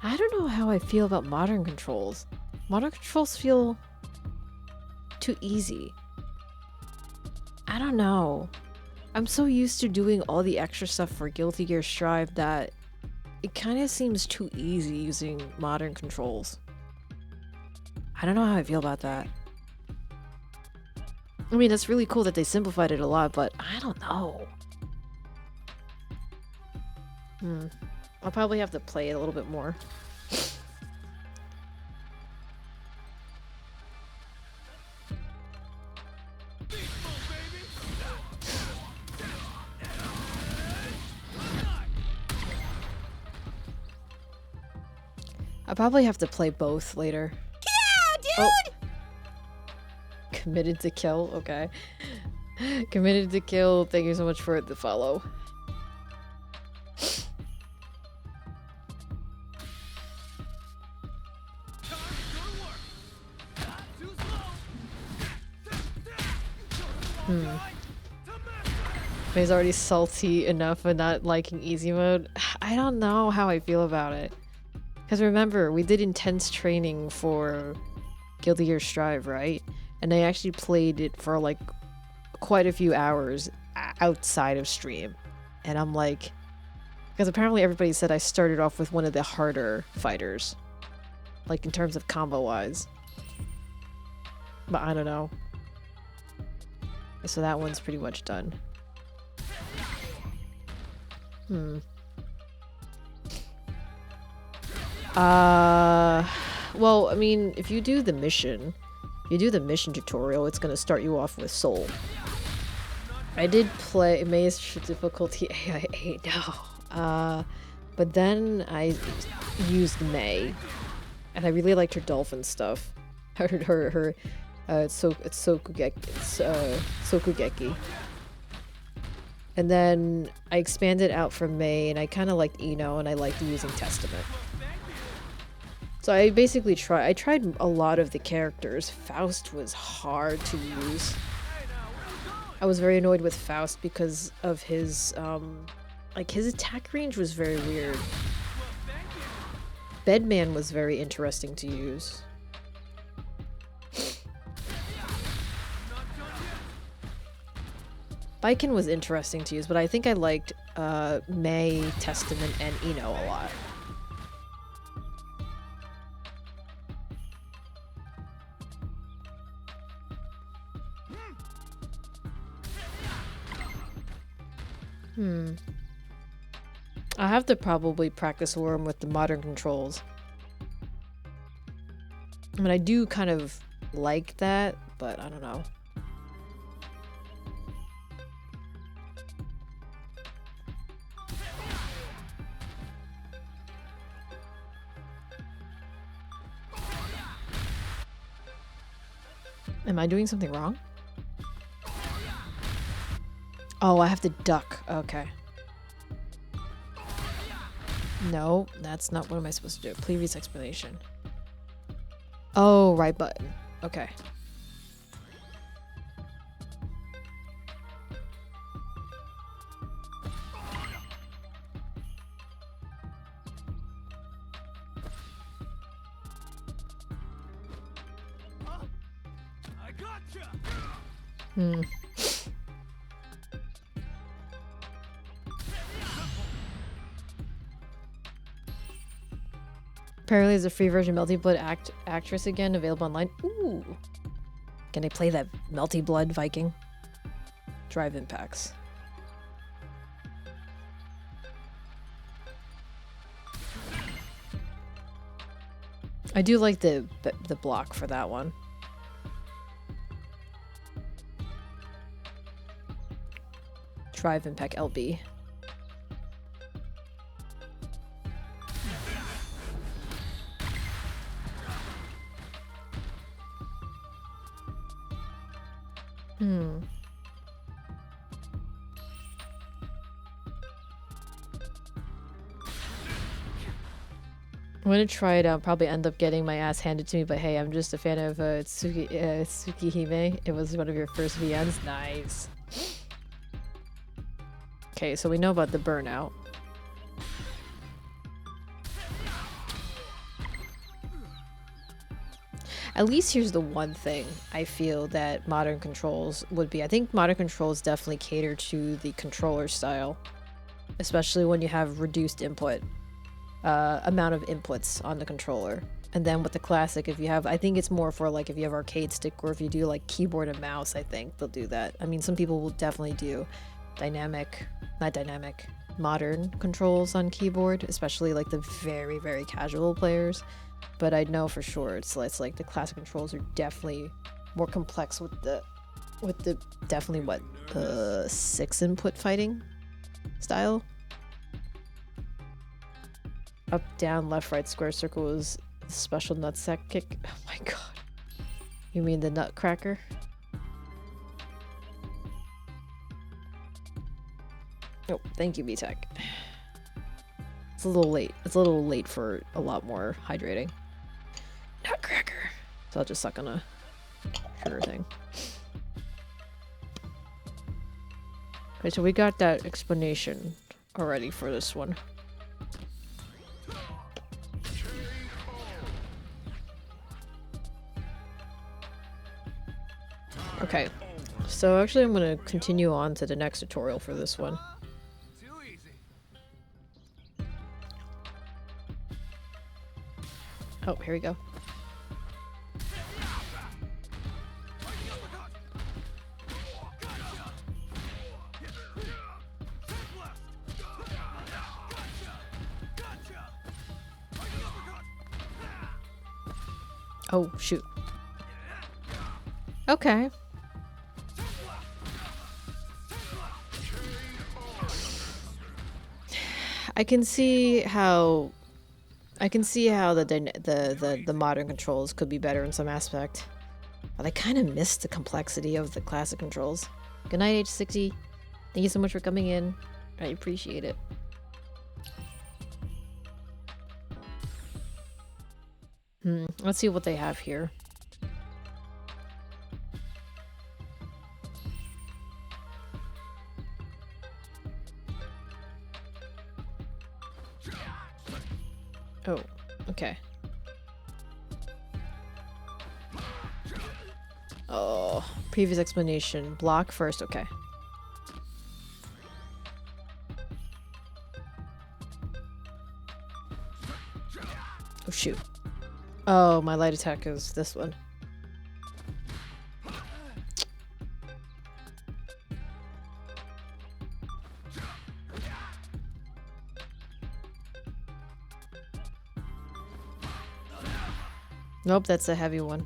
I don't know how I feel about modern controls. Modern controls feel too easy. I don't know. I'm so used to doing all the extra stuff for Guilty Gear Strive that it kind of seems too easy using modern controls. I don't know how I feel about that. I mean, it's really cool that they simplified it a lot, but I don't know. I'll probably have to play it a little bit more. I'll probably have to play both later. Yeah, dude! Oh. Committed to kill, okay. Committed to kill, thank you so much for the follow. He's already salty enough for not liking easy mode. I don't know how I feel about it. Because remember, we did intense training for Guilty Gear Strive, right? And I actually played it for like quite a few hours outside of stream. And I'm like... Because apparently everybody said I started off with one of the harder fighters. Like in terms of combo-wise. But I don't know. So that one's pretty much done. Well, I mean, if you do the mission tutorial, it's gonna start you off with Soul. I did play May's difficulty AI 8 now. But then I used May, and I really liked her dolphin stuff. Her Sokugeki. And then I expanded out from May, and I kind of liked Ino, and I liked using Testament. So I basically tried a lot of the characters. Faust was hard to use. I was very annoyed with Faust because of his, like, his attack range was very weird. Bedman was very interesting to use. Baiken was interesting to use, but I think I liked May, Testament, and Ino a lot. I have to probably practice Worm with the modern controls. I mean, I do kind of like that, but I don't know. Am I doing something wrong? Oh, I have to duck. Okay. No, that's not what am I supposed to do. Previous explanation. Oh, right button. Okay. I gotcha. Apparently there's a free version Melty Blood actress again, available online. Ooh. Can I play that Melty Blood Viking? Drive impacts. I do like the block for that one. Drive impact LB. I'm gonna try it out. Probably end up getting my ass handed to me, but hey, I'm just a fan of Tsukihime. It was one of your first VNs. Nice. Okay, so we know about the burnout. At least here's the one thing I feel that modern controls would be. I think modern controls definitely cater to the controller style, especially when you have reduced input amount of inputs on the controller. And then with the classic, if you have, I think it's more for like if you have arcade stick or if you do like keyboard and mouse, I think they'll do that. I mean, some people will definitely do modern controls on keyboard, especially like the very, very casual players. But I know for sure it's like the classic controls are definitely more complex with the definitely what 6 input fighting style. Up, down, left, right, square, circle is special nutsack kick. Oh my god. You mean the nutcracker? Oh, thank you, B-Tech. It's a little late. It's a little late for a lot more hydrating. Nutcracker. So I'll just suck on a sugar thing. Okay, so we got that explanation already for this one. Okay, so actually I'm going to continue on to the next tutorial for this one. Too easy. Oh, here we go. Oh, shoot. I can see how the modern controls could be better in some aspect. But I kind of miss the complexity of the classic controls. Good night, H60. Thank you so much for coming in. I appreciate it. Let's see what they have here. Oh, okay. Oh, previous explanation. Block first, okay. Oh, shoot. Oh, my light attack is this one. Nope, that's a heavy one.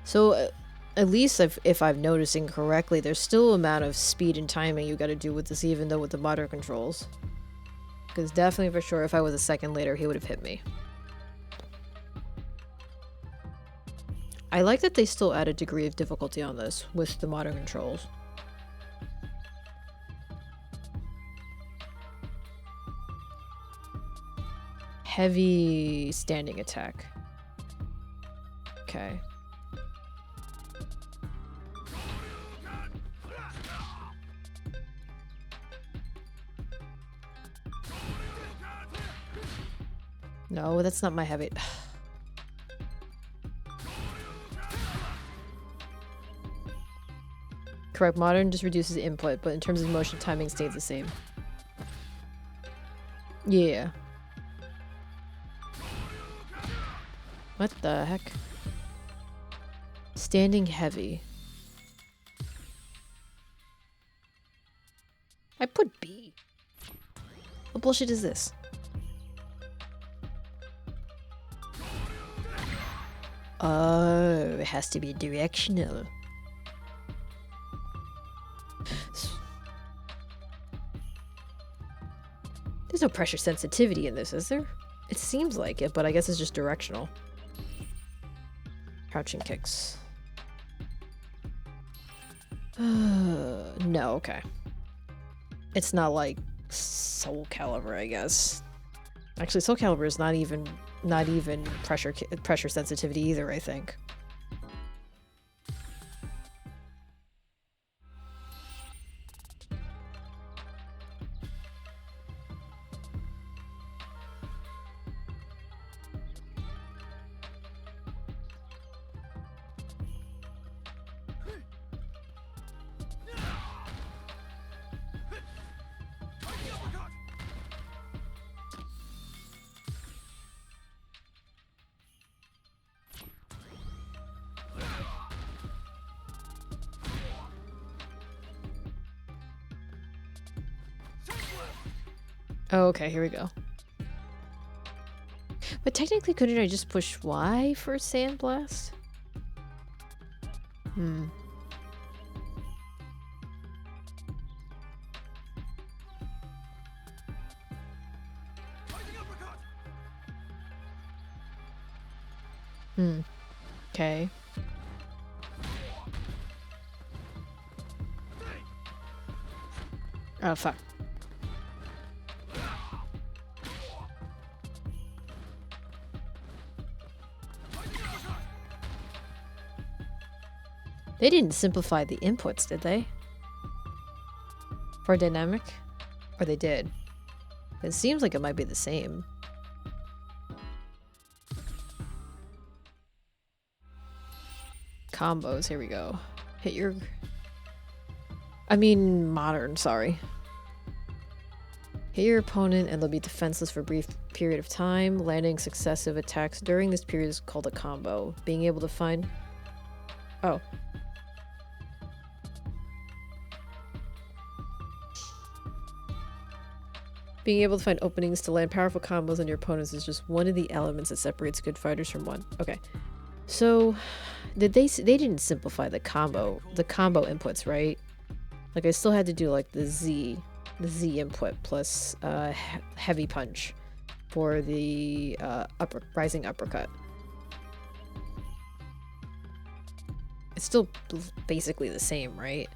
So, at least if I'm noticing correctly, there's still amount of speed and timing you gotta do with this, even though with the modern controls. Because definitely for sure, if I was a second later, he would have hit me. I like that they still add a degree of difficulty on this with the modern controls. Heavy standing attack. Okay. No, that's not my heavy. Correct, modern just reduces input, but in terms of motion, timing stays the same. Yeah. What the heck? Standing heavy. I put B. What bullshit is this? Oh, it has to be directional. There's no pressure sensitivity in this, is there? It seems like it, but I guess it's just directional. Crouching kicks. No, okay. It's not like Soul Calibur, I guess. Actually, Soul Calibur is not even pressure sensitivity either, I think. Oh, okay, here we go. But technically, couldn't I just push Y for Sandblast? Okay. Oh, fuck. They didn't simplify the inputs, did they? For dynamic? Or they did? It seems like it might be the same. Combos, here we go. Hit your... I mean, modern, sorry. Hit your opponent and they'll be defenseless for a brief period of time. Landing successive attacks during this period is called a combo. Being able to find... Oh. Being able to find openings to land powerful combos on your opponents is just one of the elements that separates good fighters from one. Okay. So, they didn't simplify the combo inputs, right? Like I still had to do like the Z input plus heavy punch for the rising uppercut. It's still basically the same, right?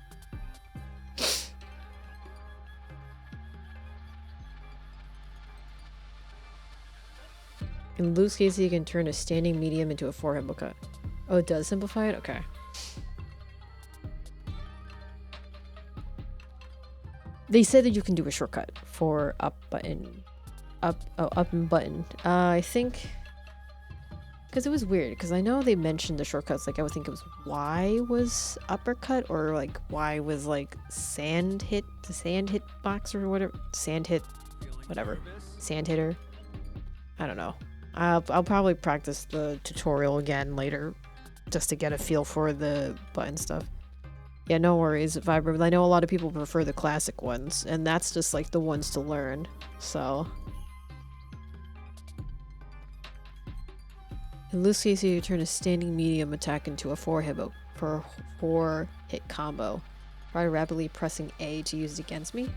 In Luke's case, he can turn a standing medium into a forehead uppercut. Oh, it does simplify it? Okay. They said that you can do a shortcut for up button. Up and button. I think... Because it was weird, because I know they mentioned the shortcuts, like I would think it was Y was uppercut, or like Y was like sand hit box or whatever. Sand hit, whatever. Sand hitter. I don't know. I'll probably practice the tutorial again later, just to get a feel for the button stuff. Yeah, no worries, Vibrant. I know a lot of people prefer the classic ones, and that's just like the ones to learn, so... In Luke's case, you turn a standing medium attack into a four-hit combo. Try rapidly pressing A to use it against me?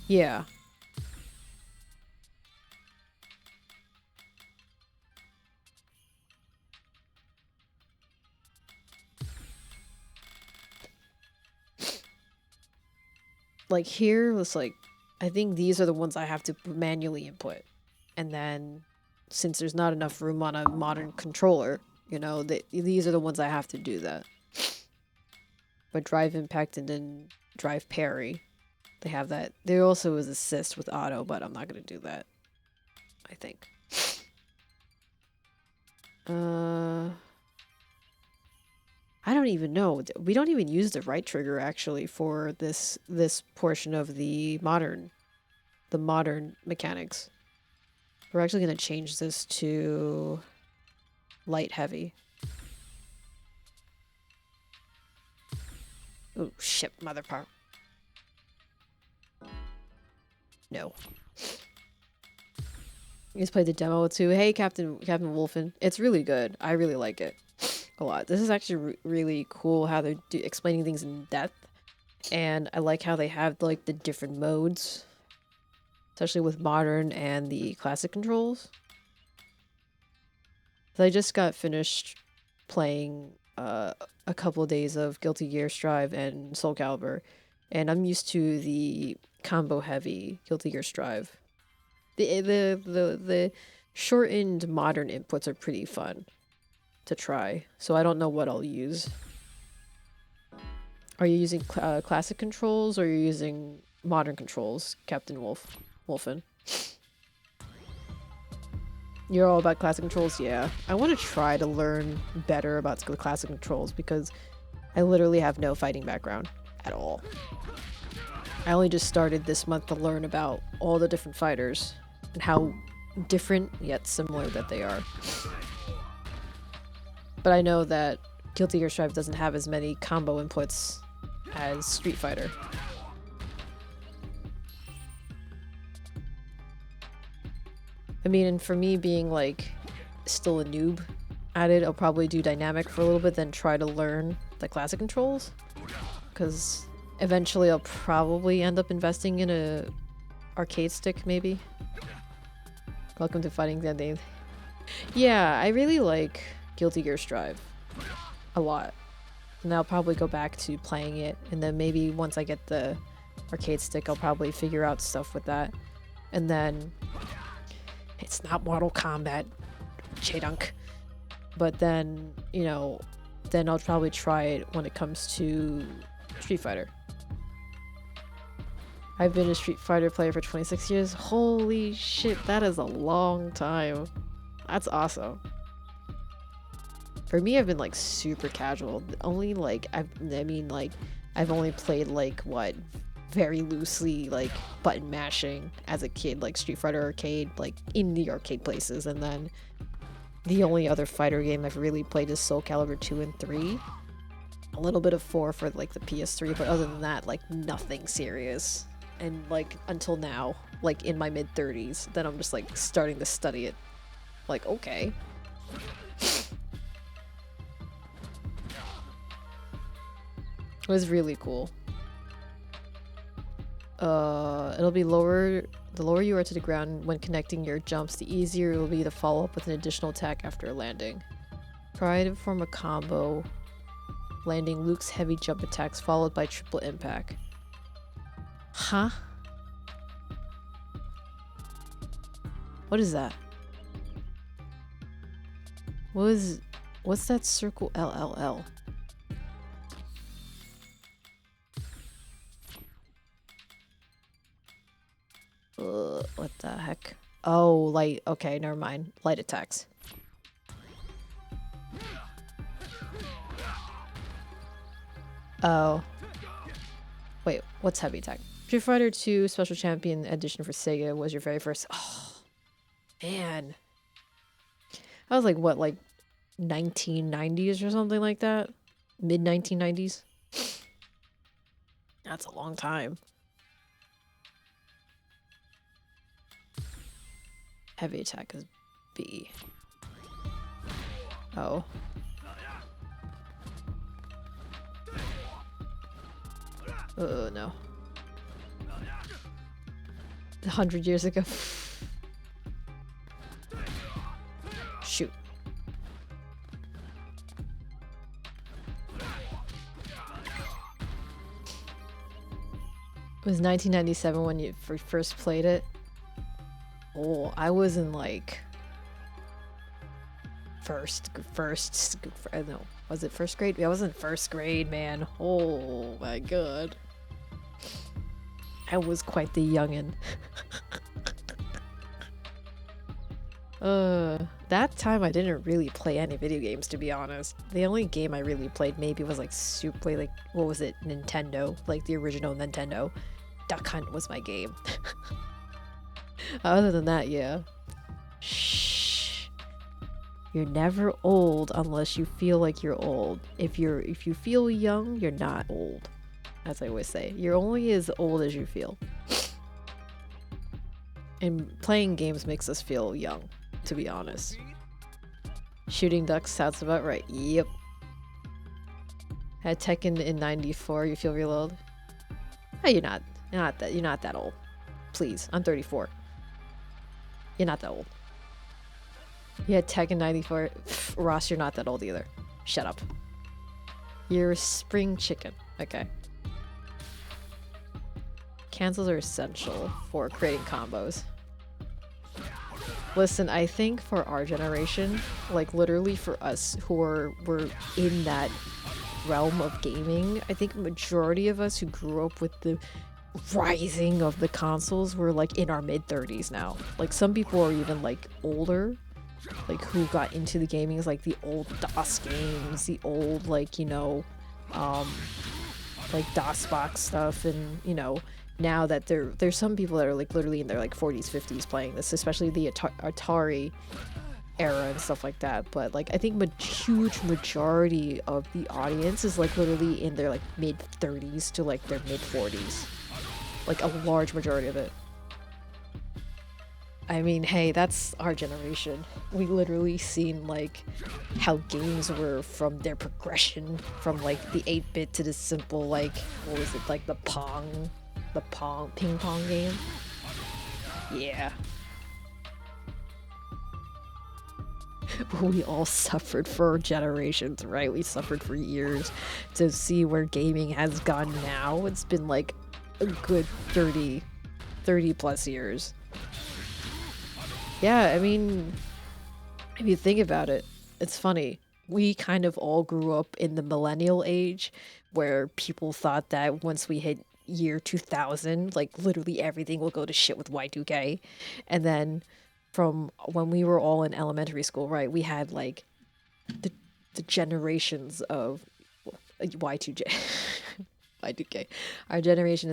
Yeah. Like here, it's like, I think these are the ones I have to manually input. And then, since there's not enough room on a modern controller, you know, these are the ones I have to do that. But drive impact and then drive parry, they have that. There also is assist with auto, but I'm not going to do that, I think. I don't even know. We don't even use the right trigger actually for this portion of the modern mechanics. We're actually going to change this to light heavy. Oh shit, mother part. No. You just played the demo too. Hey, Captain Wolfen. It's really good. I really like it a lot. This is actually really cool how they're explaining things in depth, and I like how they have like the different modes, especially with modern and the classic controls. So I just got finished playing a couple of days of Guilty Gear Strive and Soul Calibur, and I'm used to the combo heavy Guilty Gear Strive. The shortened modern inputs are pretty fun to try, so I don't know what I'll use. Are you using classic controls, or are you using modern controls, Captain Wolfen? You're all about classic controls? Yeah. I want to try to learn better about the classic controls, because I literally have no fighting background at all. I only just started this month to learn about all the different fighters and how different yet similar that they are. But I know that Guilty Gear Strive doesn't have as many combo inputs as Street Fighter. I mean, and for me being like still a noob at it, I'll probably do dynamic for a little bit, then try to learn the classic controls. Because eventually I'll probably end up investing in a arcade stick, maybe. Welcome to Fighting Dead Day. Yeah, I really like Guilty Gear Strive a lot. And I'll probably go back to playing it, and then maybe once I get the arcade stick, I'll probably figure out stuff with that. And then it's not Mortal Kombat, Chedunk. But then, you know, then I'll probably try it when it comes to Street Fighter. I've been a Street Fighter player for 26 years. Holy shit, that is a long time. That's awesome. For me, I've been like super casual. Only like, I've only played like, what, very loosely like button mashing as a kid, like Street Fighter Arcade, like in the arcade places. And then the only other fighter game I've really played is Soul Calibur 2 and 3. A little bit of 4 for like the PS3, but other than that, like nothing serious. And like until now. like in my mid-30s, then I'm just like starting to study it. Like, okay. It was really cool. It'll be lower. The lower you are to the ground when connecting your jumps, the easier it will be to follow up with an additional attack after landing. Try to perform a combo, landing Luke's heavy jump attacks followed by triple impact. Huh? What is that? What's that circle LLL? What the heck? Oh, light. Okay, never mind. Light attacks. Oh. Wait, what's heavy attack? Street Fighter 2 Special Champion Edition for Sega was your very first. Oh, man. I was like, what, like 1990s or something like that? Mid 1990s? That's a long time. Heavy attack is B. Oh. No. 100 years ago. Shoot. It was 1997 when you first played it. Oh, I was in like no, was it first grade? I was in first grade, man. Oh my god. I was quite the youngin'. That time I didn't really play any video games, to be honest. The only game I really played maybe was like like, what was it? Nintendo, like the original Nintendo. That kind of was my game. Other than that, yeah. Shh. You're never old unless you feel like you're old. If you feel young, you're not old. As I always say, you're only as old as you feel. And playing games makes us feel young, to be honest. Shooting ducks sounds about right. Yep. Had Tekken in '94. You feel real old? Oh, you're not that old. Please, I'm 34. You're not that old. You had Tekken 94. Ross, you're not that old either. Shut up. You're a spring chicken. Okay. Cancels are essential for creating combos. Listen, I think for our generation, like literally for us who were in that realm of gaming, I think majority of us who grew up with the rising of the consoles were like in our mid-30s now. Like some people are even like older, like who got into the gaming is like the old DOS games, the old like, you know, like DOS box stuff, and you know, now that there's some people that are like literally in their like 40s 50s playing this, especially the Atari era and stuff like that. But like I think huge majority of the audience is like literally in their like mid 30s to like their mid 40s, like a large majority of it. I mean, hey, that's our generation. We literally seen like how games were from their progression from like the 8-bit to the simple, like what was it, like the ping pong game. Yeah. We all suffered for generations, right? We suffered for years to see where gaming has gone now. It's been like a good 30 plus years. Yeah, I mean, if you think about it, it's funny. We kind of all grew up in the millennial age where people thought that once we hit year 2000, like literally everything will go to shit with Y2K. And then from when we were all in elementary school, right, we had like the generations of Y2J. Y2K. Our generation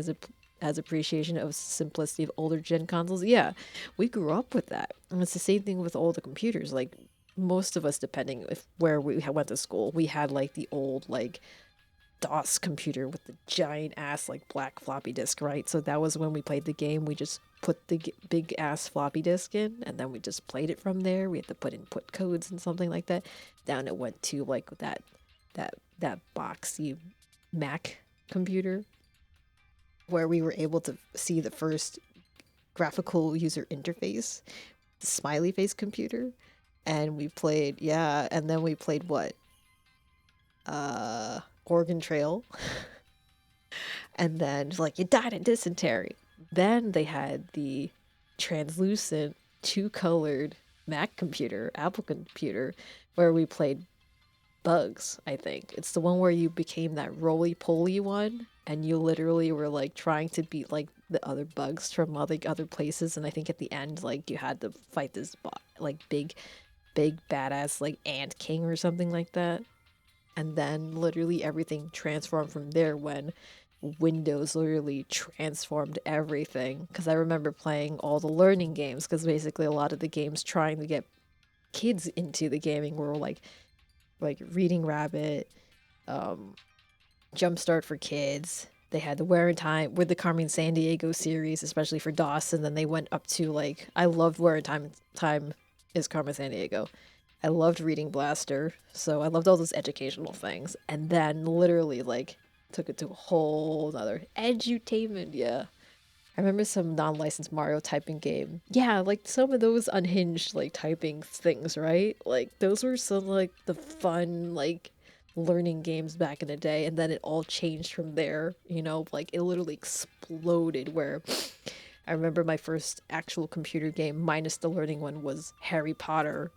has appreciation of simplicity of older gen consoles. Yeah, we grew up with that. And it's the same thing with all the computers. Like most of us, depending if where we went to school, we had like the old like DOS computer with the giant ass like black floppy disk, right? So that was when we played the game. We just put the big ass floppy disk in, and then we just played it from there. We had to put input codes and something like that. Down it went to like that boxy Mac computer where we were able to see the first graphical user interface, the smiley face computer. And we played, yeah, and then we played what? Oregon Trail. And then like you died in dysentery. Then they had the translucent, two-colored Mac computer, Apple computer, where we played Bugs, I think. It's the one where you became that roly-poly one, and you literally were like trying to beat like the other bugs from other places, and I think at the end like you had to fight this like big badass like ant king or something like that. And then literally everything transformed from there when Windows literally transformed everything. Because I remember playing all the learning games, because basically a lot of the games trying to get kids into the gaming were like Reading Rabbit, Jumpstart for Kids. They had the Where in Time with the Carmen Sandiego series, especially for DOS, and then they went up to like I loved Where in Time is Carmen Sandiego. I loved Reading Blaster, so I loved all those educational things. And then literally like took it to a whole other edutainment, yeah. I remember some non-licensed Mario typing game. Yeah, like some of those unhinged like typing things, right? Like those were some like the fun like learning games back in the day, and then it all changed from there, you know, like it literally exploded where I remember my first actual computer game minus the learning one was Harry Potter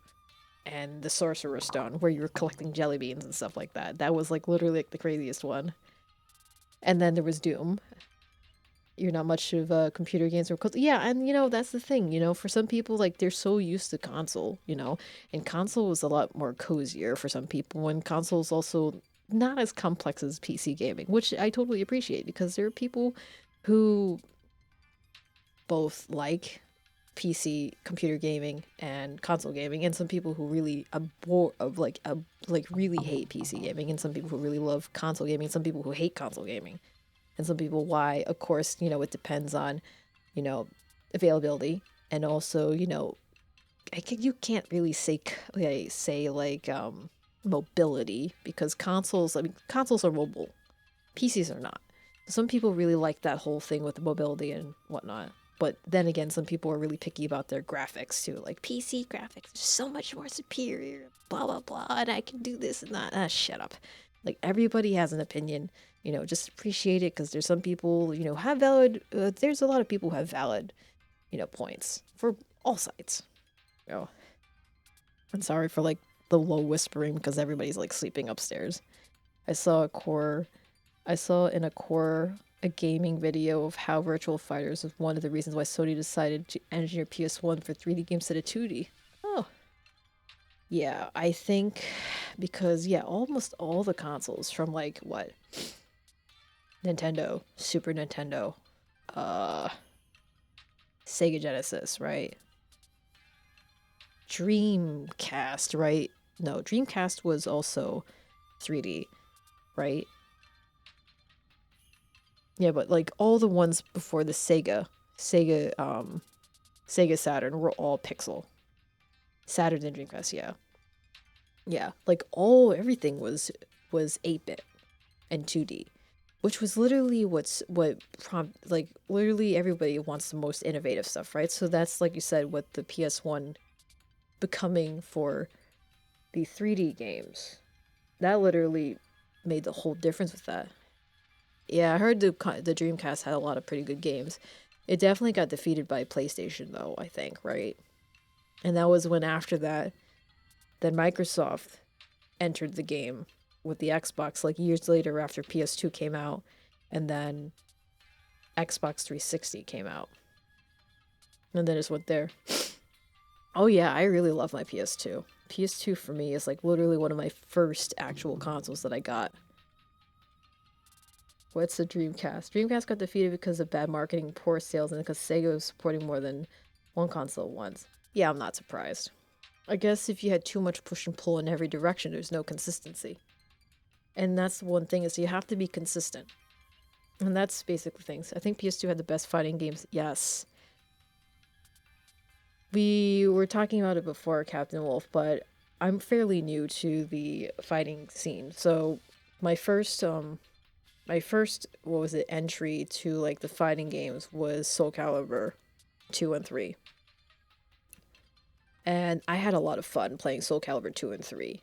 and the Sorcerer's Stone, where you were collecting jelly beans and stuff like that. That was like literally like the craziest one. And then there was Doom. You're not much of computer games or yeah, and you know that's the thing, you know, for some people like they're so used to console, you know, and console was a lot more cozier for some people, and console is also not as complex as PC gaming, which I totally appreciate, because there are people who both like PC computer gaming and console gaming, and some people who really really hate PC gaming, and some people who really love console gaming, some people who hate console gaming. And some people why, of course, you know, it depends on, you know, availability, and also, you know, you can't really say mobility, because consoles are mobile, PCs are not. Some people really like that whole thing with the mobility and whatnot, but then again, some people are really picky about their graphics too, like PC graphics are so much more superior, blah blah blah, and I can do this and that. Shut up. Like everybody has an opinion. You know, just appreciate it, because there's some people, you know, have valid, there's a lot of people who have valid, you know, points for all sides. You know, I'm sorry for like the low whispering, because everybody's like sleeping upstairs. I saw in a core a gaming video of how Virtual Fighters was one of the reasons why Sony decided to engineer PS1 for 3D games instead of 2D. Oh. Yeah, I think because, yeah, almost all the consoles from like what? Nintendo, Super Nintendo, Sega Genesis, right? Dreamcast, right? No, Dreamcast was also 3D, right? Yeah, but like all the ones before the Sega Saturn were all pixel. Saturn and Dreamcast, yeah. Yeah, like everything was 8-bit and 2D. Which was literally literally everybody wants the most innovative stuff, right? So that's, like you said, what the PS1 becoming for the 3D games. That literally made the whole difference with that. Yeah, I heard the Dreamcast had a lot of pretty good games. It definitely got defeated by PlayStation, though, I think, right? And that was when after that, then Microsoft entered the game with the Xbox, like years later after PS2 came out, and then Xbox 360 came out. And then it just went there. Oh yeah, I really love my PS2. PS2 for me is like literally one of my first actual consoles that I got. What's the Dreamcast? Dreamcast got defeated because of bad marketing, poor sales, and because Sega was supporting more than one console at once. Yeah, I'm not surprised. I guess if you had too much push and pull in every direction, there's no consistency. And that's the one thing, is you have to be consistent. And that's basically things. I think PS2 had the best fighting games. Yes. we were talking about it before, Captain Wolf, but I'm fairly new to the fighting scene. So my first what was it, entry to like the fighting games was Soul Calibur 2 and 3. And I had a lot of fun playing Soul Calibur 2 and 3.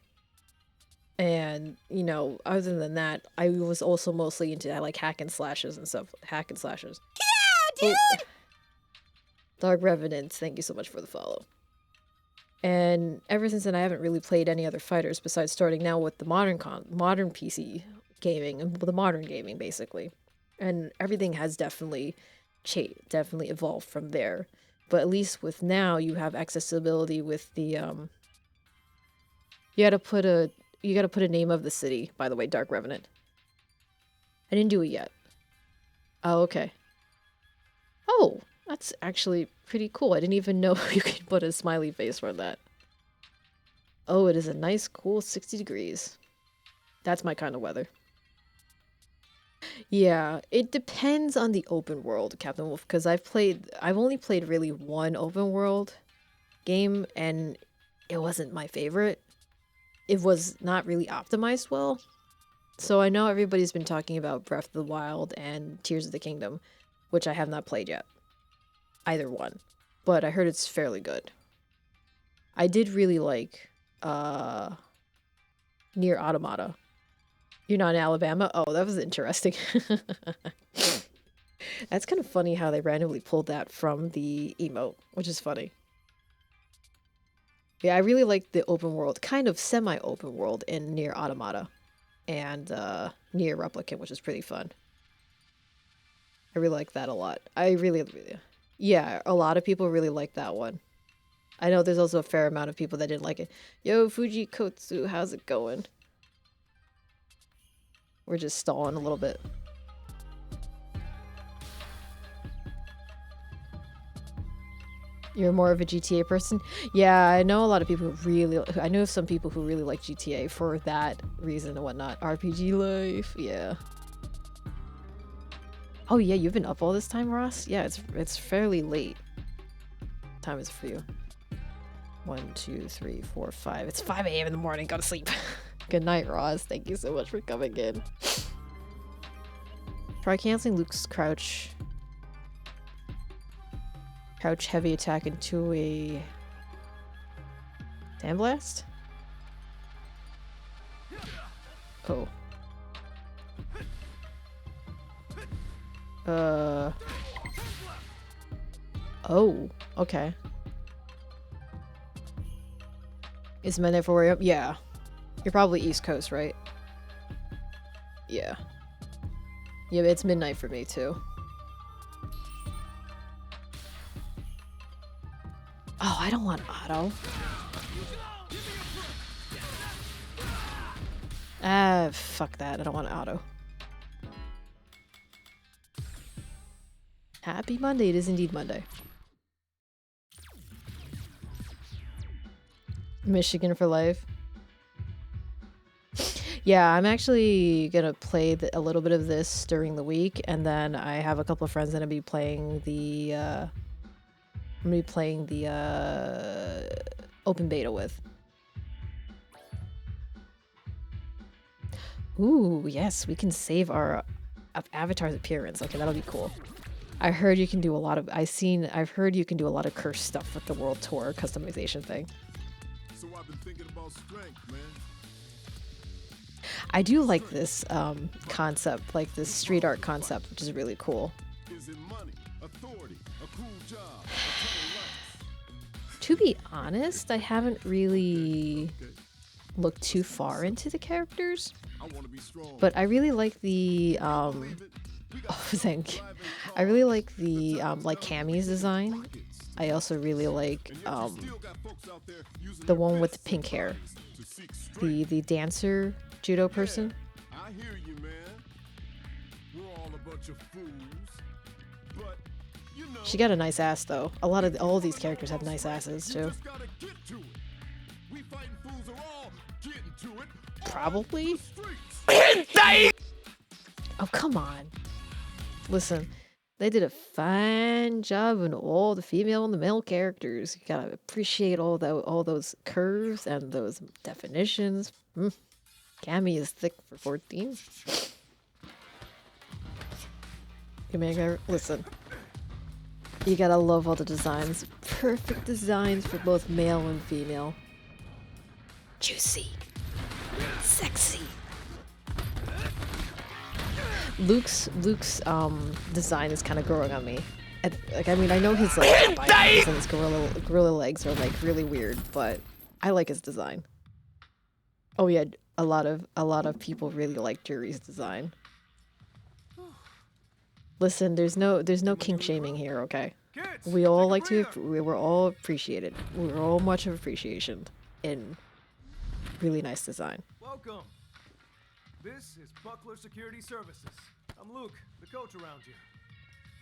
And, you know, other than that, I was also mostly into like hack and slashes and stuff. Hack and slashes. Yeah, dude! Oh. Dark Revenant, thank you so much for the follow. And ever since then, I haven't really played any other fighters besides starting now with the modern PC gaming and the modern gaming, basically. And everything has definitely evolved from there. But at least with now, you have accessibility with the you gotta put a name of the city, by the way, Dark Revenant. I didn't do it yet. Oh, okay. Oh, that's actually pretty cool. I didn't even know you could put a smiley face for that. Oh, it is a nice, cool 60 degrees. That's my kind of weather. Yeah, it depends on the open world, Captain Wolf, because I've only played really one open world game, and it wasn't my favorite. It was not really optimized well. So I know everybody's been talking about Breath of the Wild and Tears of the Kingdom, which I have not played yet. Either one. But I heard it's fairly good. I did really like Nier Automata. You're not in Alabama? Oh, that was interesting. That's kind of funny how they randomly pulled that from the emote, which is funny. Yeah, I really like the open world, kind of semi-open world in Nier Automata and Nier Replicant, which is pretty fun. I really like that a lot. Yeah, a lot of people really like that one. I know there's also a fair amount of people that didn't like it. Yo, Fuji Kotsu, how's it going? We're just stalling a little bit. You're more of a GTA person? Yeah, I know a lot of people who really... I know some people who really like GTA for that reason and whatnot. RPG life, yeah. Oh yeah, you've been up all this time, Ross? Yeah, it's fairly late. What time is it for you? 1, 2, 3, 4, 5. It's 5 a.m. in the morning. Go to sleep. Good night, Ross. Thank you so much for coming in. Try canceling Luke's crouch heavy attack into a sandblast? Oh. Oh, okay. Is midnight for where you're up? Yeah. You're probably East Coast, right? Yeah. Yeah, it's midnight for me too. Oh, I don't want auto. Ah, fuck that. I don't want auto. Happy Monday. It is indeed Monday. Michigan for life. Yeah, I'm actually gonna play a little bit of this during the week, and then I have a couple of friends that I'm gonna be playing the open beta with. Ooh, yes, we can save our avatar's appearance. Okay, that'll be cool. I heard you can do a lot of I've heard you can do a lot of cursed stuff with the world tour customization thing. So I've been thinking about strength, man. I do like this concept, like this street art concept, which is really cool. Is it money, authority, a cool job, a To be honest, I haven't really looked too far into the characters, but I really like the oh, thank you. I really like the like Cammy's design. I also really like the one with the pink hair, the dancer judo person. I hear you, man. We're all a bunch of fools, but you know, She got a nice ass though. All of these characters have nice asses too. just gotta get to it. We fighting fools are all getting to it. Probably. Oh, come on. Listen, They did a fine job on all the female and the male characters. You gotta appreciate all those curves and those definitions. Cammy is thick for 14. Commander, listen. You gotta love all the designs. Perfect designs for both male and female. Juicy. Sexy. Luke's design is kind of growing on me. Like, I mean, I know his like biceps and his gorilla legs are like really weird, but I like his design. Oh yeah, a lot of people really like Jury's design. Listen, there's no kink shaming here, okay? We all like to, we were all appreciated. We were all much of appreciation in really nice design. Welcome. This is Buckler Security Services. I'm Luke, the coach around here.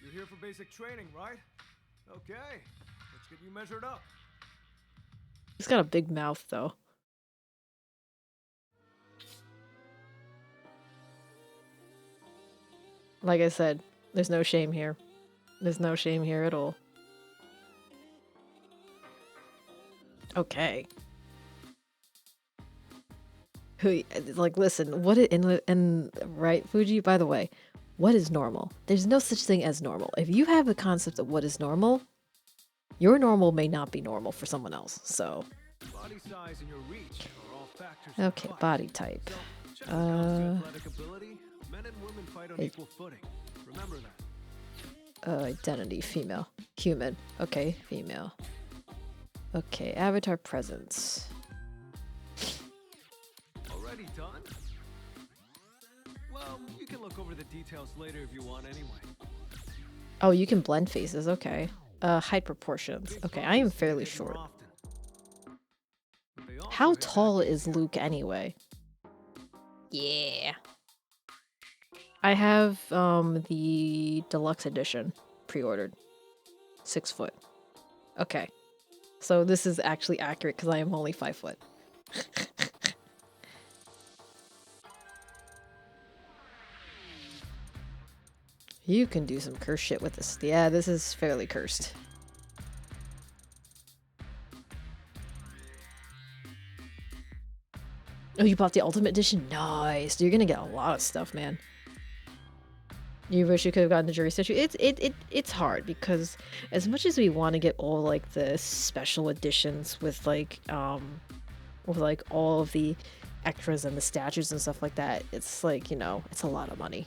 You're here for basic training, right? Okay, let's get you measured up. He's got a big mouth, though. Like I said, there's no shame here. There's no shame here at all. Okay. Like, listen, what in right, Fuji, by the way, what is normal? There's no such thing as normal. If you have a concept of what is normal, your normal may not be normal for someone else. So, Body size and your reach are all factors. okay, body type. So, check athletic ability. Men and women fight on equal footing. Remember that. Identity, female. Human. Okay, female. Okay, avatar presence. Already done? Well, you can look over the details later if you want anyway. Oh, you can blend faces, okay. Height proportions. Okay, I am fairly short. How tall is Luke anyway? Yeah. I have the deluxe edition pre-ordered. 6 foot. Okay. So this is actually accurate because I am only 5 foot. You can do some cursed shit with this. Yeah, this is fairly cursed. Oh, you bought the Ultimate Edition? Nice. You're gonna get a lot of stuff, man. You wish you could have gotten the jury statue. It's hard because as much as we want to get all like the special editions with like all of the extras and the statues and stuff like that, it's like, you know, it's a lot of money.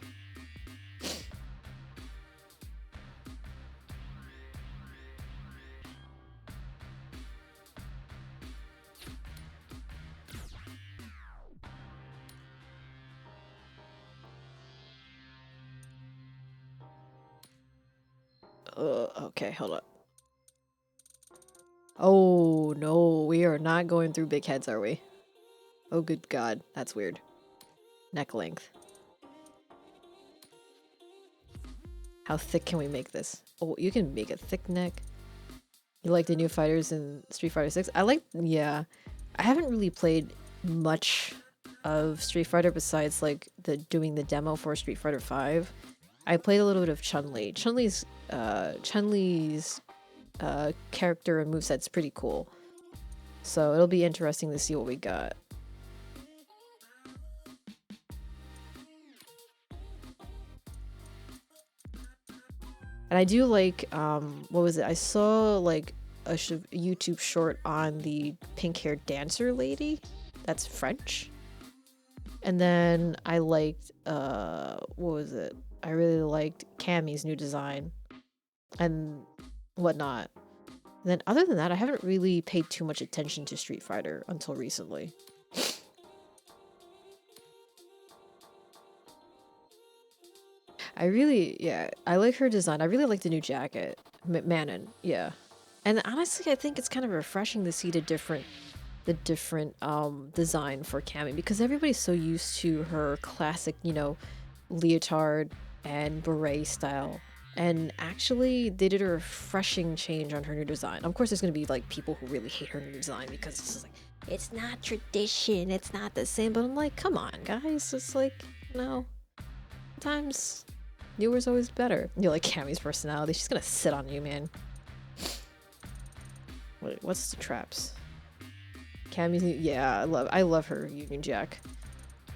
Okay, hold up. Oh, no, we are not going through big heads, are we? Oh, good God, that's weird. Neck length. How thick can we make this? Oh, you can make a thick neck. You like the new fighters in Street Fighter 6? Yeah. I haven't really played much of Street Fighter besides like doing the demo for Street Fighter 5. I played a little bit of Chun-Li. Chun-Li's character and moveset's pretty cool. So it'll be interesting to see what we got. And I do like, what was it? I saw like a YouTube short on the pink-haired dancer lady. That's French. And then I liked, what was it? I really liked Cammy's new design and whatnot. And then other than that, I haven't really paid too much attention to Street Fighter until recently. I like her design. I really like the new jacket. Manon, yeah. And honestly, I think it's kind of refreshing to see the different design for Cammy, because everybody's so used to her classic, you know, leotard and beret style, and actually they did a refreshing change on her new design. Of course there's going to be like people who really hate her new design because it's just like, it's not tradition, it's not the same, but I'm like, come on guys, it's like, no, sometimes Newer's always better. You like Cammy's personality. She's gonna sit on you, man. Wait, what's the traps? Cammy's, yeah, I love her Union Jack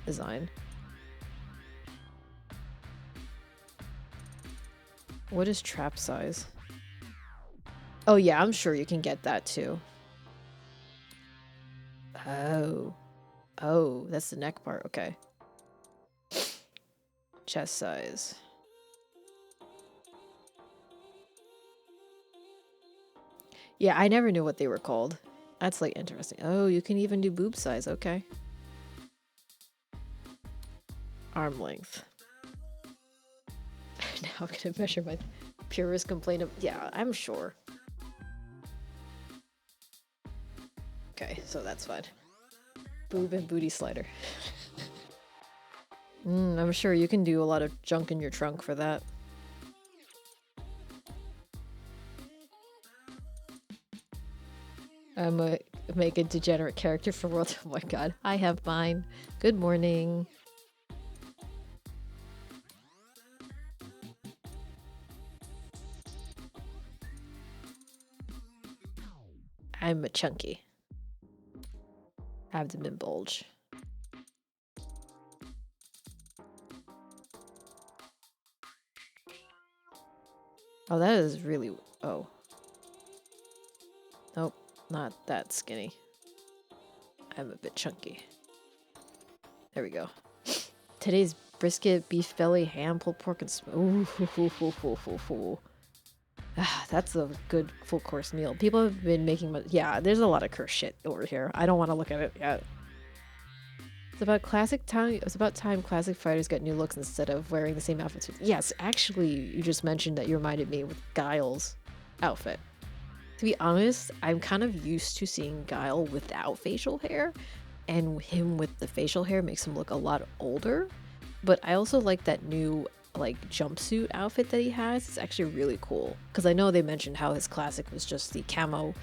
design. What is trap size? Oh yeah, I'm sure you can get that too. Oh. Oh, that's the neck part. Okay. Chest size. Yeah, I never knew what they were called. That's like interesting. Oh, you can even do boob size. Okay. Arm length. Now I'm gonna measure my purist complaint of. Yeah, I'm sure. Okay, so that's fine. Boob and booty slider. I'm sure you can do a lot of junk in your trunk for that. I'm a make a degenerate character for World. Oh my god, I have mine. Good morning. I'm a chunky. Abdomen bulge. Oh, that is really... Oh. Nope, not that skinny. I'm a bit chunky. There we go. Today's brisket, beef belly, ham, pulled pork, and ooh, that's a good full course meal. People have been making... Yeah, there's a lot of cursed shit over here. I don't want to look at it yet. It's about time classic fighters got new looks instead of wearing the same outfits. Yes, actually, you just mentioned that you reminded me with Guile's outfit. To be honest, I'm kind of used to seeing Guile without facial hair, and him with the facial hair makes him look a lot older. But I also like that new like jumpsuit outfit that he has. It's actually really cool because I know they mentioned how his classic was just the camo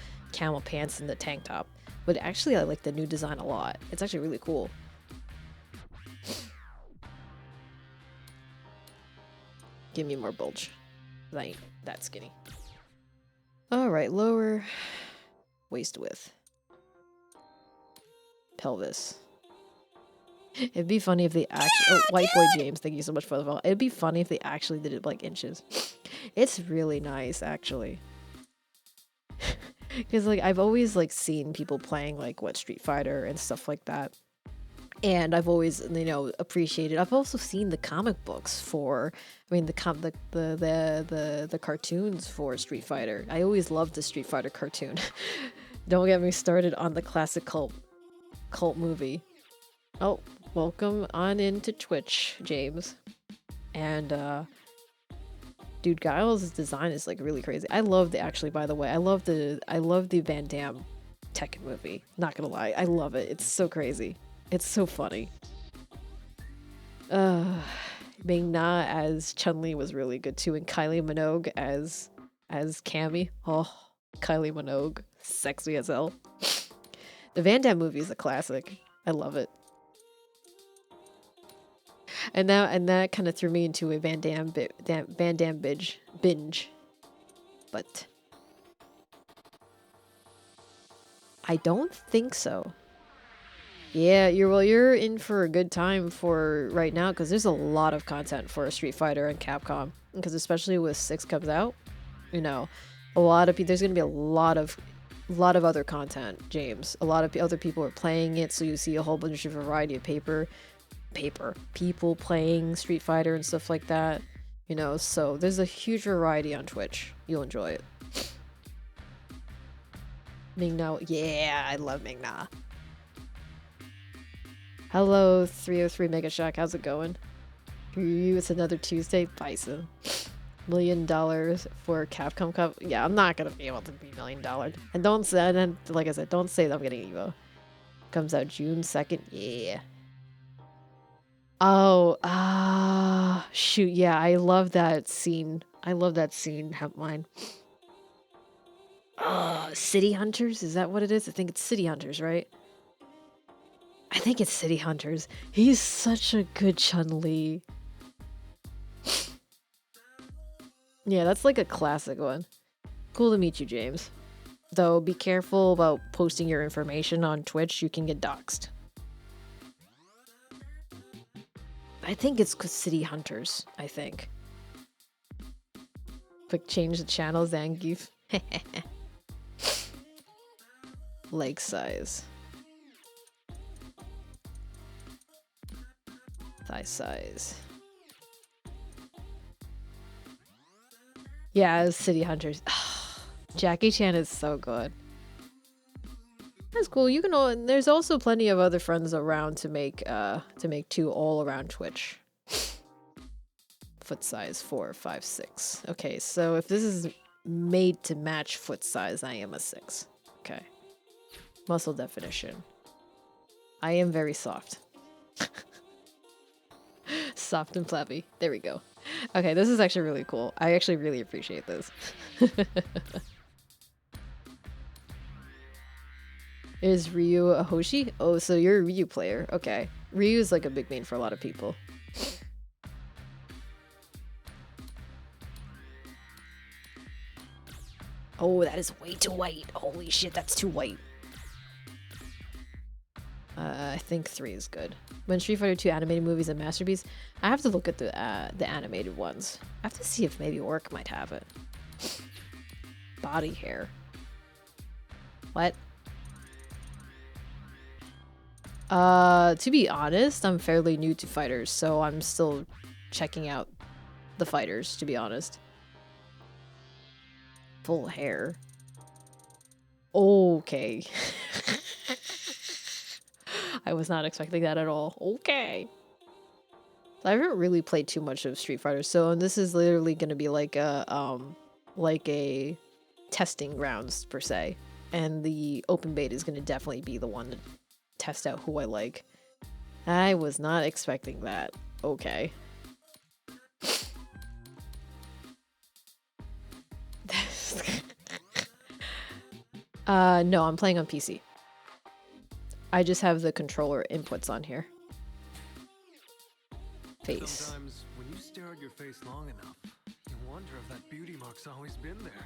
pants and the tank top, but actually I like the new design a lot. It's actually really cool. Give me more bulge. I ain't that skinny. Alright, lower waist width. Pelvis. It'd be funny if they actually... Oh, White Boy James, thank you so much for the follow. It'd be funny if they actually did it like inches. It's really nice, actually. Because like I've always like seen people playing like Street Fighter and stuff like that. And I've always, you know, appreciated. I've also seen the comic books for, I mean, the cartoons for Street Fighter. I always loved the Street Fighter cartoon. Don't get me started on the classic cult movie. Oh, welcome on into Twitch, James. And dude, Guile's design is like really crazy. I love the by the way, I love the Van Damme Tekken movie. Not gonna lie, I love it. It's so crazy. It's so funny. Ming-Na as Chun-Li was really good too, and Kylie Minogue as Cammy. Oh, Kylie Minogue, sexy as hell. The Van Damme movie is a classic. I love it. And that kind of threw me into a Van Damme binge. But I don't think so. Yeah, you're in for a good time for right now because there's a lot of content for Street Fighter and Capcom. Because especially with 6 comes out, you know, a lot of people. There's gonna be a lot of other content, James. A lot of other people are playing it, so you see a whole bunch of variety of people playing Street Fighter and stuff like that. You know, so there's a huge variety on Twitch. You'll enjoy it. Ming-Na, yeah, I love Ming-Na. Hello, 303 Mega Shack. How's it going? For you, it's another Tuesday. Bison. $1 million for Capcom Cup. Yeah, I'm not gonna be able to be $1 million. And don't say, and then, like I said, don't say that I'm getting Evo. Comes out June 2nd. Yeah. Oh, shoot. Yeah, I love that scene. Have mine. City Hunters? Is that what it is? I think it's City Hunters, right? I think it's City Hunters. He's such a good Chun-Li. Yeah, that's like a classic one. Cool to meet you, James. Though, be careful about posting your information on Twitch. You can get doxxed. I think it's City Hunters, I think. Quick change the channel, Zangief. Leg size. Thigh size. Yeah, it was City Hunters. Jackie Chan is so good. That's cool. You can. There's also plenty of other friends around to make 2 all around Twitch. Foot size 4, 5, 6. Okay, so if this is made to match foot size, I am a 6. Okay. Muscle definition. I am very soft. Soft and flabby. There we go. Okay, this is actually really cool. I actually really appreciate this. Is Ryu a Hoshi? Oh, so you're a Ryu player. Okay. Ryu is like a big main for a lot of people. Oh, that is way too white. Holy shit, that's too white. I think 3 is good. When Street Fighter 2 animated movies and masterpiece, I have to look at the animated ones. I have to see if maybe Orc might have it. Body hair. What? To be honest, I'm fairly new to fighters, so I'm still checking out the fighters, to be honest. Full hair. Okay. I was not expecting that at all. Okay. I haven't really played too much of Street Fighter, so this is literally going to be like a testing grounds per se, and the open beta is going to definitely be the one to test out who I like. I was not expecting that. Okay. No, I'm playing on PC. I just have the controller inputs on here. Face. Sometimes, when you stare at your face long enough, you wonder if that beauty mark's always been there.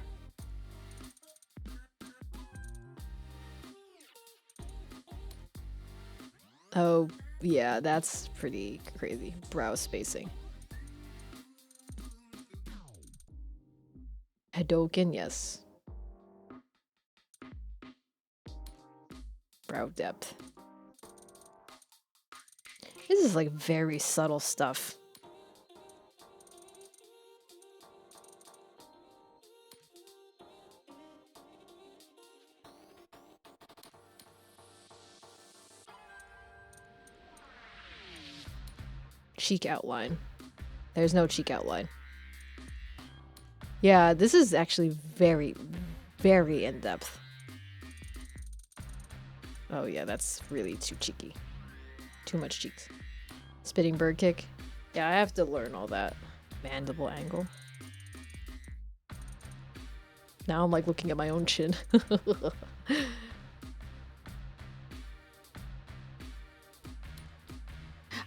Oh, yeah, that's pretty crazy. Brow spacing. Hadoken, yes. Brow depth. This is like very subtle stuff. Cheek outline. There's no cheek outline. Yeah, this is actually very, very in-depth. Oh yeah, that's really too cheeky. Too much cheeks. Spitting bird kick. Yeah, I have to learn all that. Mandible angle. Now I'm like looking at my own chin.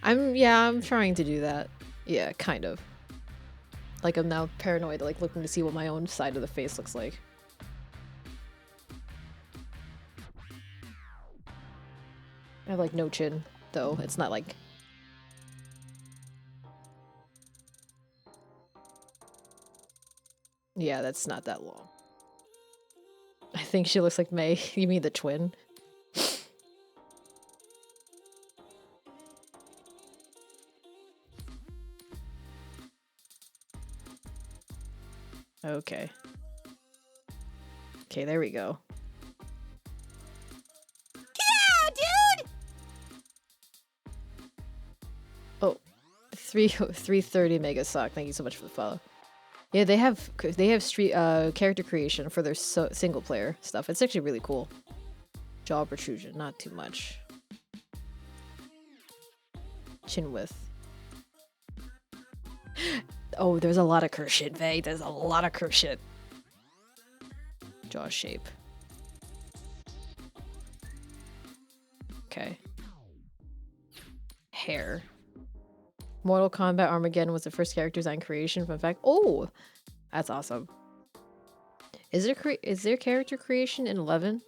I'm trying to do that. Yeah, kind of. Like I'm now paranoid, like looking to see what my own side of the face looks like. I have like no chin, though. It's not like... Yeah, that's not that long. I think she looks like May. You mean the twin? Okay. Okay, there we go. Yeah, dude! Oh, 330 mega sock. Thank you so much for the follow. Yeah, they have street character creation for their single player stuff. It's actually really cool. Jaw protrusion, not too much. Chin width. Oh, there's a lot of curse shit, Vay. There's a lot of curse shit. Jaw shape. Okay. Hair. Mortal Kombat Armageddon was the first character design creation. Fun fact. Oh! That's awesome. Is there character creation in 11?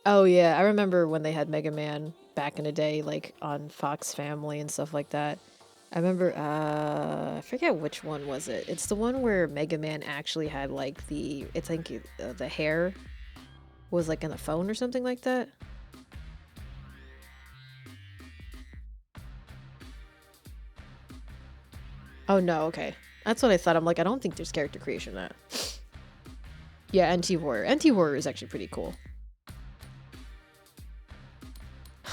Oh yeah, I remember when they had Mega Man back in the day, like on Fox Family and stuff like that. I remember, I forget which one was it. It's the one where Mega Man actually had like the hair was like in the phone or something like that. Oh no, okay. That's what I thought. I'm like, I don't think there's character creation in that. Yeah, NT Horror. NT Horror is actually pretty cool.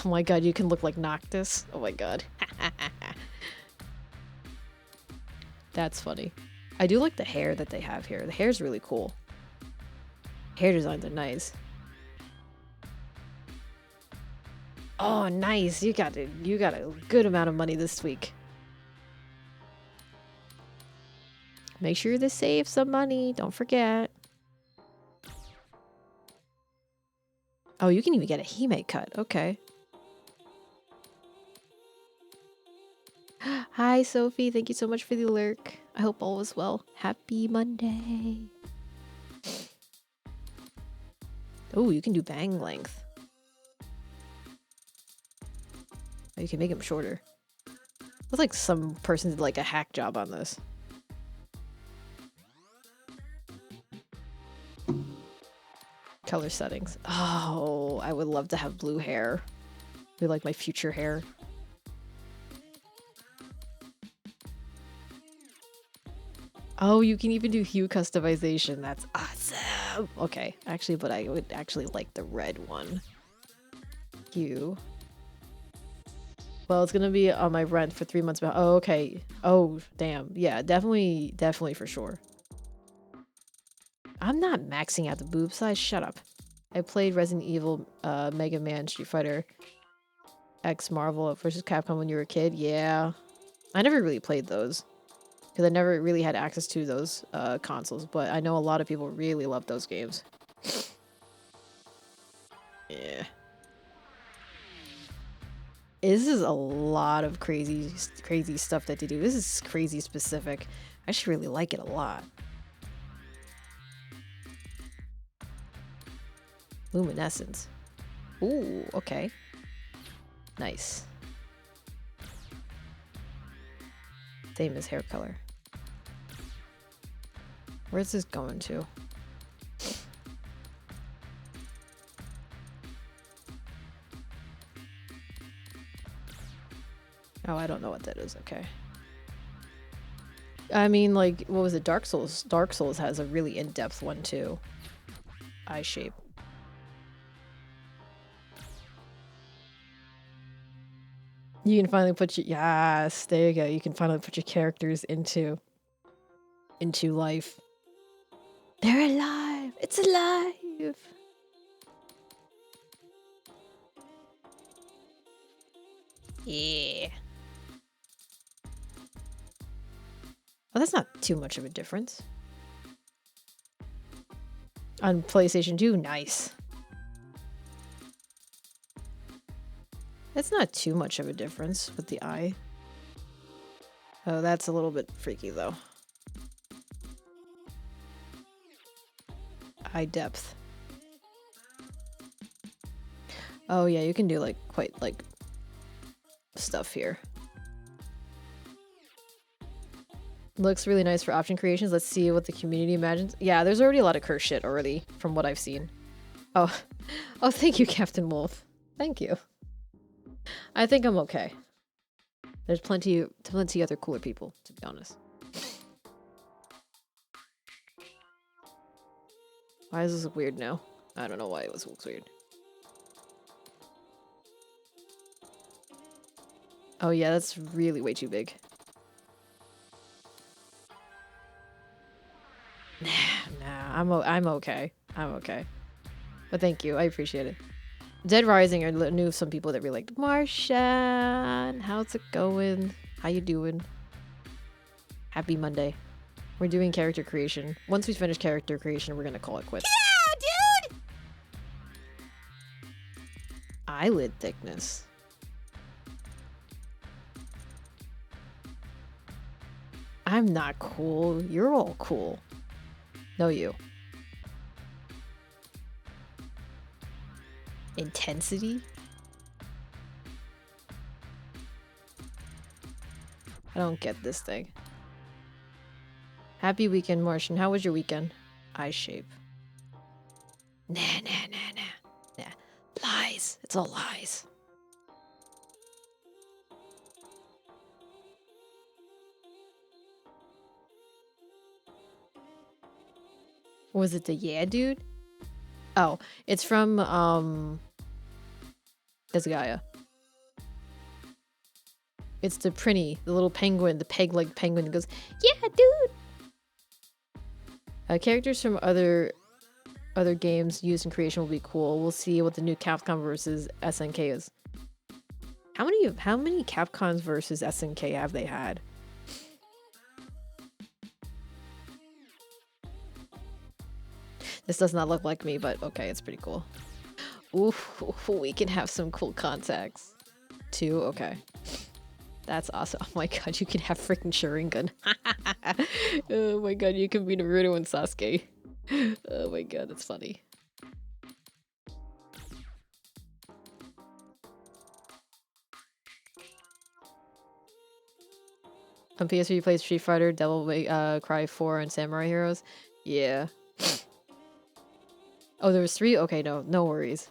Oh my god, you can look like Noctis. Oh my god. That's funny. I do like the hair that they have here. The hair's really cool. Hair designs are nice. Oh, nice. You got a good amount of money this week. Make sure to save some money. Don't forget. Oh, you can even get a Hime cut. Okay. Hi, Sophie. Thank you so much for the lurk. I hope all is well. Happy Monday. Oh, you can do bang length. Oh, you can make them shorter. Looks like some person did like a hack job on this. Color settings. Oh, I would love to have blue hair. Be like my future hair. Oh, you can even do hue customization. That's awesome. Okay, actually, but I would actually like the red one. Hue. Well, it's gonna be on my rent for 3 months. Oh, okay. Oh, damn. Yeah, definitely for sure. I'm not maxing out the boob size. Shut up. I played Resident Evil, Mega Man, Street Fighter X, Marvel vs. Capcom when you were a kid. Yeah. I never really played those. Because I never really had access to those consoles. But I know a lot of people really love those games. Yeah. This is a lot of crazy stuff that they do. This is crazy specific. I actually really like it a lot. Luminescence. Ooh, okay. Nice. Same as hair color. Where's this going to? Oh, I don't know what that is. Okay. I mean, like, what was it? Dark Souls? Dark Souls has a really in-depth one, too. Eye shape. You can finally put your... Yes, there you go. You can finally put your characters into life. They're alive! It's alive! Yeah. Oh, that's not too much of a difference. On PlayStation 2, nice. That's not too much of a difference with the eye. Oh, that's a little bit freaky, though. Eye depth. Oh, yeah, you can do, like, quite, like, stuff here. Looks really nice for option creations. Let's see what the community imagines. Yeah, there's already a lot of curse shit already, from what I've seen. Oh. Oh, thank you, Captain Wolf. Thank you. I think I'm okay. There's plenty other cooler people, to be honest. Why does this look weird now? I don't know why it looks weird. Oh yeah, that's really way too big. Nah, I'm okay. I'm okay. But thank you, I appreciate it. Dead Rising, I knew some people that were like, Martian, how's it going? How you doing? Happy Monday. We're doing character creation. Once we finish character creation, we're gonna call it quits. Yeah, dude! Eyelid thickness. I'm not cool. You're all cool. No, you. Intensity? I don't get this thing. Happy weekend, Martian. How was your weekend? Eye shape. Nah. Lies. It's all lies. Was it the yeah, dude? Oh, it's from, this Gaia. It's the Prinny, the little penguin, the peg-leg penguin that goes, yeah, dude! Characters from other games used in creation will be cool. We'll see what the new Capcom versus SNK is. How many Capcoms versus SNK have they had? This does not look like me, but okay, it's pretty cool. Ooh, we can have some cool contacts. 2, okay. That's awesome. Oh my god, you can have freaking Sharingan. Oh my god, you can be Naruto and Sasuke. Oh my god, that's funny. On PS3 you play Street Fighter, Devil May Cry 4, and Samurai Heroes? Yeah. Oh, there was 3? Okay, no worries.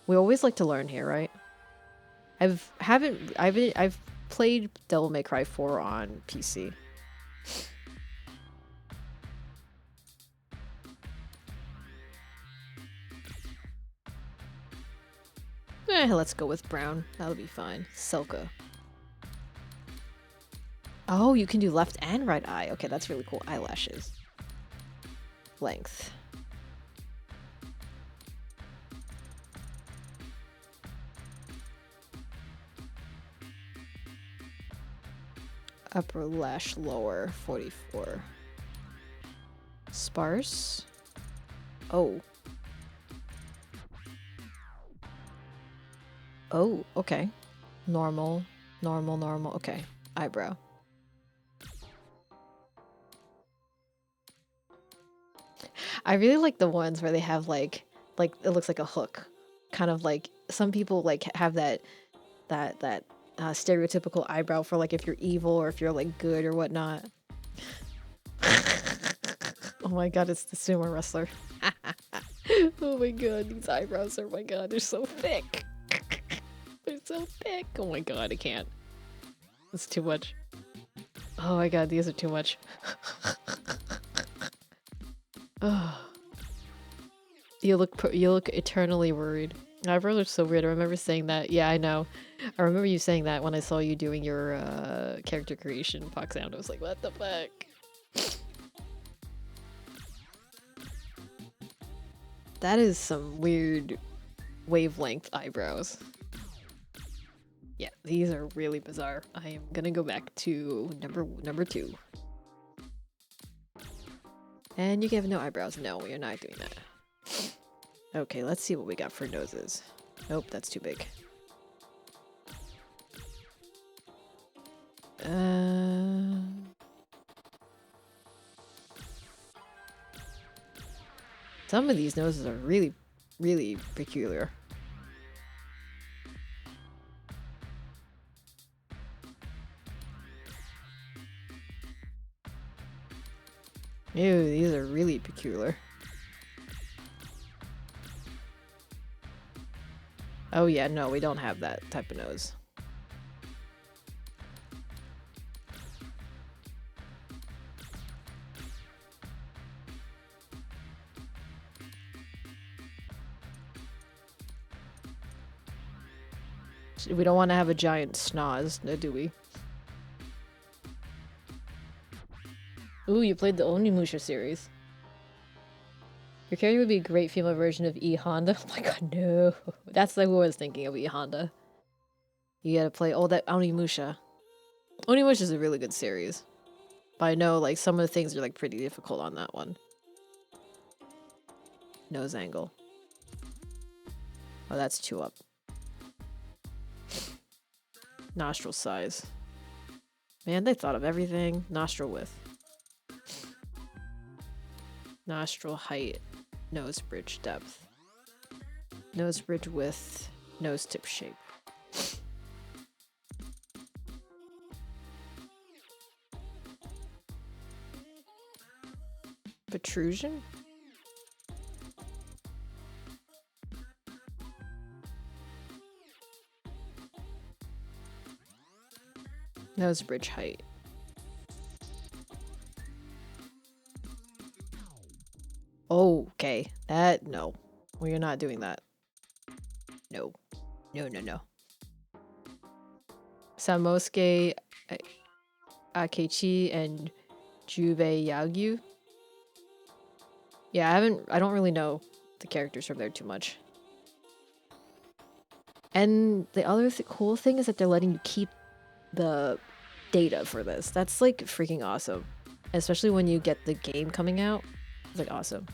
We always like to learn here, right? I've played Devil May Cry 4 on PC. Let's go with brown. That'll be fine. Selka. Oh, you can do left and right eye. Okay, that's really cool. Eyelashes. Length. Upper lash lower, 44. Sparse. Oh. Oh, okay. Normal. Okay. Eyebrow. I really like the ones where they have like it looks like a hook. Kind of like some people like have that stereotypical eyebrow for like if you're evil or if you're like good or whatnot. Oh my god, it's the sumo wrestler. Oh my god, these eyebrows are, oh my god, they're so thick. They're so thick. Oh my god, I can't. It's too much. Oh my god, these are too much. Oh. You look eternally worried. Eyebrows are so weird. I remember saying that. Yeah, I know. I remember you saying that when I saw you doing your character creation Fox sound. I was like, what the fuck? That is some weird wavelength eyebrows. Yeah, these are really bizarre. I am gonna go back to number 2. And you can have no eyebrows. No, we are not doing that. Okay, let's see what we got for noses. Nope, that's too big. Some of these noses are really, really peculiar. Ew, these are really peculiar. Oh yeah, no, we don't have that type of nose. We don't want to have a giant schnoz, do we? Ooh, you played the Onimusha series. Your character would be a great female version of E Honda. Oh my god, no. That's like who I was thinking of, E Honda. You gotta play that Onimusha. Onimusha is a really good series. But I know like some of the things are like pretty difficult on that one. Nose angle. Oh, that's 2 up. Nostril size. Man, they thought of everything. Nostril width. Nostril height. Nose bridge depth. Nose bridge width. Nose tip shape. Protrusion? Nose bridge height. Oh, okay. That, no. We are not doing that. No. No, no, no. Samosuke Akechi and Jubei Yagyu. Yeah, I don't really know the characters from there too much. And the other cool thing is that they're letting you keep the data for this. That's like freaking awesome. Especially when you get the game coming out. It's like awesome.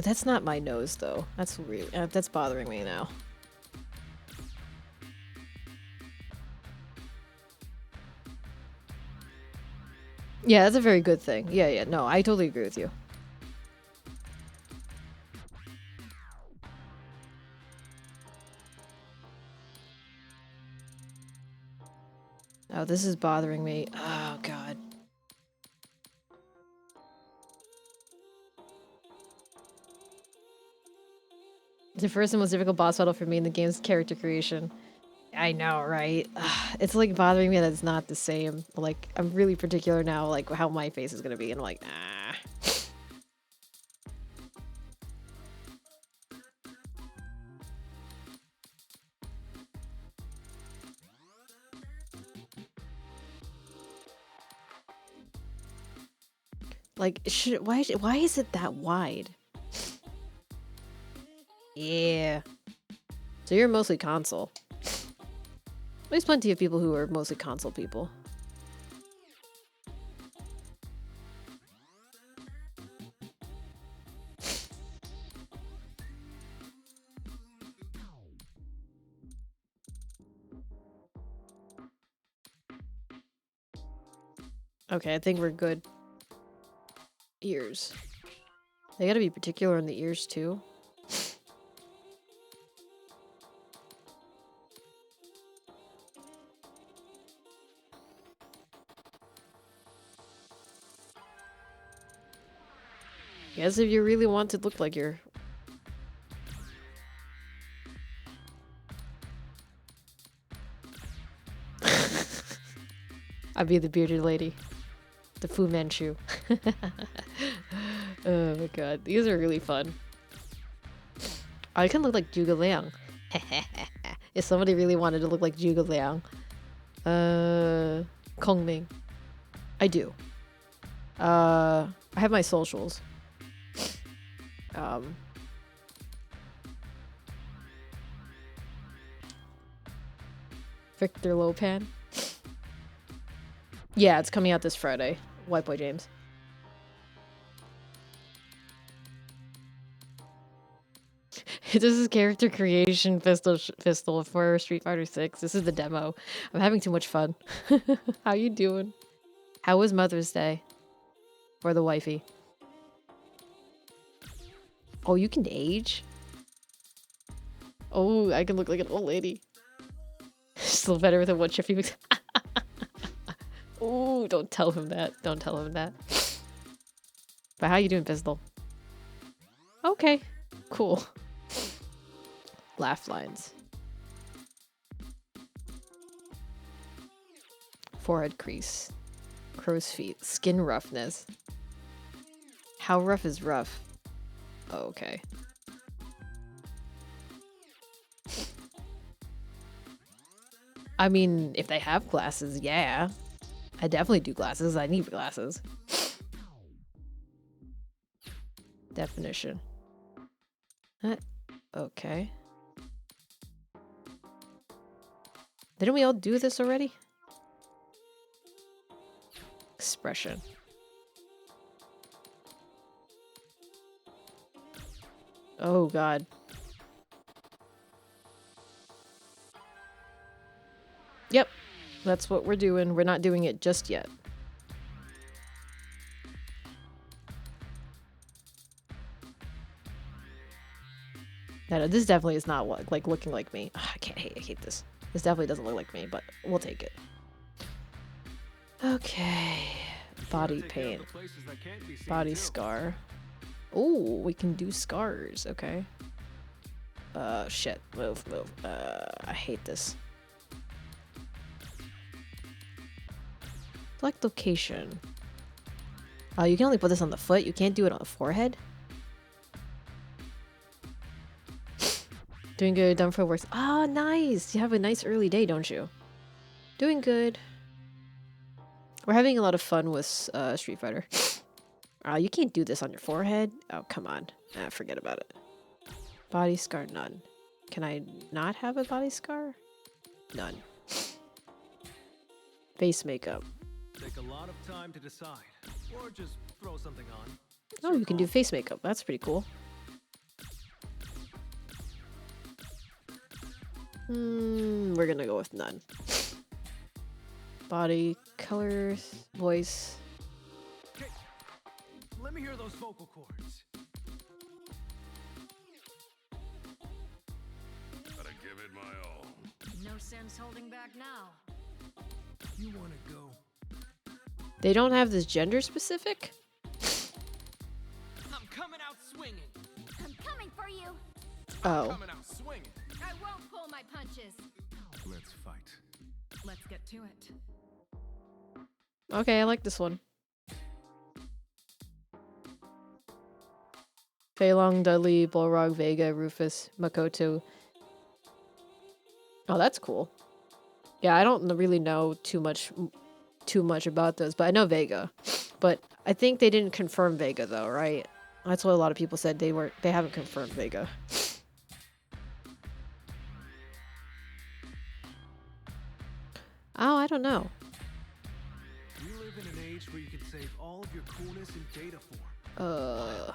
That's not my nose though. That's really that's bothering me now. Yeah, that's a very good thing. Yeah, yeah. No, I totally agree with you. Oh, this is bothering me. Oh, God. The first and most difficult boss battle for me in the game's character creation. I know, right? It's like bothering me that it's not the same. Like, I'm really particular now, like how my face is gonna be, and I'm like, nah. Like, why is it that wide? Yeah. So you're mostly console. There's plenty of people who are mostly console people. Okay, I think we're good. Ears. They gotta be particular in the ears too. Guess if you really want to look like you're... I'd be the bearded lady. The Fu Manchu. Oh my god, these are really fun. I can look like Zhuge Liang. If somebody really wanted to look like Zhuge Liang. Kongming. I do. I have my socials. Victor Lopan. Yeah, it's coming out this Friday. White Boy James. This is character creation pistol for Street Fighter 6. This is the demo. I'm having too much fun. How you doing? How was Mother's Day? For the wifey. Oh, you can age? Oh, I can look like an old lady. Still better than what Chippy was. Oh, don't tell him that. Don't tell him that. But how you doing, Pistol? Okay, cool. Laugh lines. Forehead crease. Crow's feet. Skin roughness. How rough is rough? Oh, okay. I mean, if they have glasses, yeah. I definitely do glasses. I need glasses. Definition. Okay. Didn't we all do this already? Expression. Oh god. Yep. That's what we're doing. We're not doing it just yet. No, this definitely is not like looking like me. Ugh, I hate this. This definitely doesn't look like me, but we'll take it. Okay. Body paint. Body scar. Oh, we can do scars. Okay. Shit. Move. I hate this. Select location. Oh, you can only put this on the foot. You can't do it on the forehead. Doing good. Done for work. Ah, nice. You have a nice early day, don't you? Doing good. We're having a lot of fun with Street Fighter. You can't do this on your forehead. Oh, come on. Forget about it. Body scar, none. Can I not have a body scar? None. Face makeup. Take a lot of time to decide, or just throw something on. Oh, you can do face makeup. That's pretty cool. We're gonna go with none. Body, colors, voice. Okay. Let me hear those vocal cords. Gotta give it my all. No sense holding back now. You wanna go? They don't have this gender specific? I'm coming out swinging. I'm coming for you. Oh. Coming out swinging. I won't pull my punches. Let's fight. Let's get to it. Okay, I like this one. Fei Long, Dudley, Balrog, Vega, Rufus, Makoto. Oh, that's cool. Yeah, I don't really know too much about those, but I know Vega. But I think they didn't confirm Vega though, right? That's what a lot of people said. They haven't confirmed Vega. Oh, I don't know. We live in an age where you can save all of your coolness in data form.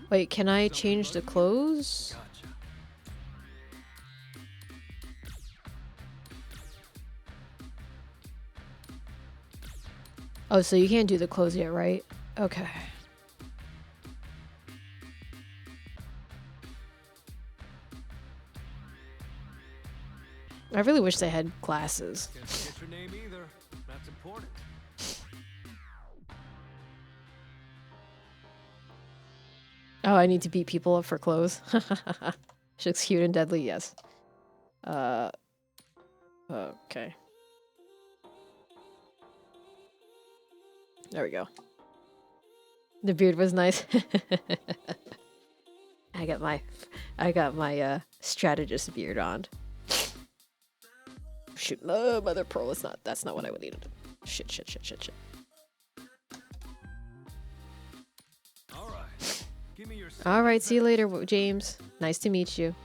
Wait, can I change the clothes? Gotcha. Oh, so you can't do the clothes yet, right? Okay. I really wish they had classes. Can't forget your name either. That's important. Oh, I need to beat people up for clothes. She looks cute and deadly, yes. Okay. There we go. The beard was nice. I got my strategist beard on. Shoot, mother pearl. That's not what I would need. Shit. All right. Give me your. All right, see you later, James. Nice to meet you.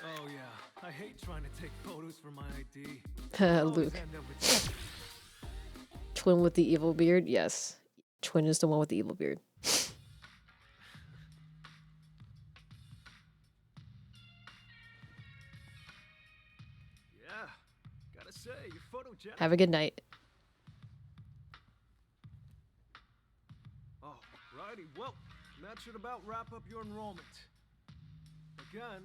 Oh yeah, I hate trying to take photos for my ID. Luke. Twin with the evil beard? Yes. Twin is the one with the evil beard. Yeah, gotta say, you're photogenic. Have a good night. Alrighty, well, that should about wrap up your enrollment. Again,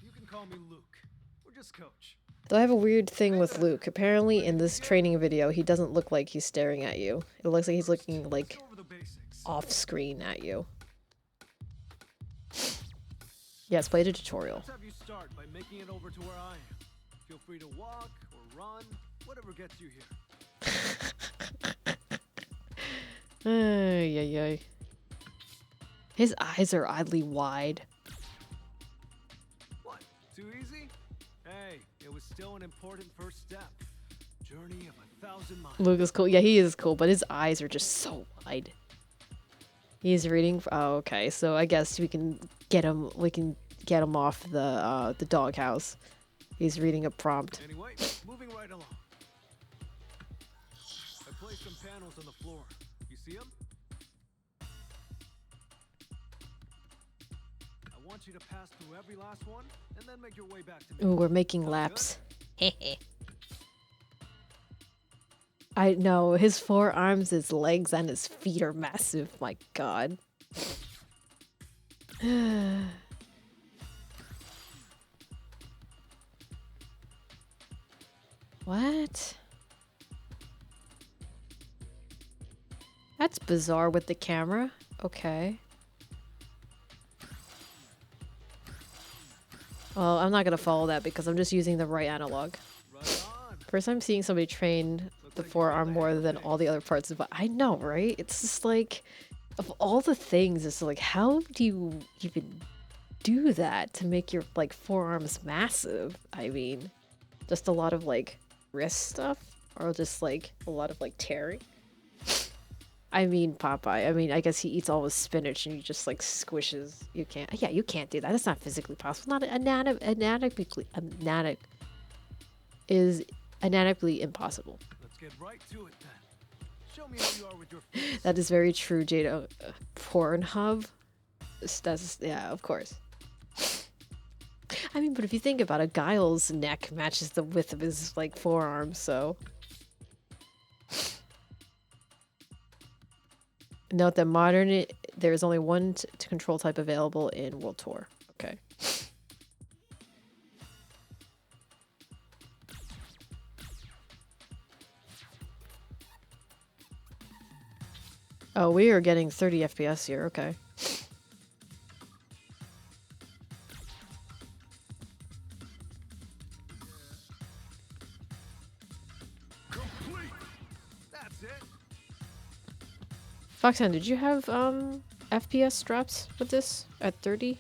you can call me Luke, or just Coach. Though I have a weird thing with Luke. Apparently in this training video, he doesn't look like he's staring at you. It looks like he's looking like off screen at you. Yes, play the tutorial. Let's have you start by making it over to where I am. Feel free to walk or run, whatever gets you here. Ay. His eyes are oddly wide. What? Too easy? Hey, it was still an important first step. Journey of 1,000 miles. Luke is cool. Yeah, he is cool, but his eyes are just so wide. He's reading. Oh, okay. So I guess we can get him. We can get him off the doghouse. He's reading a prompt. Anyway, moving right along. I placed some panels on the floor. You see them? I want you to pass through every last one and then make your way back to me. Ooh, we're making laps. I know, his forearms, his legs, and his feet are massive. My god. What? That's bizarre with the camera. Okay. Well, I'm not gonna follow that because I'm just using the right analog. Right on. First time seeing somebody train the forearm more than all the other parts of it. I know, right? It's just like, of all the things, it's like, how do you even do that to make your, like, forearms massive? I mean, just a lot of, like, wrist stuff? Or just, like, a lot of, like, tearing? I mean, Popeye. I mean, I guess he eats all his spinach and he just, like, squishes. You can't. Yeah, you can't do that. That's not physically possible. Not anatomically impossible. Let's get right to it then. Show me how you are with your feet. That is very true, Jada. Pornhub? That's, yeah, of course. I mean, but if you think about it, Guile's neck matches the width of his, like, forearm, so... Note that there is only one control type available in World Tour. Okay. Oh, we are getting 30 FPS here. Okay. Complete. That's it. Foxhound, did you have FPS straps with this at 30?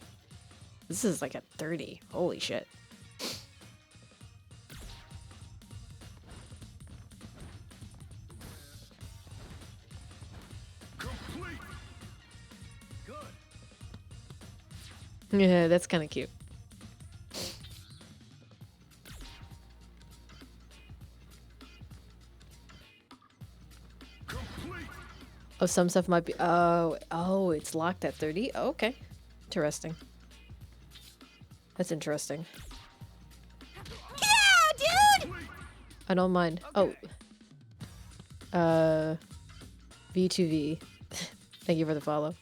This is like at 30. Holy shit. Complete. Good. Yeah, that's kind of cute. Complete. Oh, some stuff might be... Oh, it's locked at 30? Oh, okay. Interesting. That's interesting. Yeah, dude! I don't mind. Oh. V2V. Thank you for the follow.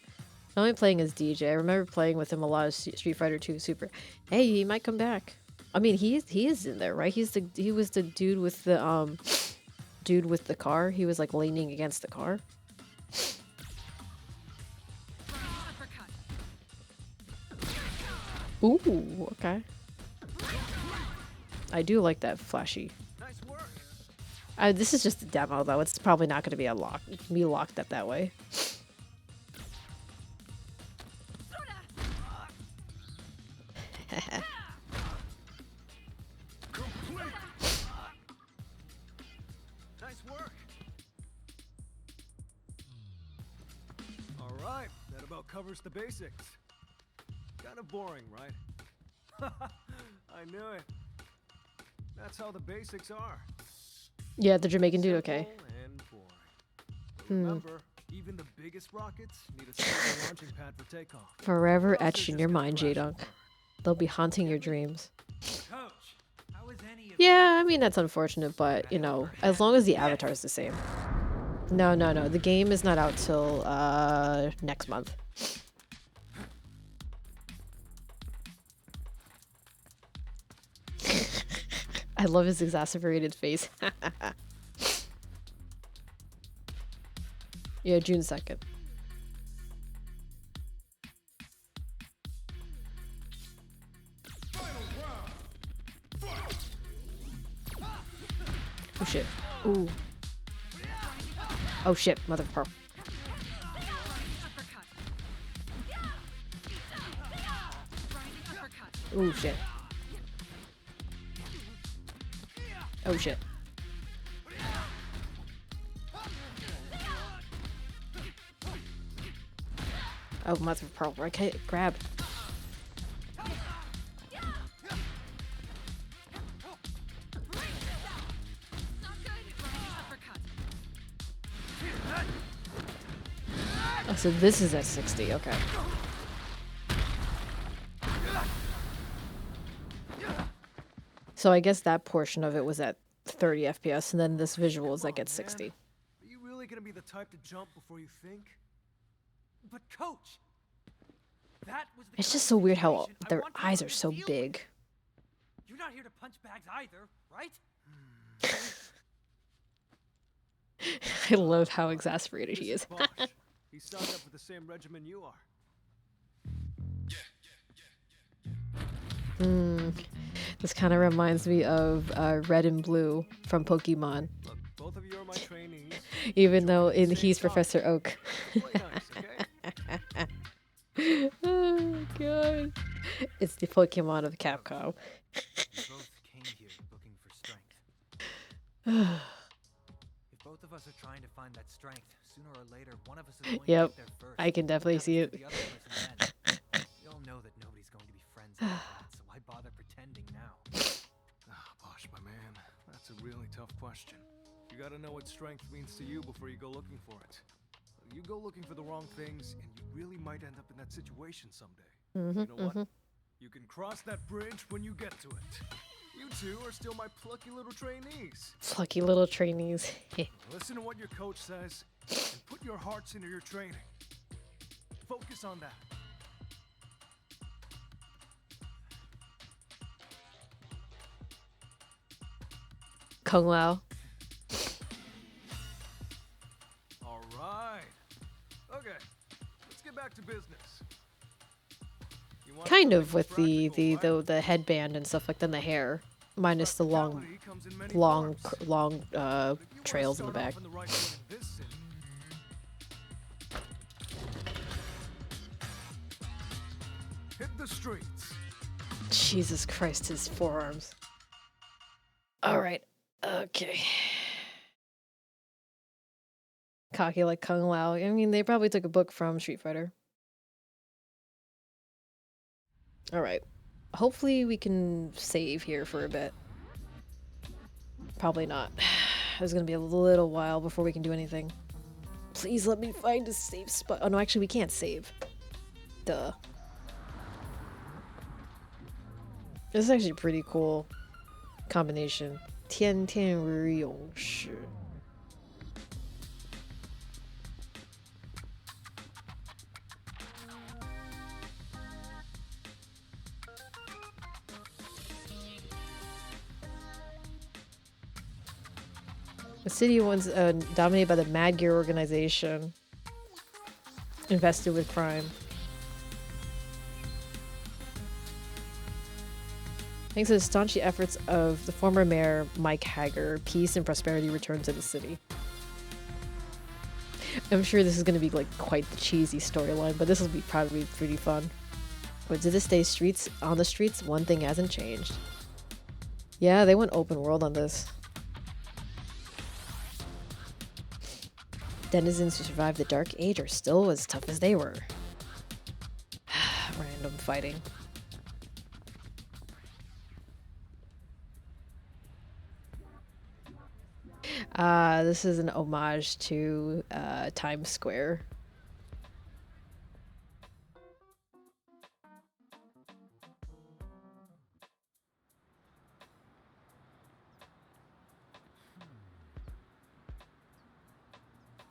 Not only playing as DJ, I remember playing with him a lot of Street Fighter 2 Super. Hey, he might come back. I mean, he is in there, right? He was the dude with the car. He was like leaning against the car. Ooh, okay. I do like that flashy. Nice work. This is just a demo, though. It's probably not going to be locked that way. Nice work. All right, that about covers the basics. Kind of boring, right? I knew it. That's how the basics are. Yeah, the Jamaican dude, okay. Simple and boring. But remember, even the biggest rockets need a stable launching pad for takeoff. Forever Or else etched they're in your just gonna mind, crash and J-Dunk. burn. They'll be haunting your dreams. Coach, how was any of Yeah, I mean, that's unfortunate, but, you know, as long as the avatar is the same. No. The game is not out till, next month. I love his exasperated face. Yeah, June 2nd. Oh shit. Ooh. Oh shit, mother of pearl. Ooh shit. Oh shit. Oh, mother of pearl. Okay, grab. So this is at 60, okay. So I guess that portion of it was at 30 FPS, and then this visual is like at 60. Are you really gonna be the type to jump before you think? But coach, that was the It's just so weird how situation I their want eyes people are to so deal with. big. You're not here to punch bags either, right? I love how exasperated he is. Bosh. He signed up for the same regimen you are. This kind of reminds me of Red and Blue from Pokemon, Look, both of you are my trainees. even though Join at the he's same time. Professor Oak. Play nice, okay? Oh god. It's the Pokemon of Capcom. We both came here looking for strength. If both of us are trying to find that strength, sooner or later, one of us is going Yep, to get there first. I can definitely Gotta see get it. the other person then. We all know that nobody's going to be friends like that, so why bother pretending now? Bosh, my man, that's a really tough question. You gotta know what strength means to you before you go looking for it. You go looking for the wrong things, and you really might end up in that situation someday. You know what? You can cross that bridge when you get to it. You two are still my plucky little trainees. Plucky little trainees. Listen to what your coach says, and put your hearts into your training. Focus on that. Kung Lao. All right. Okay, let's get back to business. You want Kind something of with the practical, right? the headband and stuff like that, and the hair, minus the long Practicality comes in many long forms. long But if you wanna trails in the start back. off on the right foot in this city, hit the streets. Jesus Christ, his forearms. All right. Okay. Cocky like Kung Lao. I mean, they probably took a book from Street Fighter. All right. Hopefully we can save here for a bit. Probably not. It's gonna be a little while before we can do anything. Please let me find a safe spot. Oh no, actually we can't save. Duh. This is actually a pretty cool combination. 天天日勇士. The city was dominated by the Mad Gear organization, infested with crime. Thanks to the staunch efforts of the former mayor, Mike Hager, peace and prosperity returned to the city. I'm sure this is going to be like quite the cheesy storyline, but this will be probably pretty fun. But to this day, on the streets, one thing hasn't changed. Yeah, they went open world on this. Denizens who survived the Dark Age are still as tough as they were. Random fighting. This is an homage to Times Square.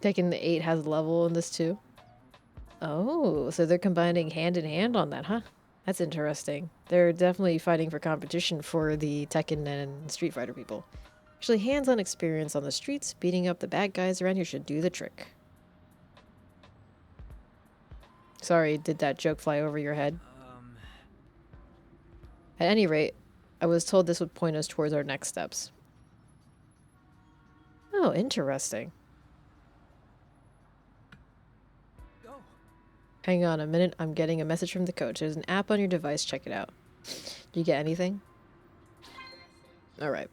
Tekken 8 has a level in this too. Oh, so they're combining hand in hand on that, huh? That's interesting. They're definitely fighting for competition for the Tekken and Street Fighter people. Actually, hands-on experience on the streets, beating up the bad guys around here should do the trick. Sorry, did that joke fly over your head? At any rate, I was told this would point us towards our next steps. Oh, interesting. Hang on a minute, I'm getting a message from the coach. There's an app on your device, check it out. Do you get anything? Alright.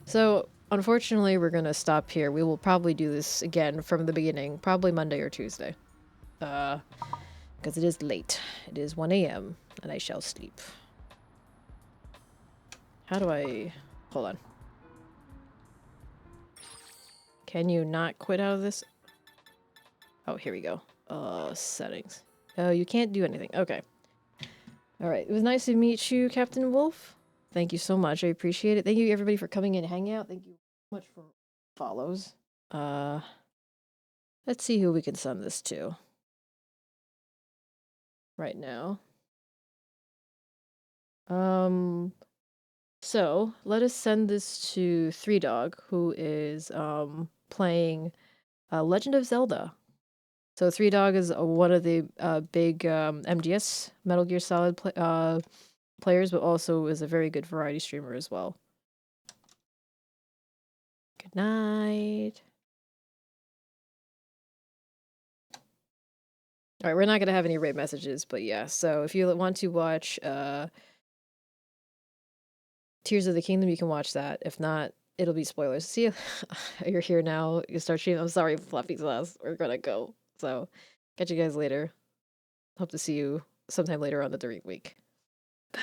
So, unfortunately, we're gonna stop here. We will probably do this again from the beginning, probably Monday or Tuesday. Because it is late. It is 1 a.m. and I shall sleep. How do I... Hold on. Can you not quit out of this? Oh, here we go. Settings. Oh, you can't do anything. Okay. All right. It was nice to meet you, Captain Wolf. Thank you so much. I appreciate it. Thank you everybody for coming in and hanging out. Thank you so much for follows. Let's see who we can send this to right now. So let us send this to Three Dog, who is playing Legend of Zelda. So Three Dog is one of the big MGS Metal Gear Solid players, but also is a very good variety streamer as well. Good night. All right, we're not gonna have any raid messages, but yeah. So if you want to watch Tears of the Kingdom, you can watch that. If not, it'll be spoilers. See you. You're here now. You start streaming. I'm sorry, Fluffy Sauce. We're gonna go. So catch you guys later. Hope to see you sometime later on the during week. Bye.